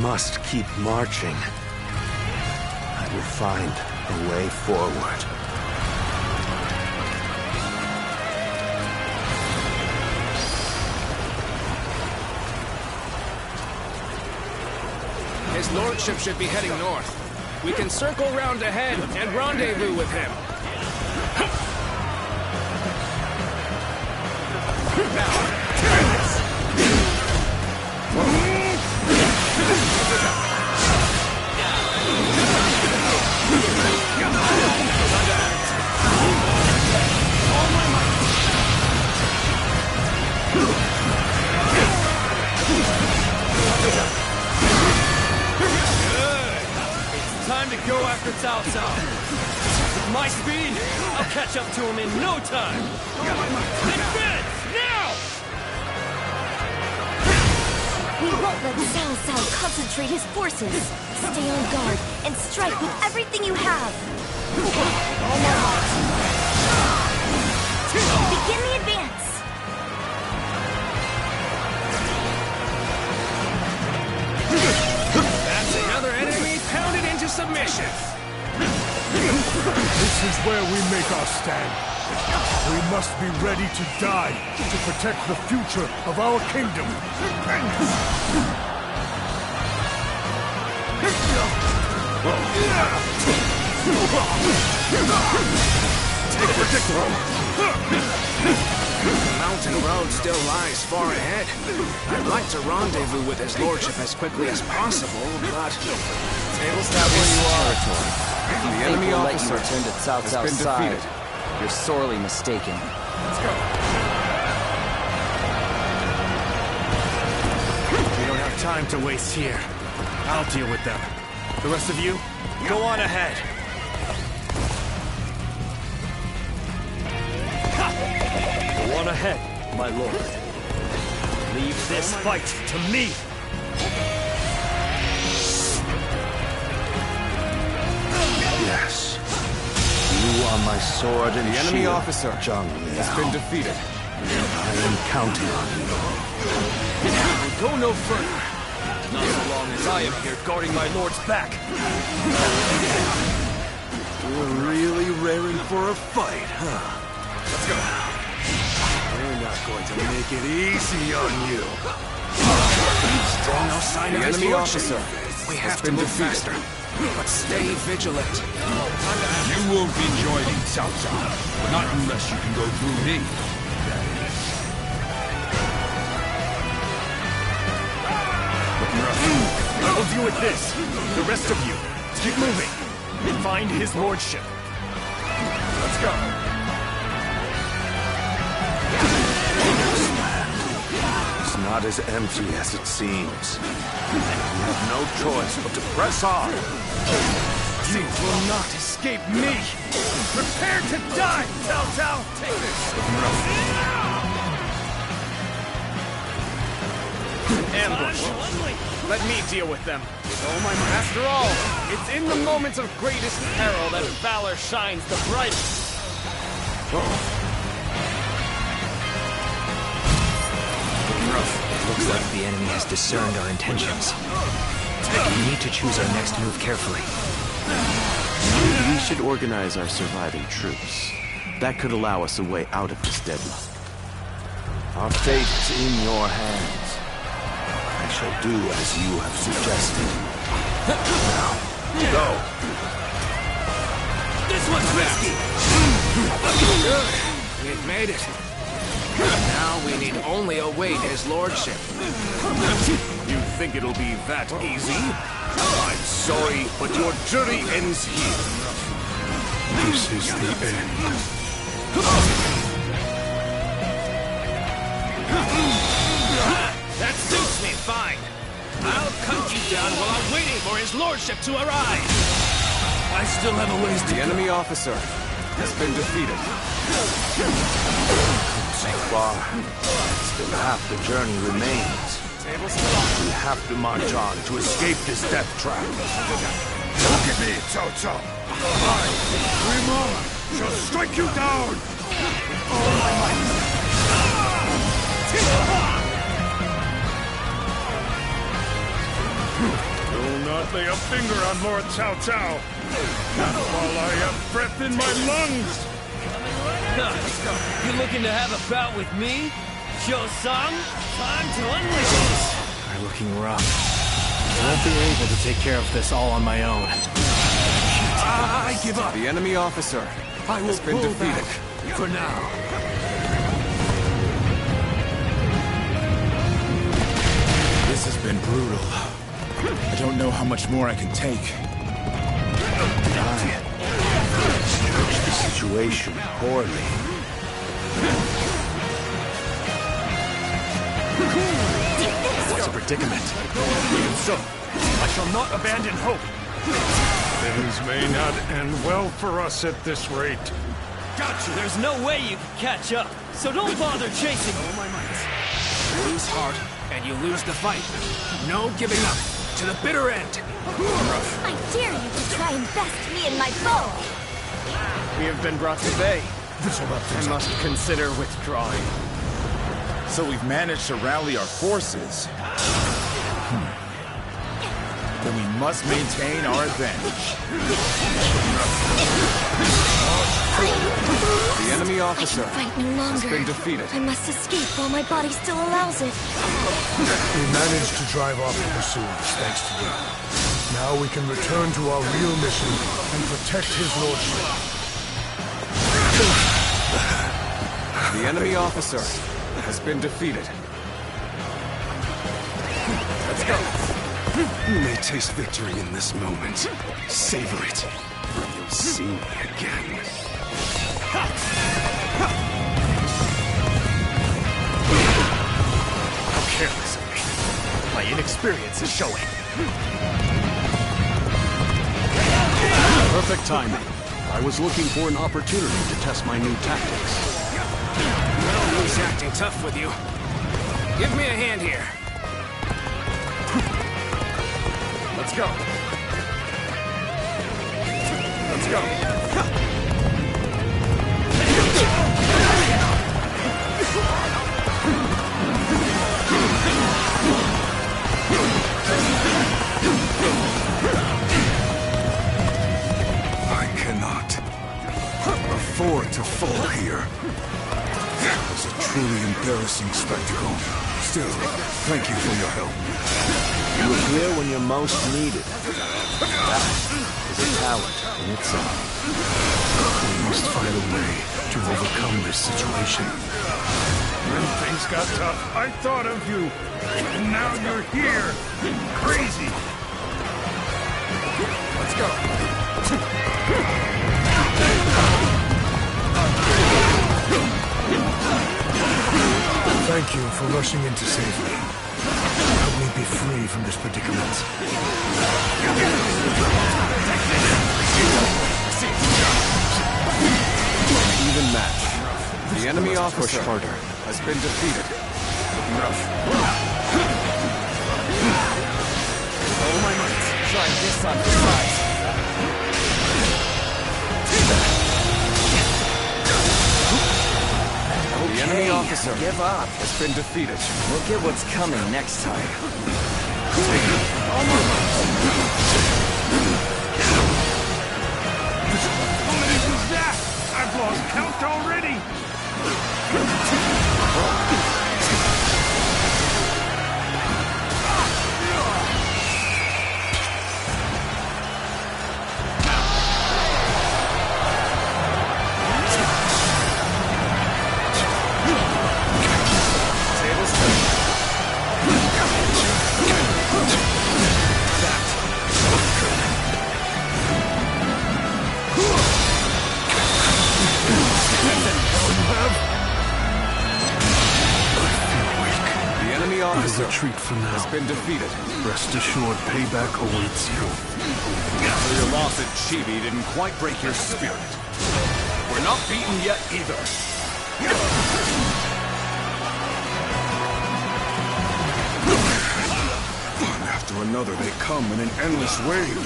must keep marching. I will find a way forward. His lordship should be heading north. We can circle round ahead and rendezvous with him. Time to go after Cao Cao. With my speed, I'll catch up to him in no time. Advance, now! We won't let Cao Cao concentrate his forces. Stay on guard and strike with everything you have. All my heart. Begin the advance. That's another enemy pounded into submission. This is where we make our stand. We must be ready to die to protect the future of our kingdom. Take predictable. The mountain road still lies far ahead. I'd like to rendezvous with his lordship as quickly as possible, but... Table stop where you are. If you think we'll let you return to Cao Cao's side, you're sorely mistaken. Let's go. We don't have time to waste here. I'll deal with them. The rest of you, go on ahead. Go on ahead, my lord. Leave this fight to me. Yes. You are my sword and The enemy shield, officer Zhang has Liao. been defeated. I am counting on you. We'll go no further. Not so long as I am here guarding my lord's back. You're really raring for a fight, huh? Let's go. They're not going to make it easy on you. Still no sign The of his enemy lordship. officer We has have to been move defeated. faster. But stay vigilant. You won't be joining Cao Cao. Not unless you can go through me. I'll deal with this. The rest of you, keep moving. Find his lordship. Let's go. It's not as empty as it seems. You have no choice but to press on. You will not escape me. Prepare to die, Cao Cao. Take this. Ambush. Let me deal with them. Oh my! After all, it's in the moments of greatest peril that valor shines the brightest. Looks like the enemy has discerned our intentions. We need to choose our next move carefully. We should organize our surviving troops. That could allow us a way out of this deadlock. Our fate is in your hands. I shall do as you have suggested. Now, go. This one's risky. Good. We've made it. Now we need only await his lordship. You think it'll be that easy? I'm sorry, but your journey ends here. This is the end. That suits me fine. I'll cut you down while I'm waiting for his lordship to arrive. I still have a ways to The enemy officer has been defeated. So far, still half the journey remains. We have to march on to escape this death trap. Look at me, Cao Cao. I, Grima, shall strike you down. All my might. not lay a finger on Lord Cao Cao. Not while I have breath in my lungs. You looking to have a bout with me? Show some? Time to unleash this! You're looking rough. I won't be able to take care of this all on my own. I give up. The enemy officer has been defeated. For now. This has been brutal. I don't know how much more I can take. I judged the situation poorly. What's a predicament? Even so, I shall not abandon hope. Things may not end well for us at this rate. Gotcha! There's no way you can catch up, so don't bother chasing me. All my might. You lose heart, and you lose the fight. No giving up. To the bitter end. I dare you to try and best me and my foe! We have been brought to bay. I must consider withdrawing. So we've managed to rally our forces. Then we must maintain our advantage. The enemy officer I can fight no longer. has been defeated. I must escape while my body still allows it. We managed to drive off the pursuers, thanks to you. Now we can return to our real mission and protect his lordship. The enemy officer has been defeated. Let's go. You may taste victory in this moment. Savor it, or you'll see me again. How careless of me. My inexperience is showing. Perfect timing. I was looking for an opportunity to test my new tactics. Well, who's acting tough with you? Give me a hand here. Let's go. Let's go. I cannot afford to fall here. That was a truly embarrassing spectacle. Still, thank you for your help. You appear when you're most needed. That is a talent in itself. We must find a way to overcome this situation. When things got tough, I thought of you. And now you're here. Crazy. Let's go. Thank you for rushing in to save me. Help me be free from this predicament. Even match. The enemy officer has been defeated. All my might. Try this on the side. The enemy officer Give up. has been defeated. Look at what's coming next time. How many was that? I've lost count already. Officer retreat for now. has been defeated. Rest assured, payback awaits you. So your loss at Chibi didn't quite break your spirit. We're not beaten yet either. One after another, they come in an endless wave.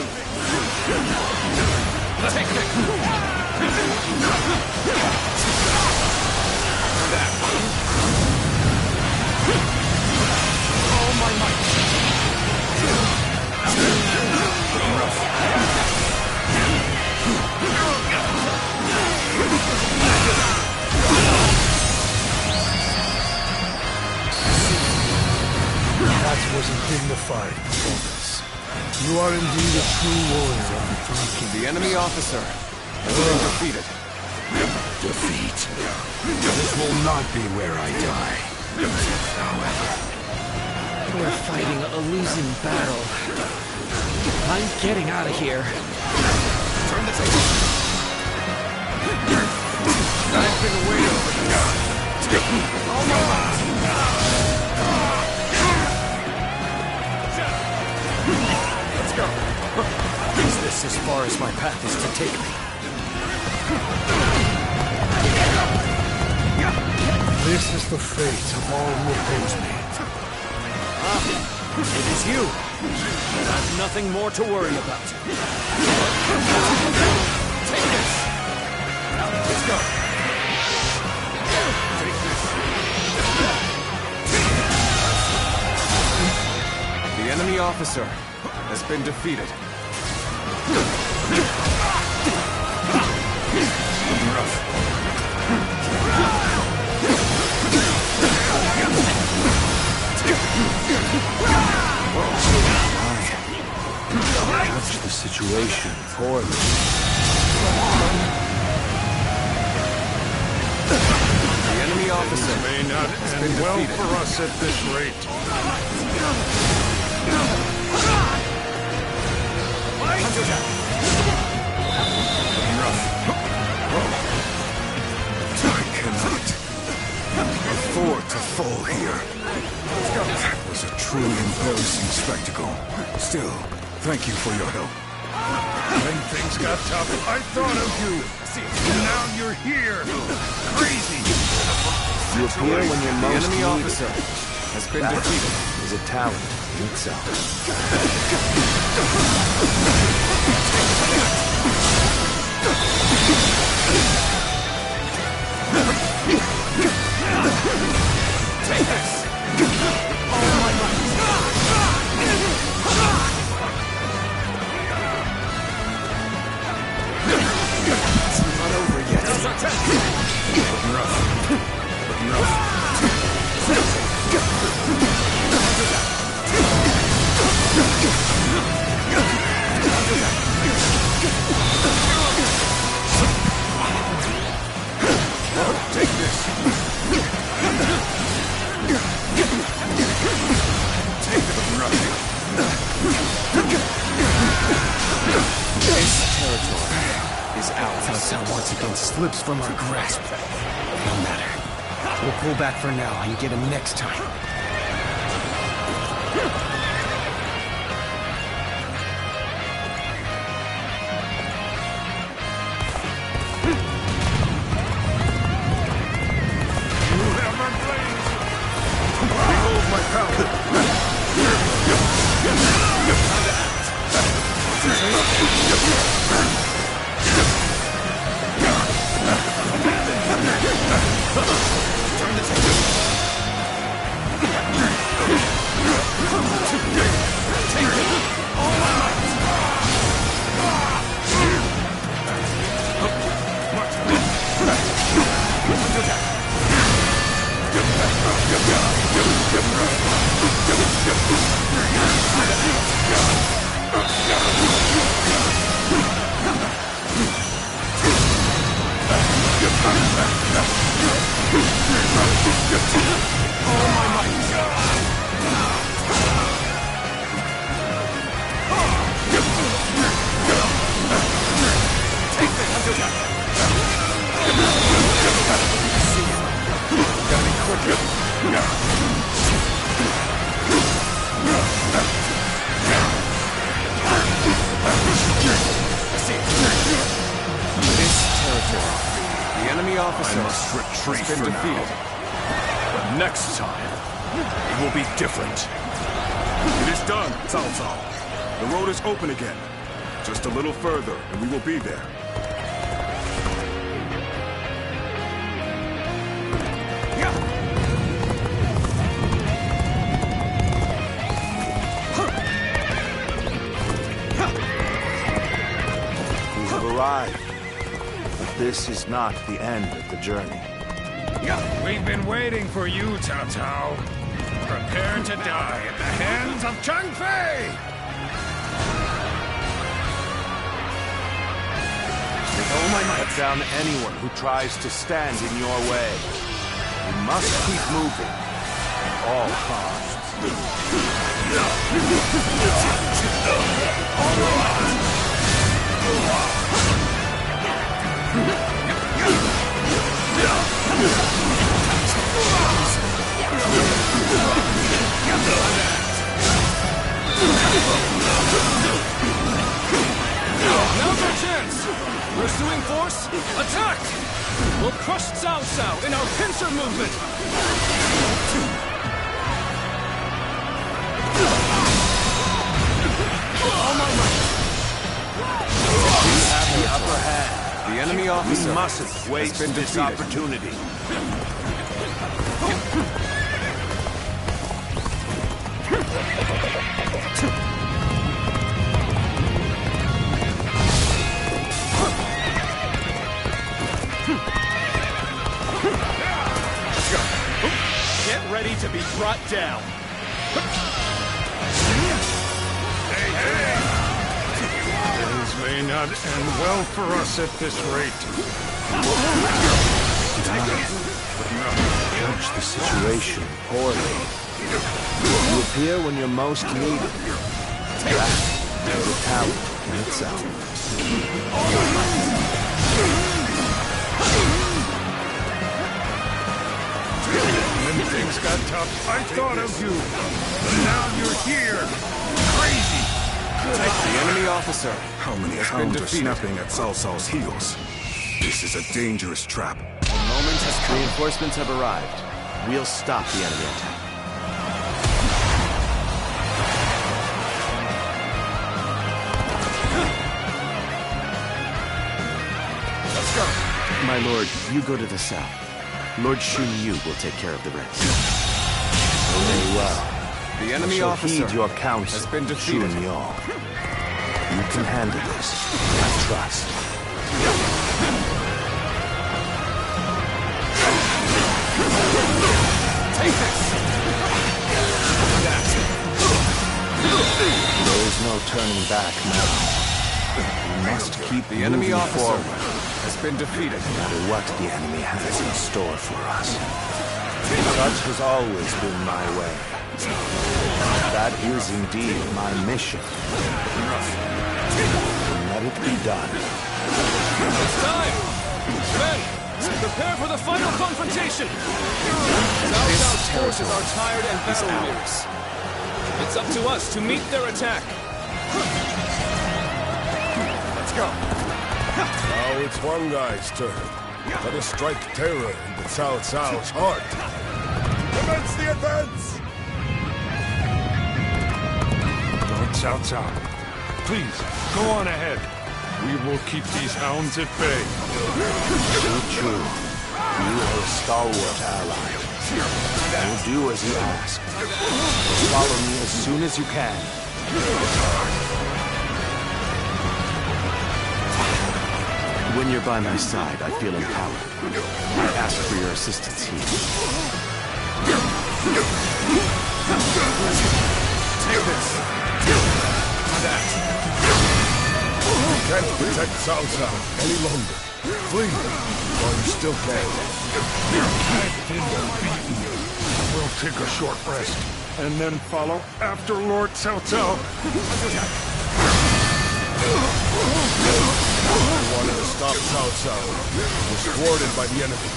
Take it. All my might. That was a dignified performance. You are indeed a true warrior of the Three Kingdoms. The enemy officer has been defeated. Defeat. This will not be where I die. However, We're fighting a losing battle. I'm getting out of here. Turn the table. I've been waiting for this. Let's go. Is this as far as my path is to take me? This is the fate of all who oppose me. It is you. And I've nothing more to worry about. Take this. Let's go. Take this. The enemy officer has been defeated. Judge the situation poorly. The enemy officer may not end well for us at this rate. I cannot afford to fall here. That was a truly embarrassing spectacle. Still, thank you for your help. When things got tough, I thought of you. And now you're here. Crazy. You appear when you're most The enemy needed. officer has been That defeated. is a talent in itself. Take this. All my might. It's not over yet. Looking rough. Looking rough. Take this. Take this territory is ours. Cao once again slips from our grasp. No matter. We'll pull back for now and get him next time. Behold my power. Turn the table. Take it. All my might. The enemy officer I must retreat has been for defeated. now. But next time, it will be different. It is done, Cao Cao. The road is open again. Just a little further, and we will be there. We have arrived. But this is not the end of the journey. We've been waiting for you, Cao Cao. Prepare to die at the hands of Chang Fei! With all my might, cut down anyone who tries to stand in your way. We must keep moving at all costs. Now's our chance! Pursuing force, attack! We'll crush Cao Cao in our pincer movement! All my might! We have the upper hand. The enemy officer We mustn't waste this opportunity. Get ready to be brought down. Hey, hey! Things may not end well for us at this rate. Judge the situation poorly. You appear when you're most needed. That is a talent in itself. When things got tough, I thought of you. But now you're here. Crazy. The enemy officer. How many hounds are snapping at Cao Cao's heels? This is a dangerous trap. The moment has come. Reinforcements have arrived. We'll stop the enemy attack. Let's go. My lord, you go to the south. Lord Xun Yu will take care of the rest. Very well. The enemy I shall officer heed your counsel, has been defeated. Xun Yu. You can handle this. I trust. Take this! There is no turning back now. We must keep The enemy moving officer forward, has been defeated. no matter what the enemy has in store for us. Such has always been my way. That is indeed my mission. Let it be done. It's time! Men, prepare for the final confrontation! Cao Cao's forces are tired and battle-weary. It's up to us to meet their attack. Let's go. Now it's one guy's turn. Let us strike terror into Cao Cao's heart. Commence the advance! Lord Cao Cao, please, go on ahead. We will keep these hounds at bay. So true. You are a stalwart ally. I will do as you ask. Follow me as soon as you can. When you're by my side, I feel empowered. I ask for your assistance here. Take this! That! You can't protect Cao Cao any longer. Flee while you still can. I've been beaten. We'll take a short rest, and then follow after Lord Cao Cao. You wanted to stop Cao Cao. Was thwarted by the enemy.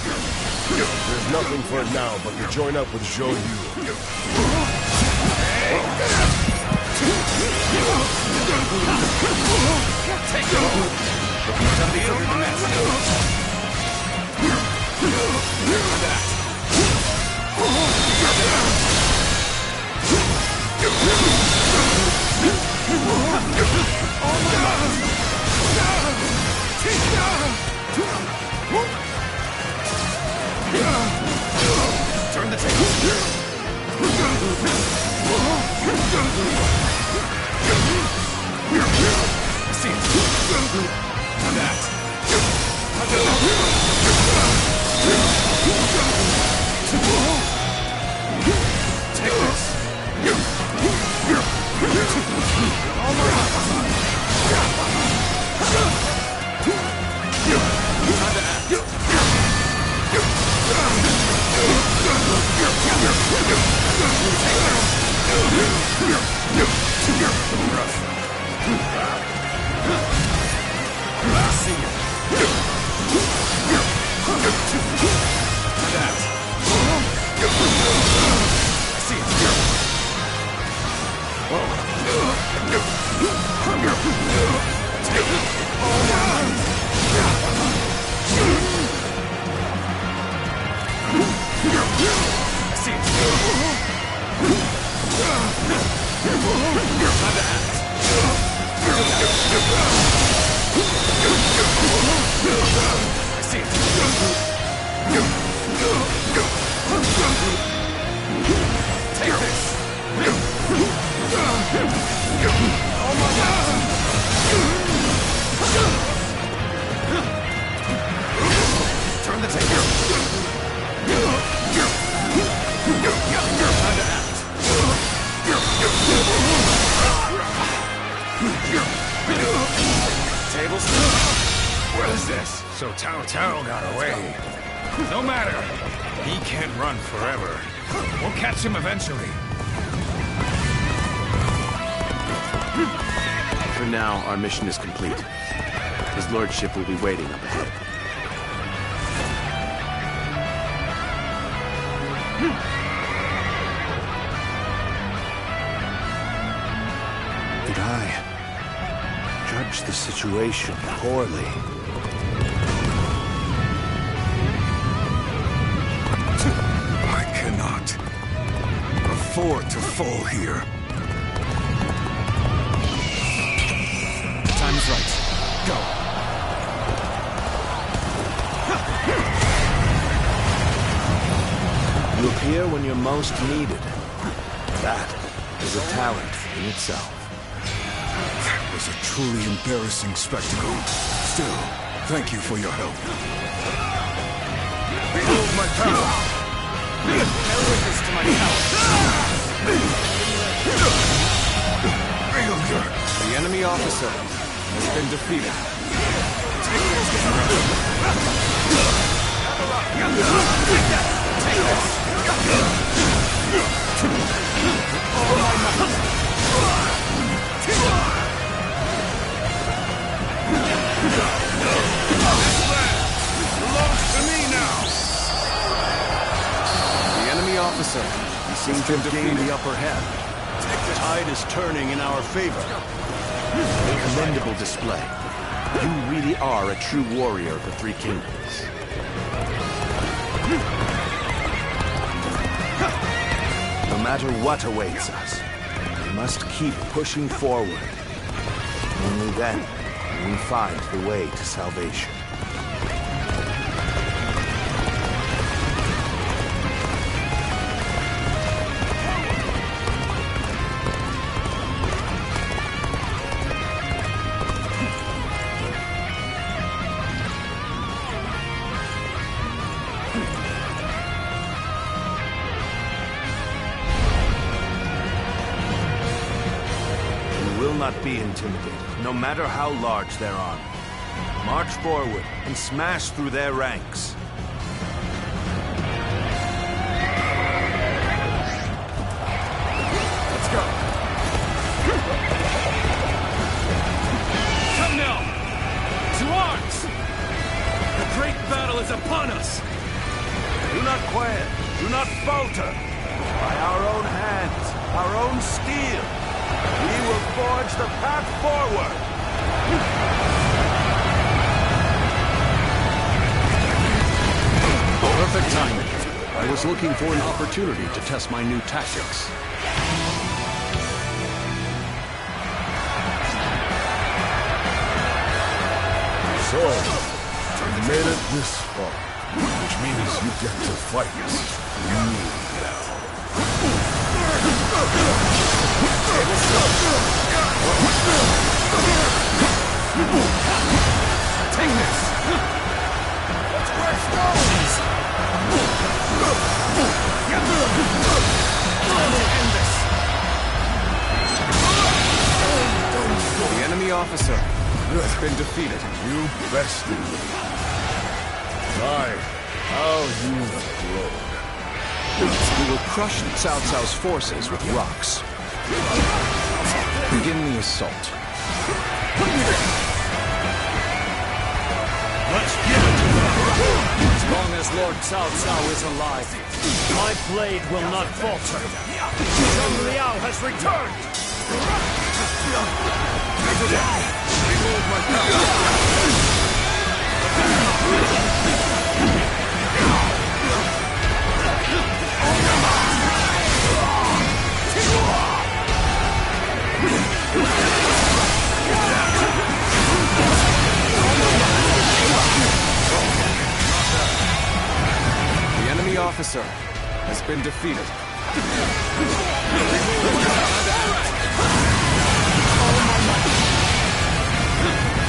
There's nothing for it now but to join up with Zhou Yu. Take it! Time to cover the mess. Turn the tables. See it. That. see it. Take this! Oh my God! Turn the tables. Time to act. Tables. What is this? So Tao Tao got away. No matter. He can't run forever. We'll catch him eventually. For now, our mission is complete. His lordship will be waiting up ahead. Did I judge the situation poorly? I cannot afford to fall here. Time is right. Go. You appear when you're most needed. That is a talent in itself. That was a truly embarrassing spectacle. Still, thank you for your help. Behold my power! Bear witness to my power. Failure! The enemy officer has been defeated. Belongs to me now! The enemy officer Seem to have gained the upper hand. The tide is turning in our favor. A commendable display. You really are a true warrior of the Three Kingdoms. No matter what awaits us, we must keep pushing forward. Only then will we find the way to salvation. Not be intimidated, no matter how large their army. March forward and smash through their ranks. Let's go. Come now! To arms! The great battle is upon us! Do not quiet, do not falter. By our own hands, our own steel, we will forge the path forward! Perfect timing. I was looking for an opportunity to test my new tactics. So, you made it this far, which means you get to fight me now. Take this! Let's wear stones! Time to end this! The enemy officer has been defeated. You bested me. My, how you've grown. We will crush Cao Cao's forces with rocks. Begin the assault. Let's give it to them! As long as Lord Cao Cao is alive, my blade will not falter. Zheng Liao has returned! Behold my power! been defeated.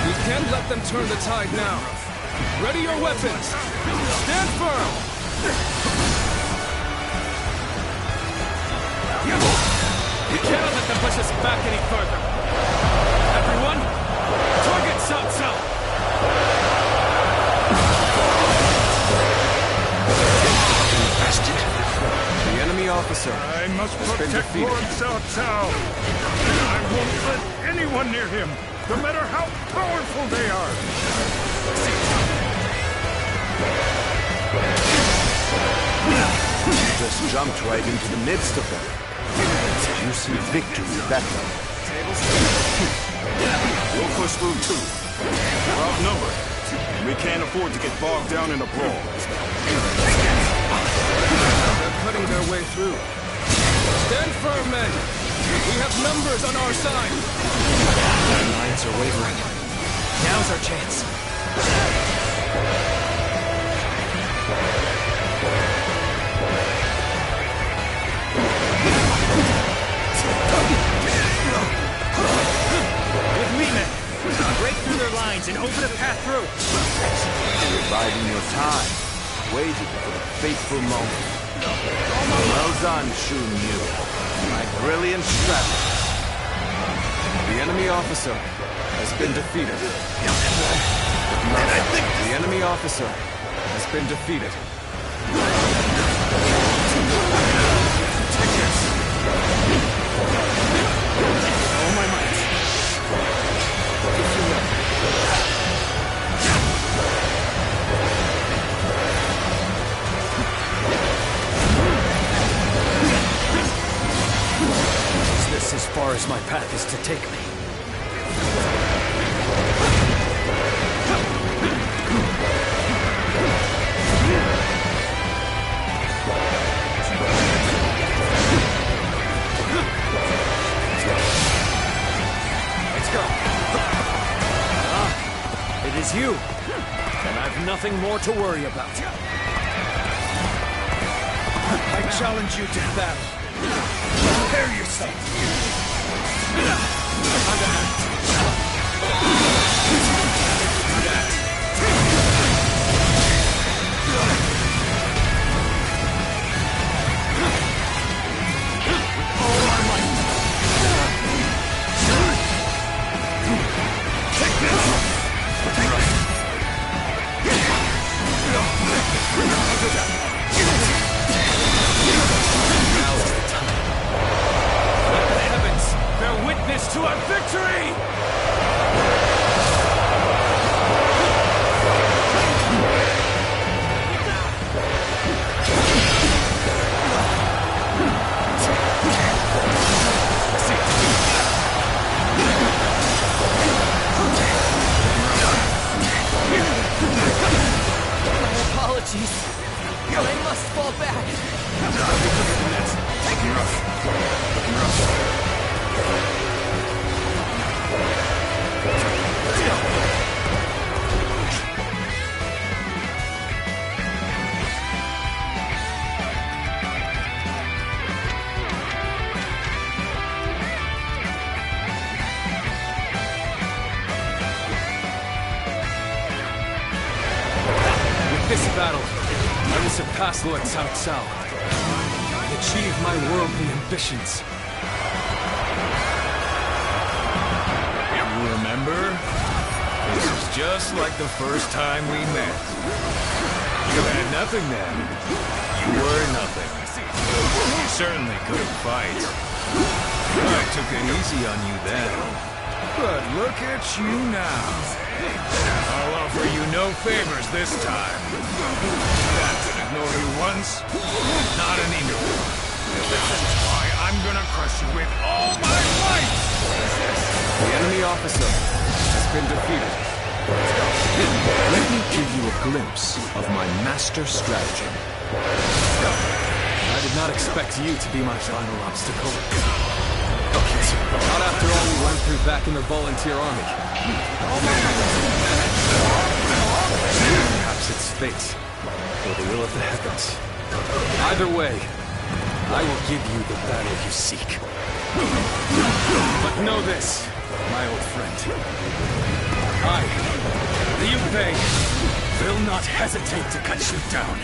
We can't let them turn the tide now. Ready your weapons. Stand firm. We cannot let them push us back any further. Everyone, target Cao Cao. Bastard. The enemy officer I must has been protect defeated. Lord Cao Cao. I won't let anyone near him, no matter how powerful they are. You just jumped right into the midst of them. You see victory better. We'll push through too. We're outnumbered. We can't afford to get bogged down in a brawl. They're cutting their way through. Stand firm, men. We have numbers on our side. Our lines are wavering. Now's our chance. With me, men. Break through their lines and open a path through. You're biding your time, waiting for the fateful moment. Well done, Xun Yu. My brilliant strategy. The enemy officer has been defeated. The enemy officer has been defeated. All my might. Is this as far as my path is to take me? Let's go. It is you. And I've nothing more to worry about. I challenge you to battle. Prepare yourself. To our victory! My apologies. I must fall back. Looking rough. Looking rough. With this battle, I will surpass Lord Cao Cao and achieve my worldly ambitions. You remember? This is just like the first time we met. You had nothing then. You were nothing. You certainly couldn't fight. I took it easy on you then. But look at you now. I'll offer you no favors this time. That could ignore you once, not anymore. This is why I'm gonna crush you with all my might! The enemy officer has been defeated. Let me give you a glimpse of my master stratagem. I did not expect you to be my final obstacle. Not after all we went through back in the volunteer army. Perhaps it's fate, or the will of the heavens. Either way, I will give you the battle you seek. But know this, my old friend. I, Liu Bei, will not hesitate to cut you down.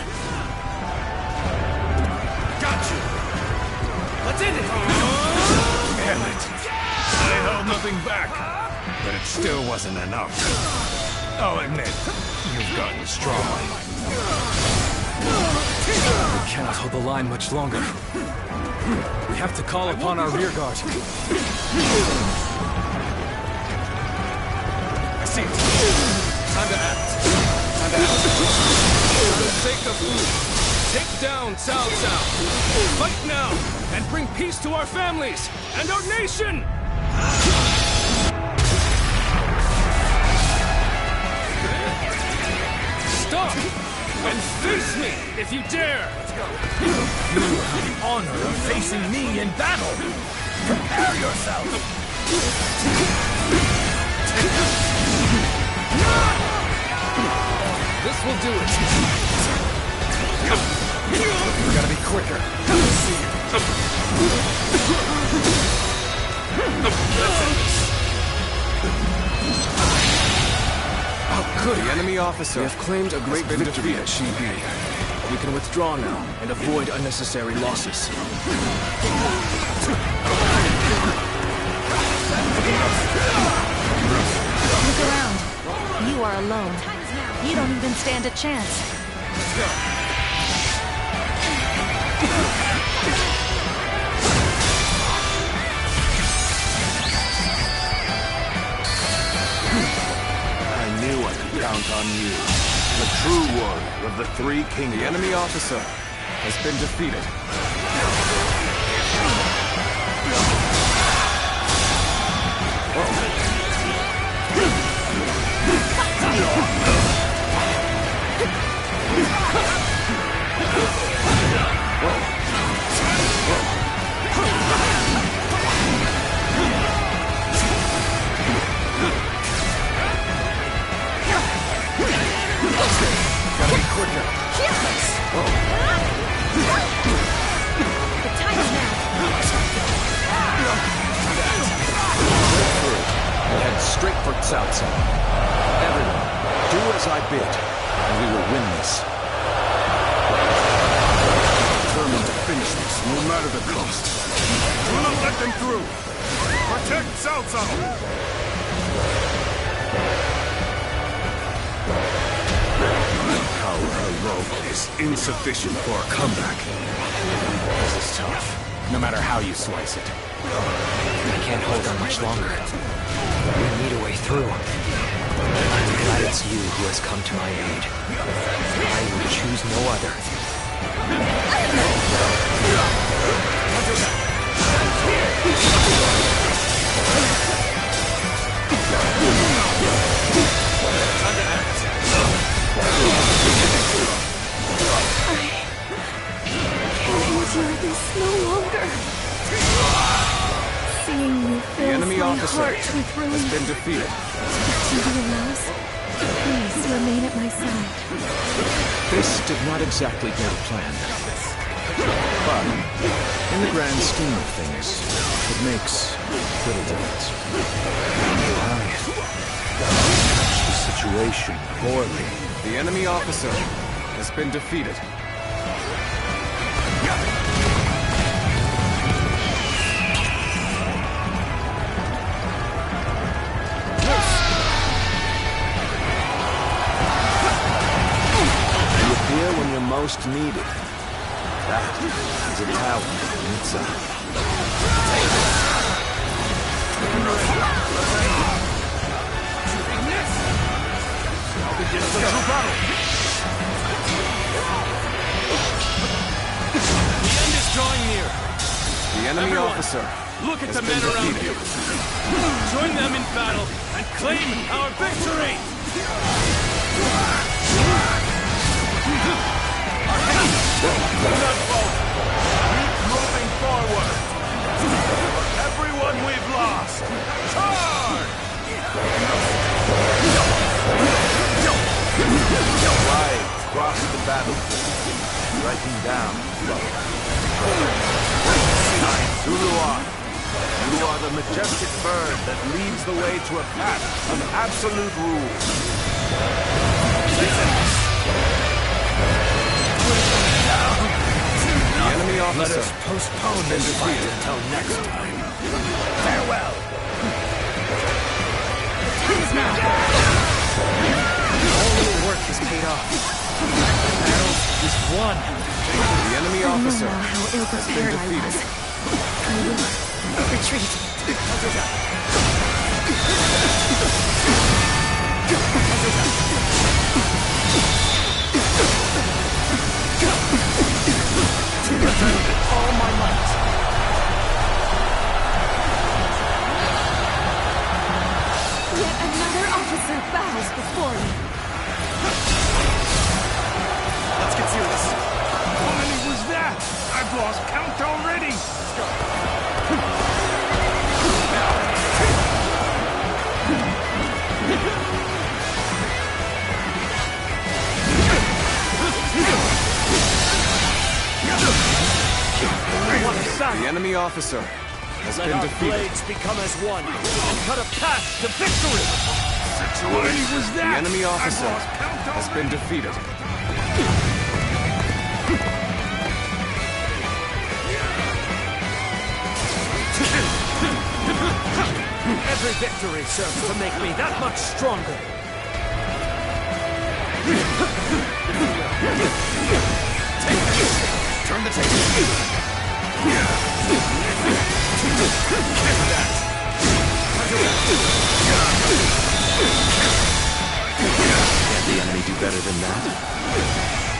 Got you! What's in it? Damn it! I held nothing back, but it still wasn't enough. I'll admit, you've gotten strong. We cannot hold the line much longer. We have to call upon our rear guard. I see it. Time to act. Time to act. For the sake of Wu, take down Cao Cao. Fight now, and bring peace to our families and our nation! Stop! And face me, if you dare! Let's go. You have the honor of facing me in battle! Prepare yourself! This will do it! We gotta be quicker. Good. The enemy officer. We have claimed a great victory at Shibi. We can withdraw now and avoid unnecessary losses. Look around. You are alone. You don't even stand a chance. Let's go. I knew I could count on you. The true warrior of the Three Kingdoms. The enemy officer has been defeated. Gotta be quicker. The time is now. And head straight for Cao Cao. Everyone, do as I bid, and we will win this. Determined to finish this, no matter the cost. Do not let them through! Protect Cao Cao! Alone is insufficient for a comeback. This is tough, no matter how you slice it. I can't hold on much longer. We need a way through. I'm glad it's you who has come to my aid. I would choose no other. Time to act. Endure this no longer. Seeing you fills my heart with relief. Has been defeated. Do you allows? Please remain at my side. This did not exactly go to plan. But, in the grand scheme of things, it makes little difference. I managed the situation poorly. The enemy officer has been defeated. You appear when you're most needed. That is a talent in itself. Begin the true battle! The end is drawing near. The enemy Everyone, officer look at has the men been around defeated. you. Join them in battle and claim our victory! Our hands do not falter. Keep moving forward. Everyone we've lost, charge! Lives cross the battlefield, striking down. majestic bird that leads the way to a path of absolute rule. The enemy officer. Let us postpone this fight until next time. Farewell! All your work has paid off. The battle is won. The enemy officer How has been ill-prepared I defeated. was. I will retreat. All my might! Yet another officer bows before me. Let's get serious. How many was that? I've lost count already. The enemy officer has Let been our defeated. blades become as one and cut a path to victory! How many was The that? enemy I've officer lost count has already. been defeated. Every victory serves to make me that much stronger! Turn the table. Can the enemy do better than that?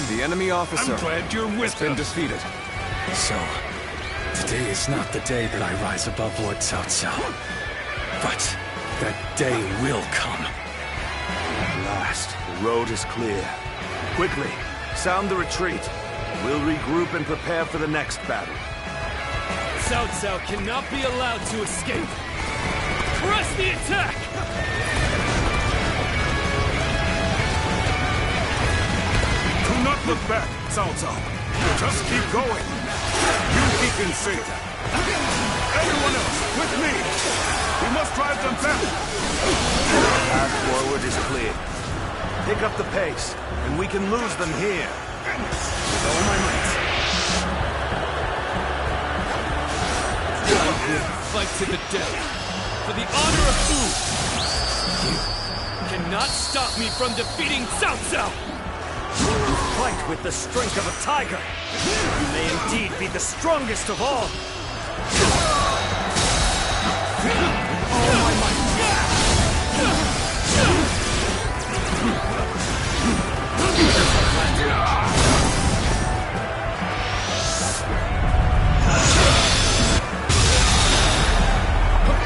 The enemy officer I'm glad you're with has been us. defeated. So, today is not the day that I rise above Lord Cao Cao. But that day will come. At last, the road is clear. Quickly, sound the retreat. We'll regroup and prepare for the next battle. Cao Cao cannot be allowed to escape. Press the attack! Do not look back, Cao Cao. Just keep going. You keep in sync. Everyone else, with me. We must drive them back. The path forward is clear. Pick up the pace, and we can lose them here. With all my might. Fight to the death. For the honor of Fu. You cannot stop me from defeating Cao Cao! You fight with the strength of a tiger! You may indeed be the strongest of all! All my might!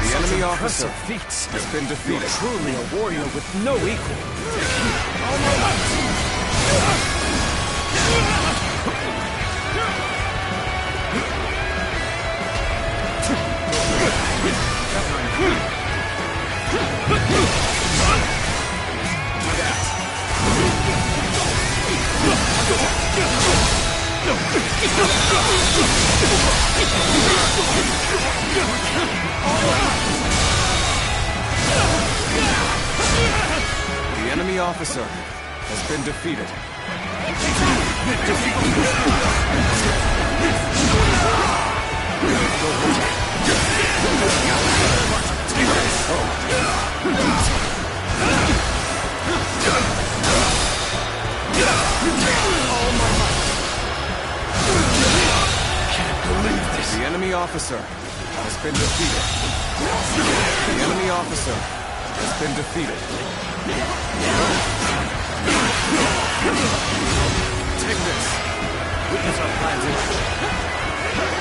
The enemy officer feats. has been defeated. You're truly a warrior with no equal. All my might! The enemy officer has been defeated. The enemy officer has been defeated. The enemy officer has been defeated. Take this. Witness our plans in action.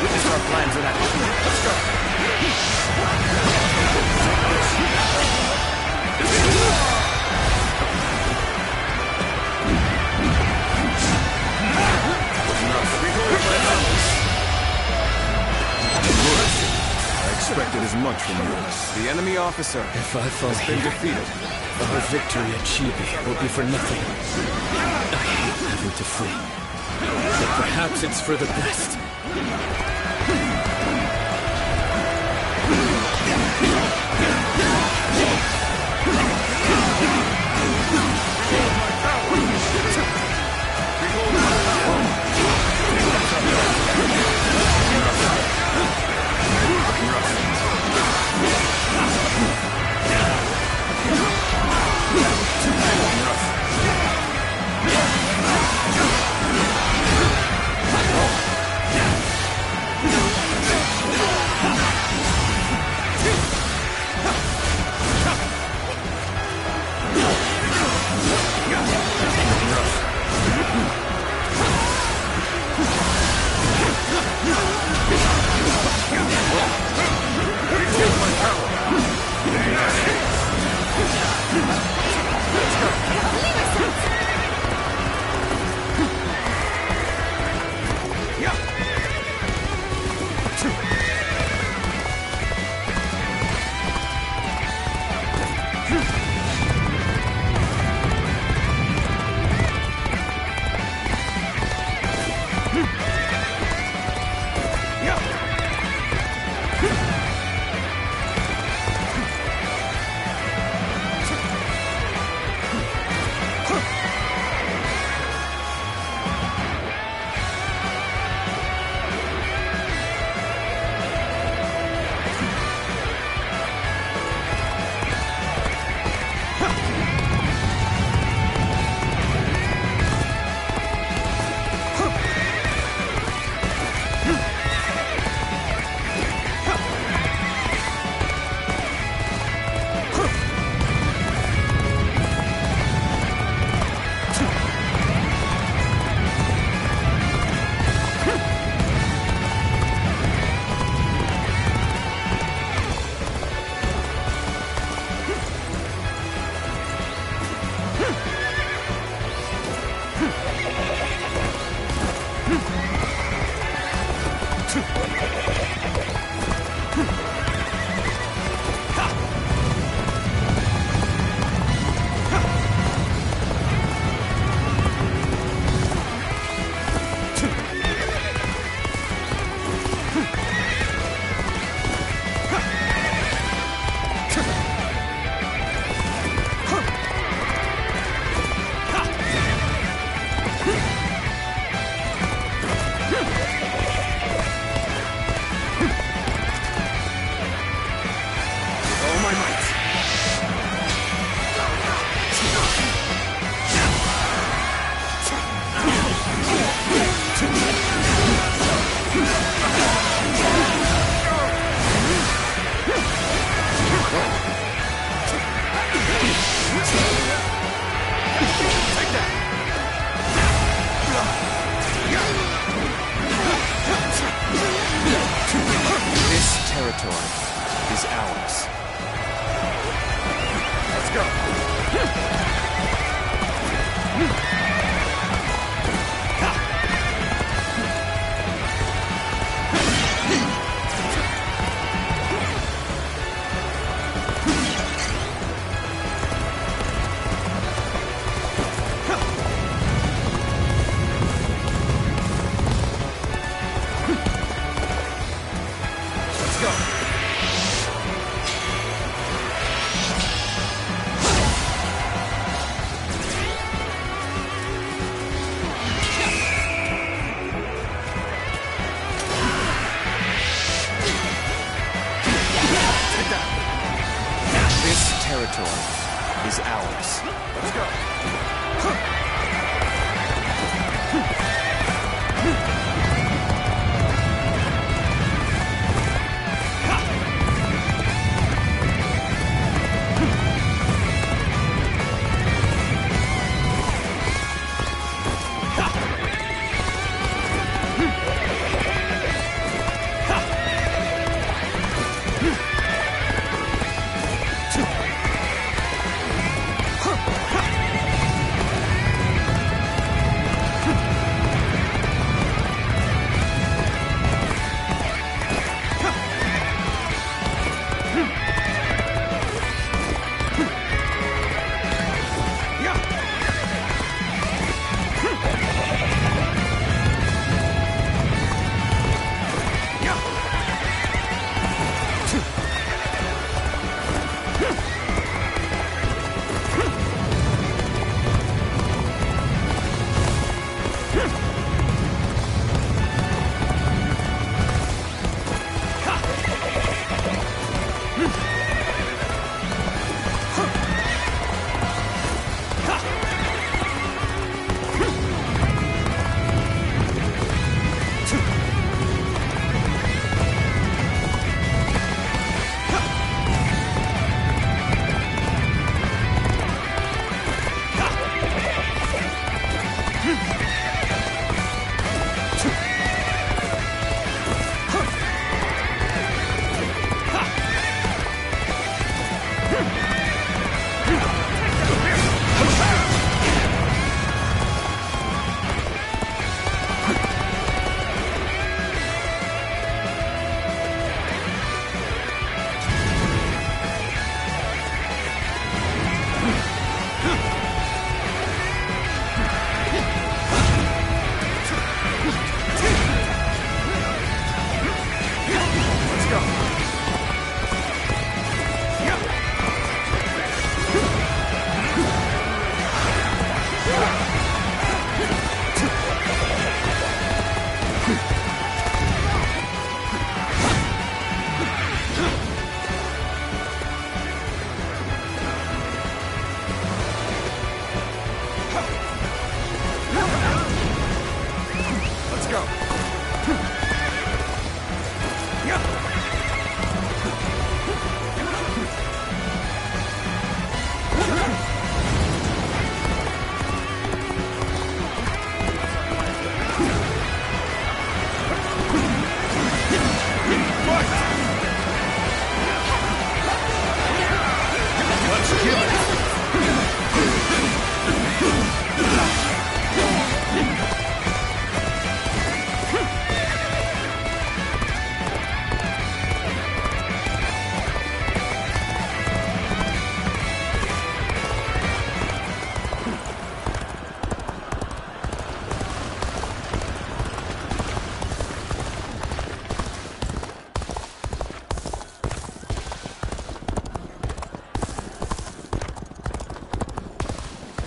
Witness our plans in action. Let's go. I expected as much from you. The enemy officer If I fall has been here, defeated. our victory at Chibi will be for nothing. I hate having to flee. But perhaps it's for the best.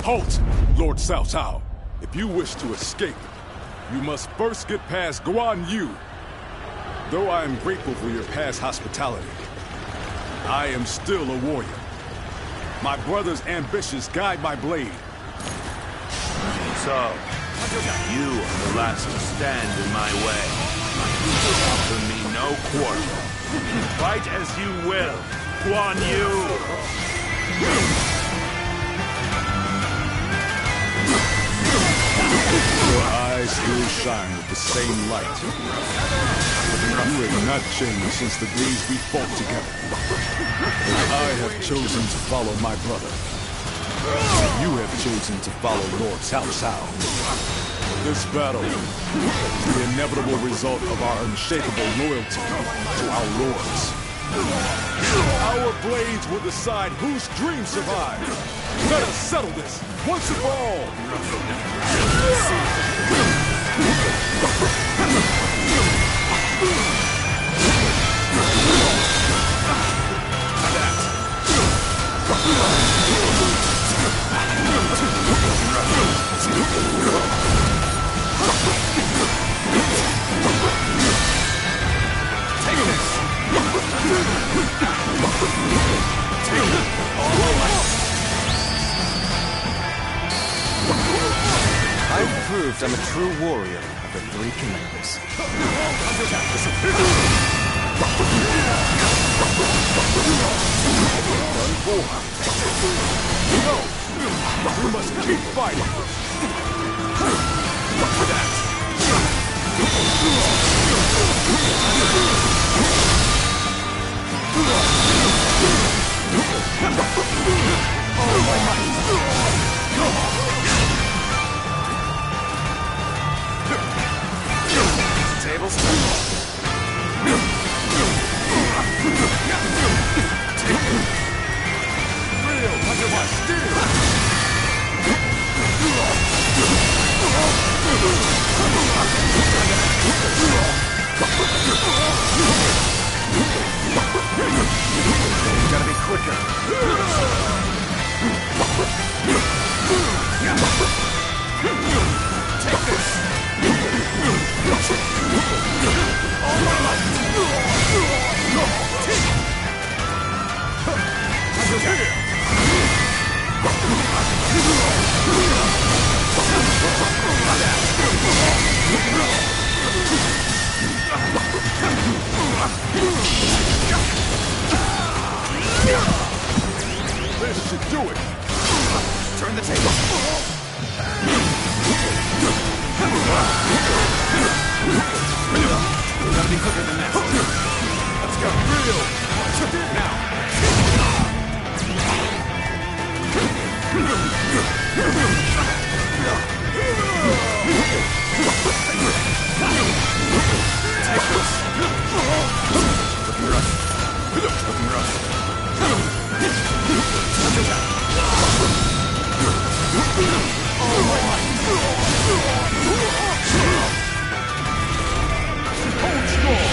Halt, Lord Cao Cao. If you wish to escape, you must first get past Guan Yu. Though I am grateful for your past hospitality, I am still a warrior. My brother's ambitions guide my blade. So, you are the last to stand in my way. Offer me no quarter. Fight as you will, Guan Yu! Your eyes still shine with the same light. You have not changed since the days we fought together. I have chosen to follow my brother. You have chosen to follow Lord Cao Cao. This battle is the inevitable result of our unshakable loyalty to our lords. Our blades will decide whose dreams survive. Let us settle this once and for all. I've proved I'm a true warrior of the Three Commandments. No! We must keep fighting! Oh my might! Tables. Real under my steel. Gotta be quicker. Take this. This should do it. Turn the table. Gotta be quicker than that. Let's go. Real. Now. Take this. Looking rough. Looking rough. Oh my. Hold strong.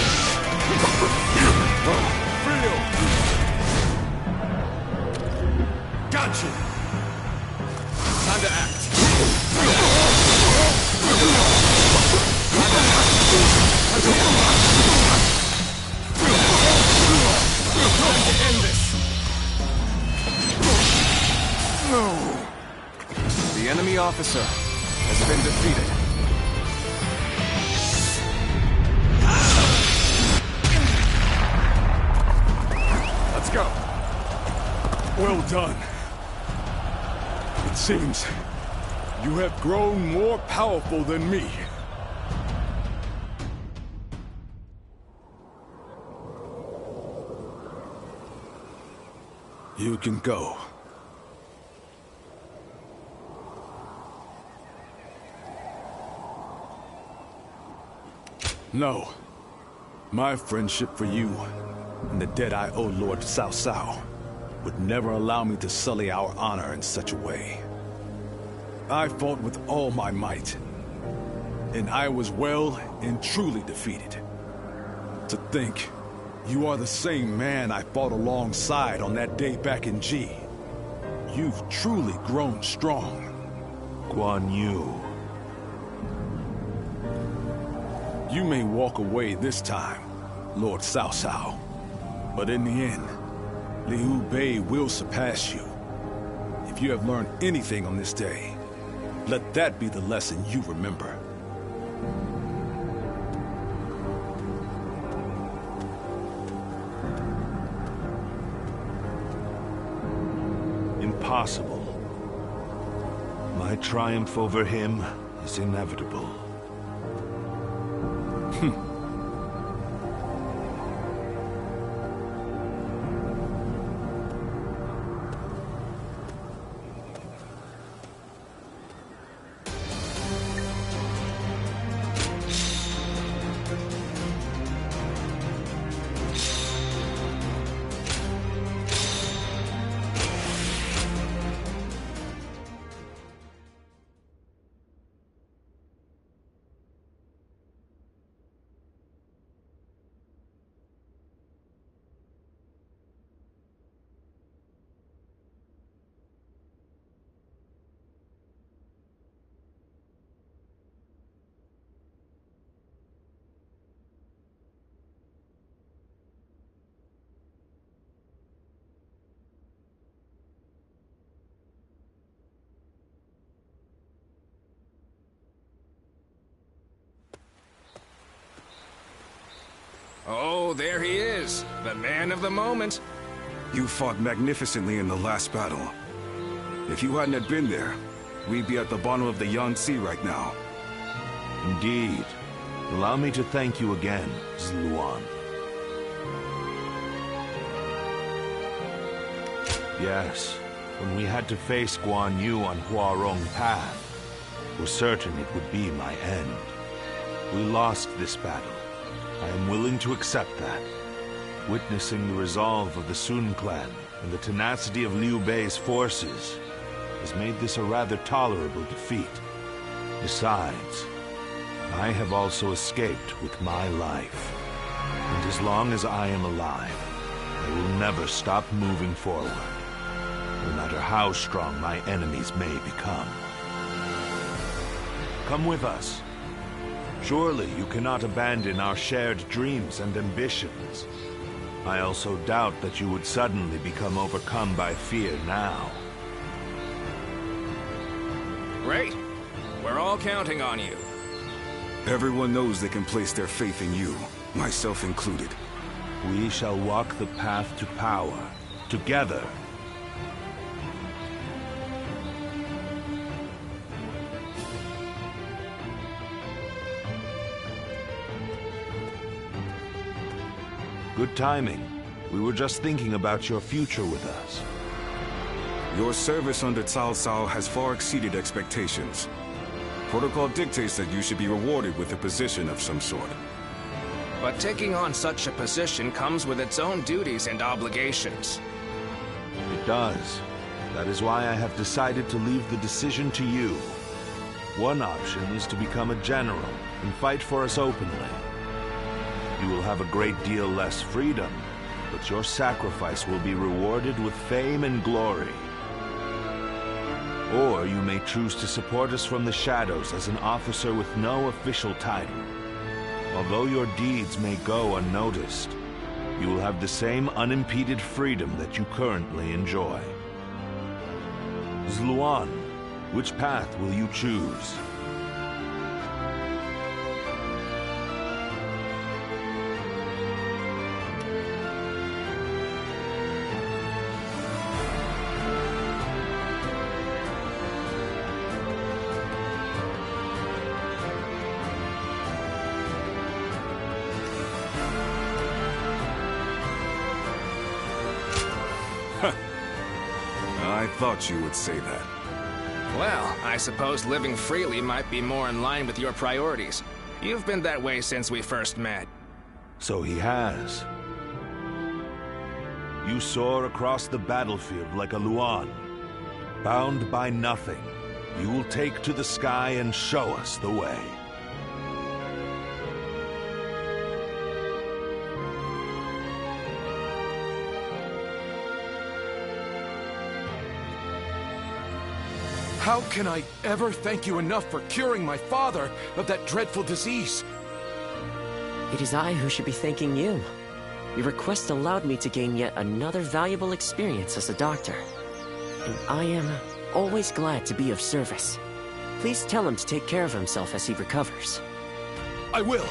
Real. Gotcha. Time to act. Time to end this. No. The enemy officer has been defeated. Let's go. Well done. It seems you have grown more powerful than me. You can go. No. My friendship for you and the debt I owe Lord Cao Cao would never allow me to sully our honor in such a way. I fought with all my might, and I was well and truly defeated. To think, you are the same man I fought alongside on that day back in G. You've truly grown strong. Guan Yu. You may walk away this time, Lord Cao Cao. But in the end, Liu Bei will surpass you. If you have learned anything on this day, let that be the lesson you remember. Impossible. My triumph over him is inevitable. Oh, there he is, the man of the moment. You fought magnificently in the last battle. If you hadn't have been there, we'd be at the bottom of the Yangtze right now. Indeed. Allow me to thank you again, Zluan. Yes, when we had to face Guan Yu on Huarong Path, it was certain it would be my end. We lost this battle. I am willing to accept that. Witnessing the resolve of the Sun clan and the tenacity of Liu Bei's forces has made this a rather tolerable defeat. Besides, I have also escaped with my life. And as long as I am alive, I will never stop moving forward, no matter how strong my enemies may become. Come with us. Surely you cannot abandon our shared dreams and ambitions. I also doubt that you would suddenly become overcome by fear now. Great. We're all counting on you. Everyone knows they can place their faith in you, myself included. We shall walk the path to power, together. Good timing. We were just thinking about your future with us. Your service under Cao Cao has far exceeded expectations. Protocol dictates that you should be rewarded with a position of some sort. But taking on such a position comes with its own duties and obligations. It does. That is why I have decided to leave the decision to you. One option is to become a general and fight for us openly. You will have a great deal less freedom, but your sacrifice will be rewarded with fame and glory. Or you may choose to support us from the shadows as an officer with no official title. Although your deeds may go unnoticed, you will have the same unimpeded freedom that you currently enjoy. Zluan, which path will you choose? I thought you would say that. Well, I suppose living freely might be more in line with your priorities. You've been that way since we first met. So he has. You soar across the battlefield like a Luan. Bound by nothing, you will take to the sky and show us the way. How can I ever thank you enough for curing my father of that dreadful disease? It is I who should be thanking you. Your request allowed me to gain yet another valuable experience as a doctor. And I am always glad to be of service. Please tell him to take care of himself as he recovers. I will.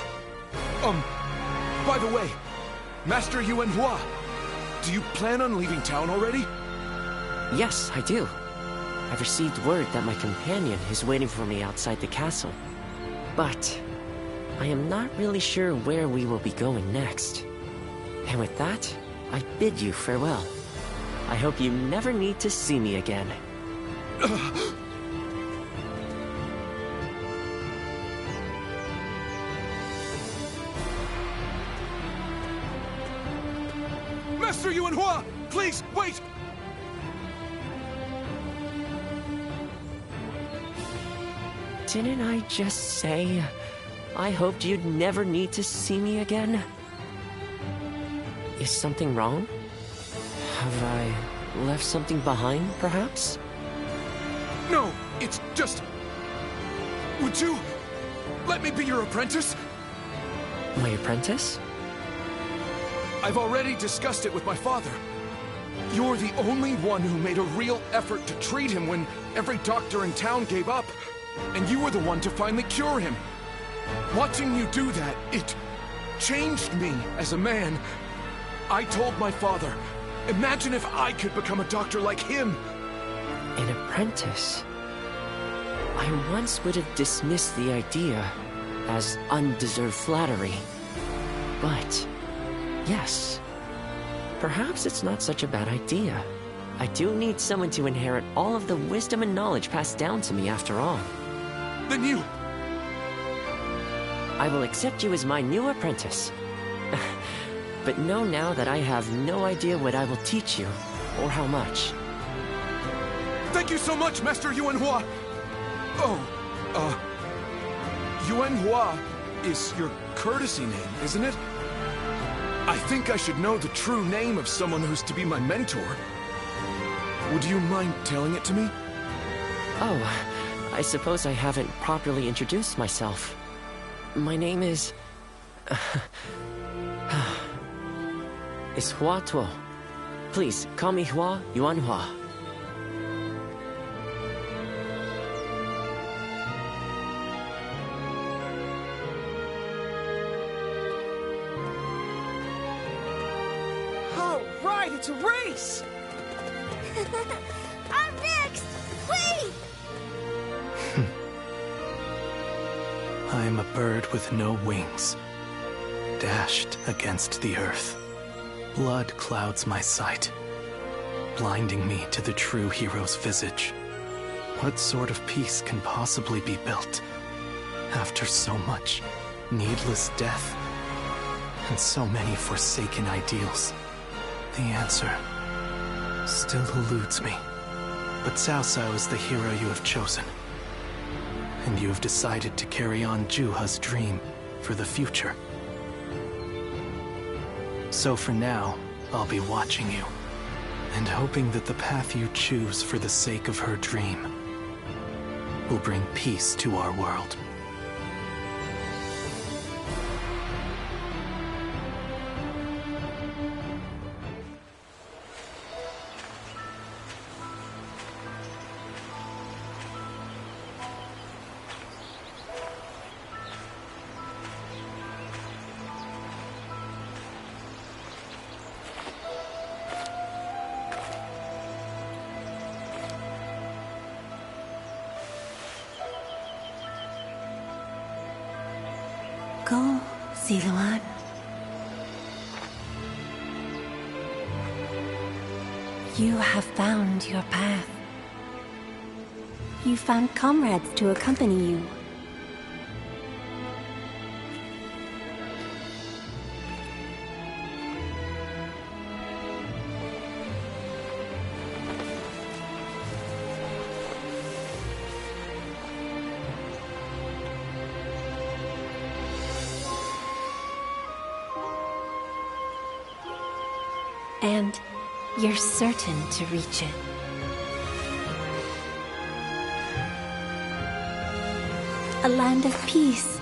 By the way, Master Yuan Hua, do you plan on leaving town already? Yes, I do. I've received word that my companion is waiting for me outside the castle. But I am not really sure where we will be going next. And with that, I bid you farewell. I hope you never need to see me again. Master Yuan Hua, please, wait! Didn't I just say I hoped you'd never need to see me again? Is something wrong? Have I left something behind, perhaps? No, it's just... Would you let me be your apprentice? My apprentice? I've already discussed it with my father. You're the only one who made a real effort to treat him when every doctor in town gave up. And you were the one to finally cure him. Watching you do that, it changed me as a man. I told my father, imagine if I could become a doctor like him. An apprentice? I once would have dismissed the idea as undeserved flattery. But, yes, perhaps it's not such a bad idea. I do need someone to inherit all of the wisdom and knowledge passed down to me after all. Then you... I will accept you as my new apprentice. But know now that I have no idea what I will teach you, or how much. Thank you so much, Master Yuan Hua! Yuan Hua is your courtesy name, isn't it? I think I should know the true name of someone who's to be my mentor. Would you mind telling it to me? Oh, I suppose I haven't properly introduced myself. My name is... is Hua Tuo. Please, call me Hua Yuan Hua. All right, it's a race! I'm next! Wait! I am a bird with no wings, dashed against the earth. Blood clouds my sight, blinding me to the true hero's visage. What sort of peace can possibly be built after so much needless death and so many forsaken ideals? The answer still eludes me. But Cao Cao is the hero you have chosen. And you have decided to carry on Juha's dream for the future. So for now, I'll be watching you, and hoping that the path you choose for the sake of her dream will bring peace to our world. Go, Ziluan. You have found your path. You found comrades to accompany you. And you're certain to reach it. a land of peace.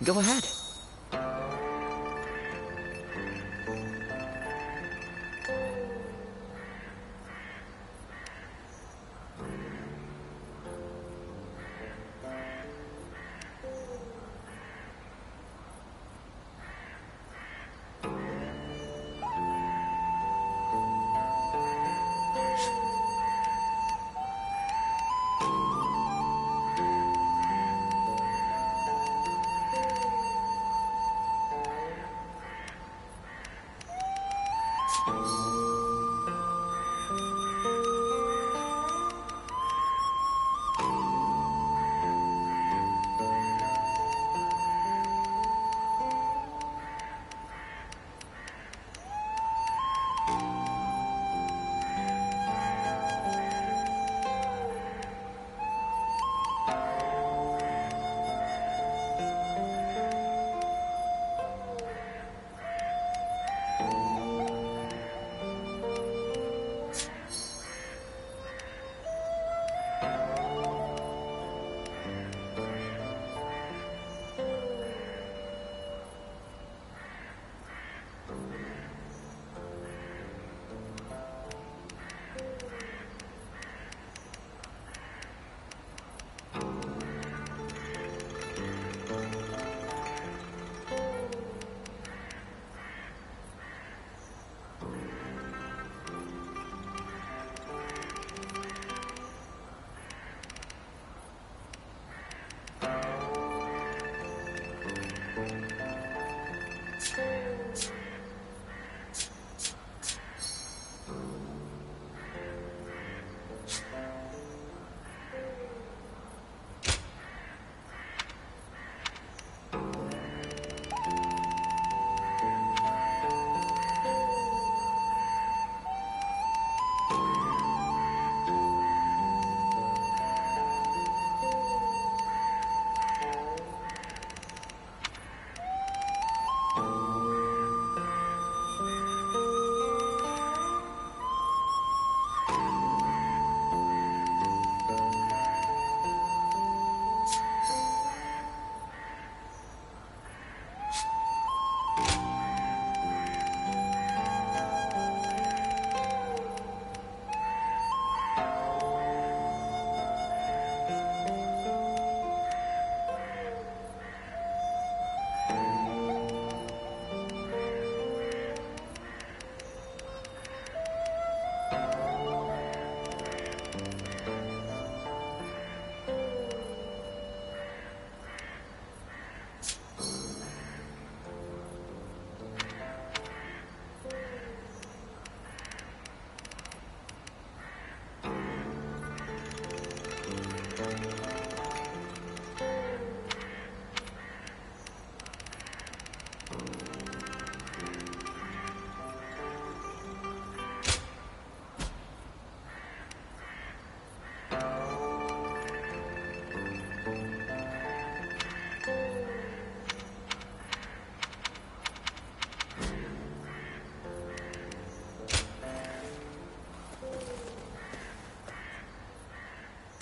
Go ahead.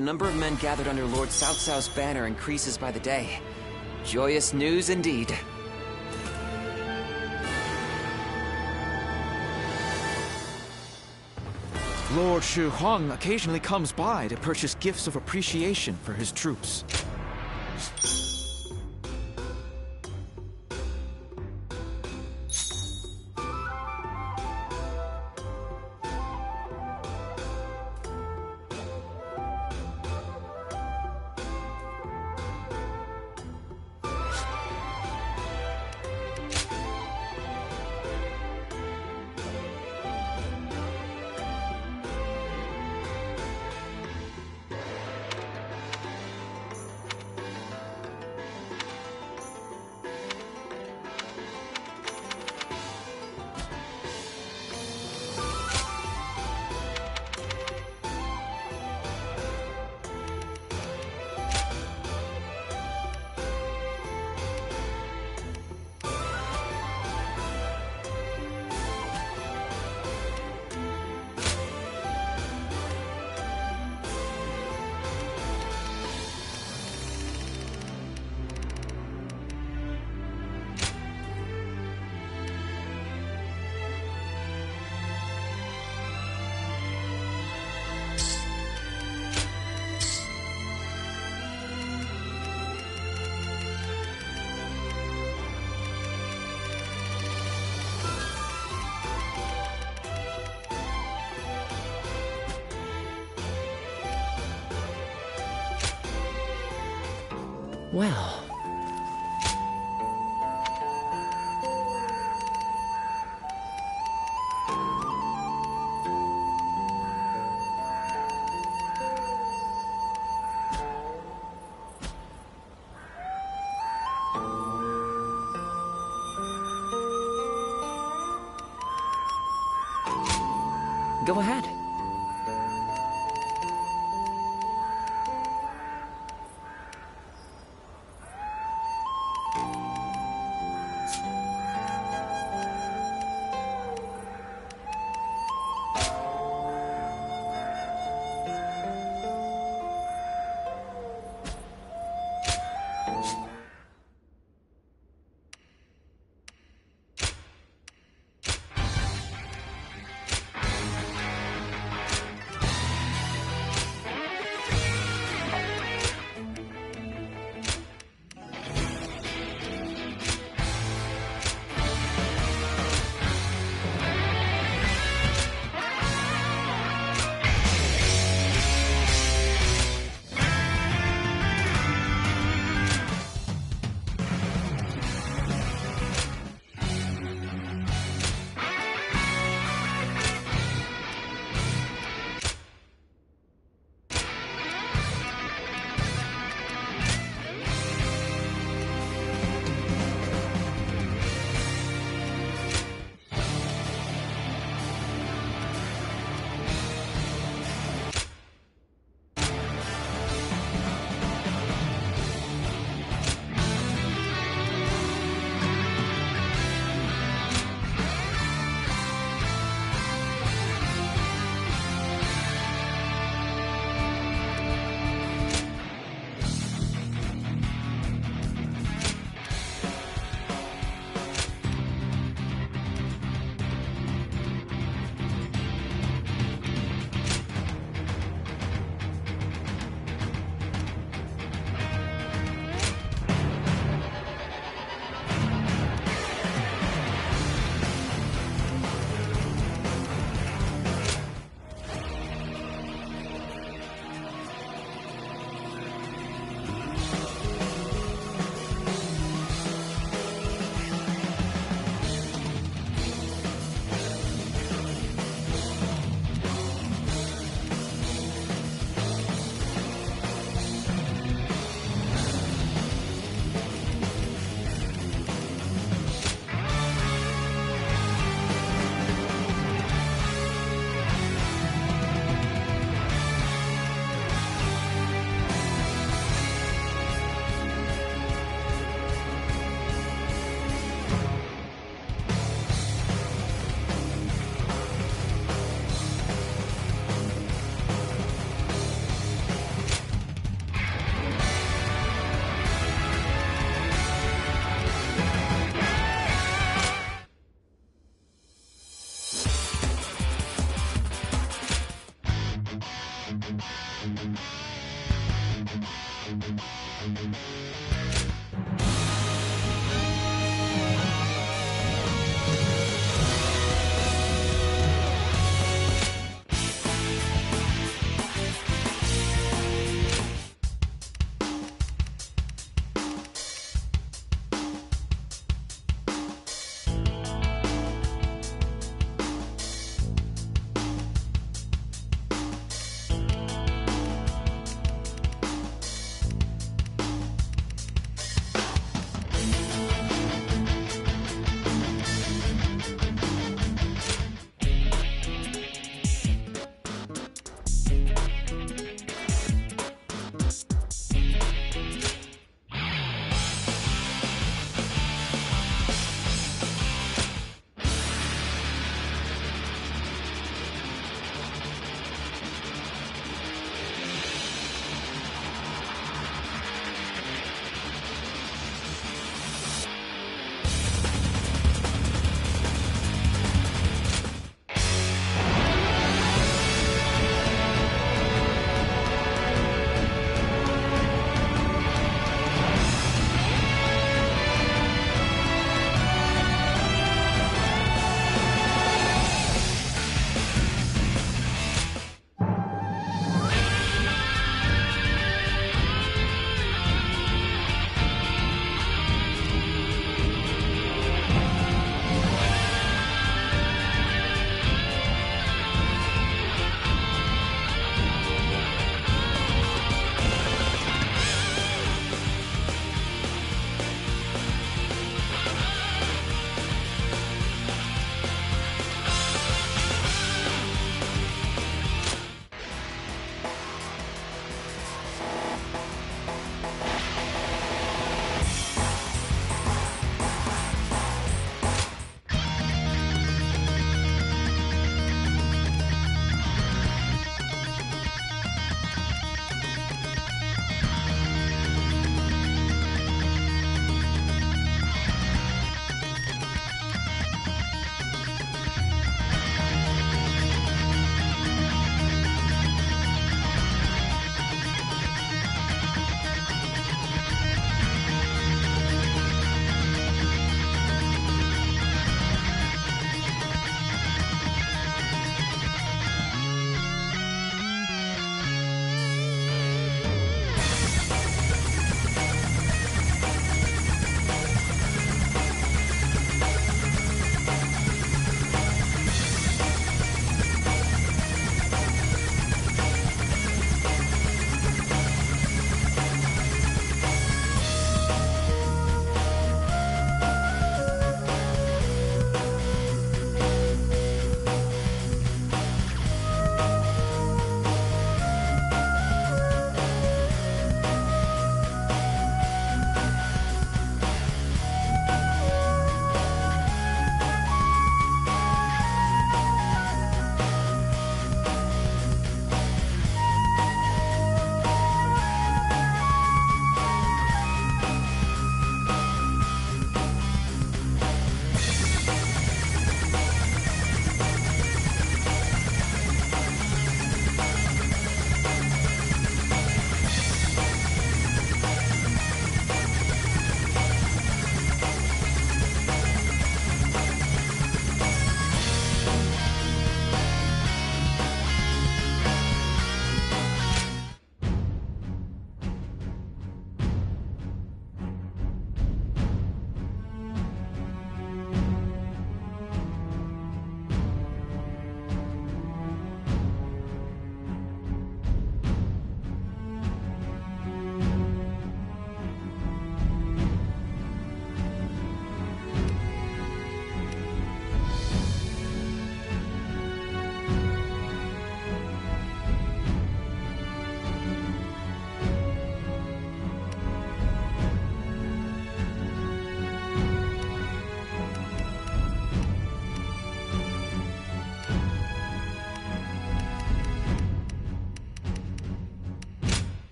The number of men gathered under Lord Cao Cao's banner increases by the day. Joyous news indeed. Lord Shu Huang occasionally comes by to purchase gifts of appreciation for his troops. Well... Go ahead.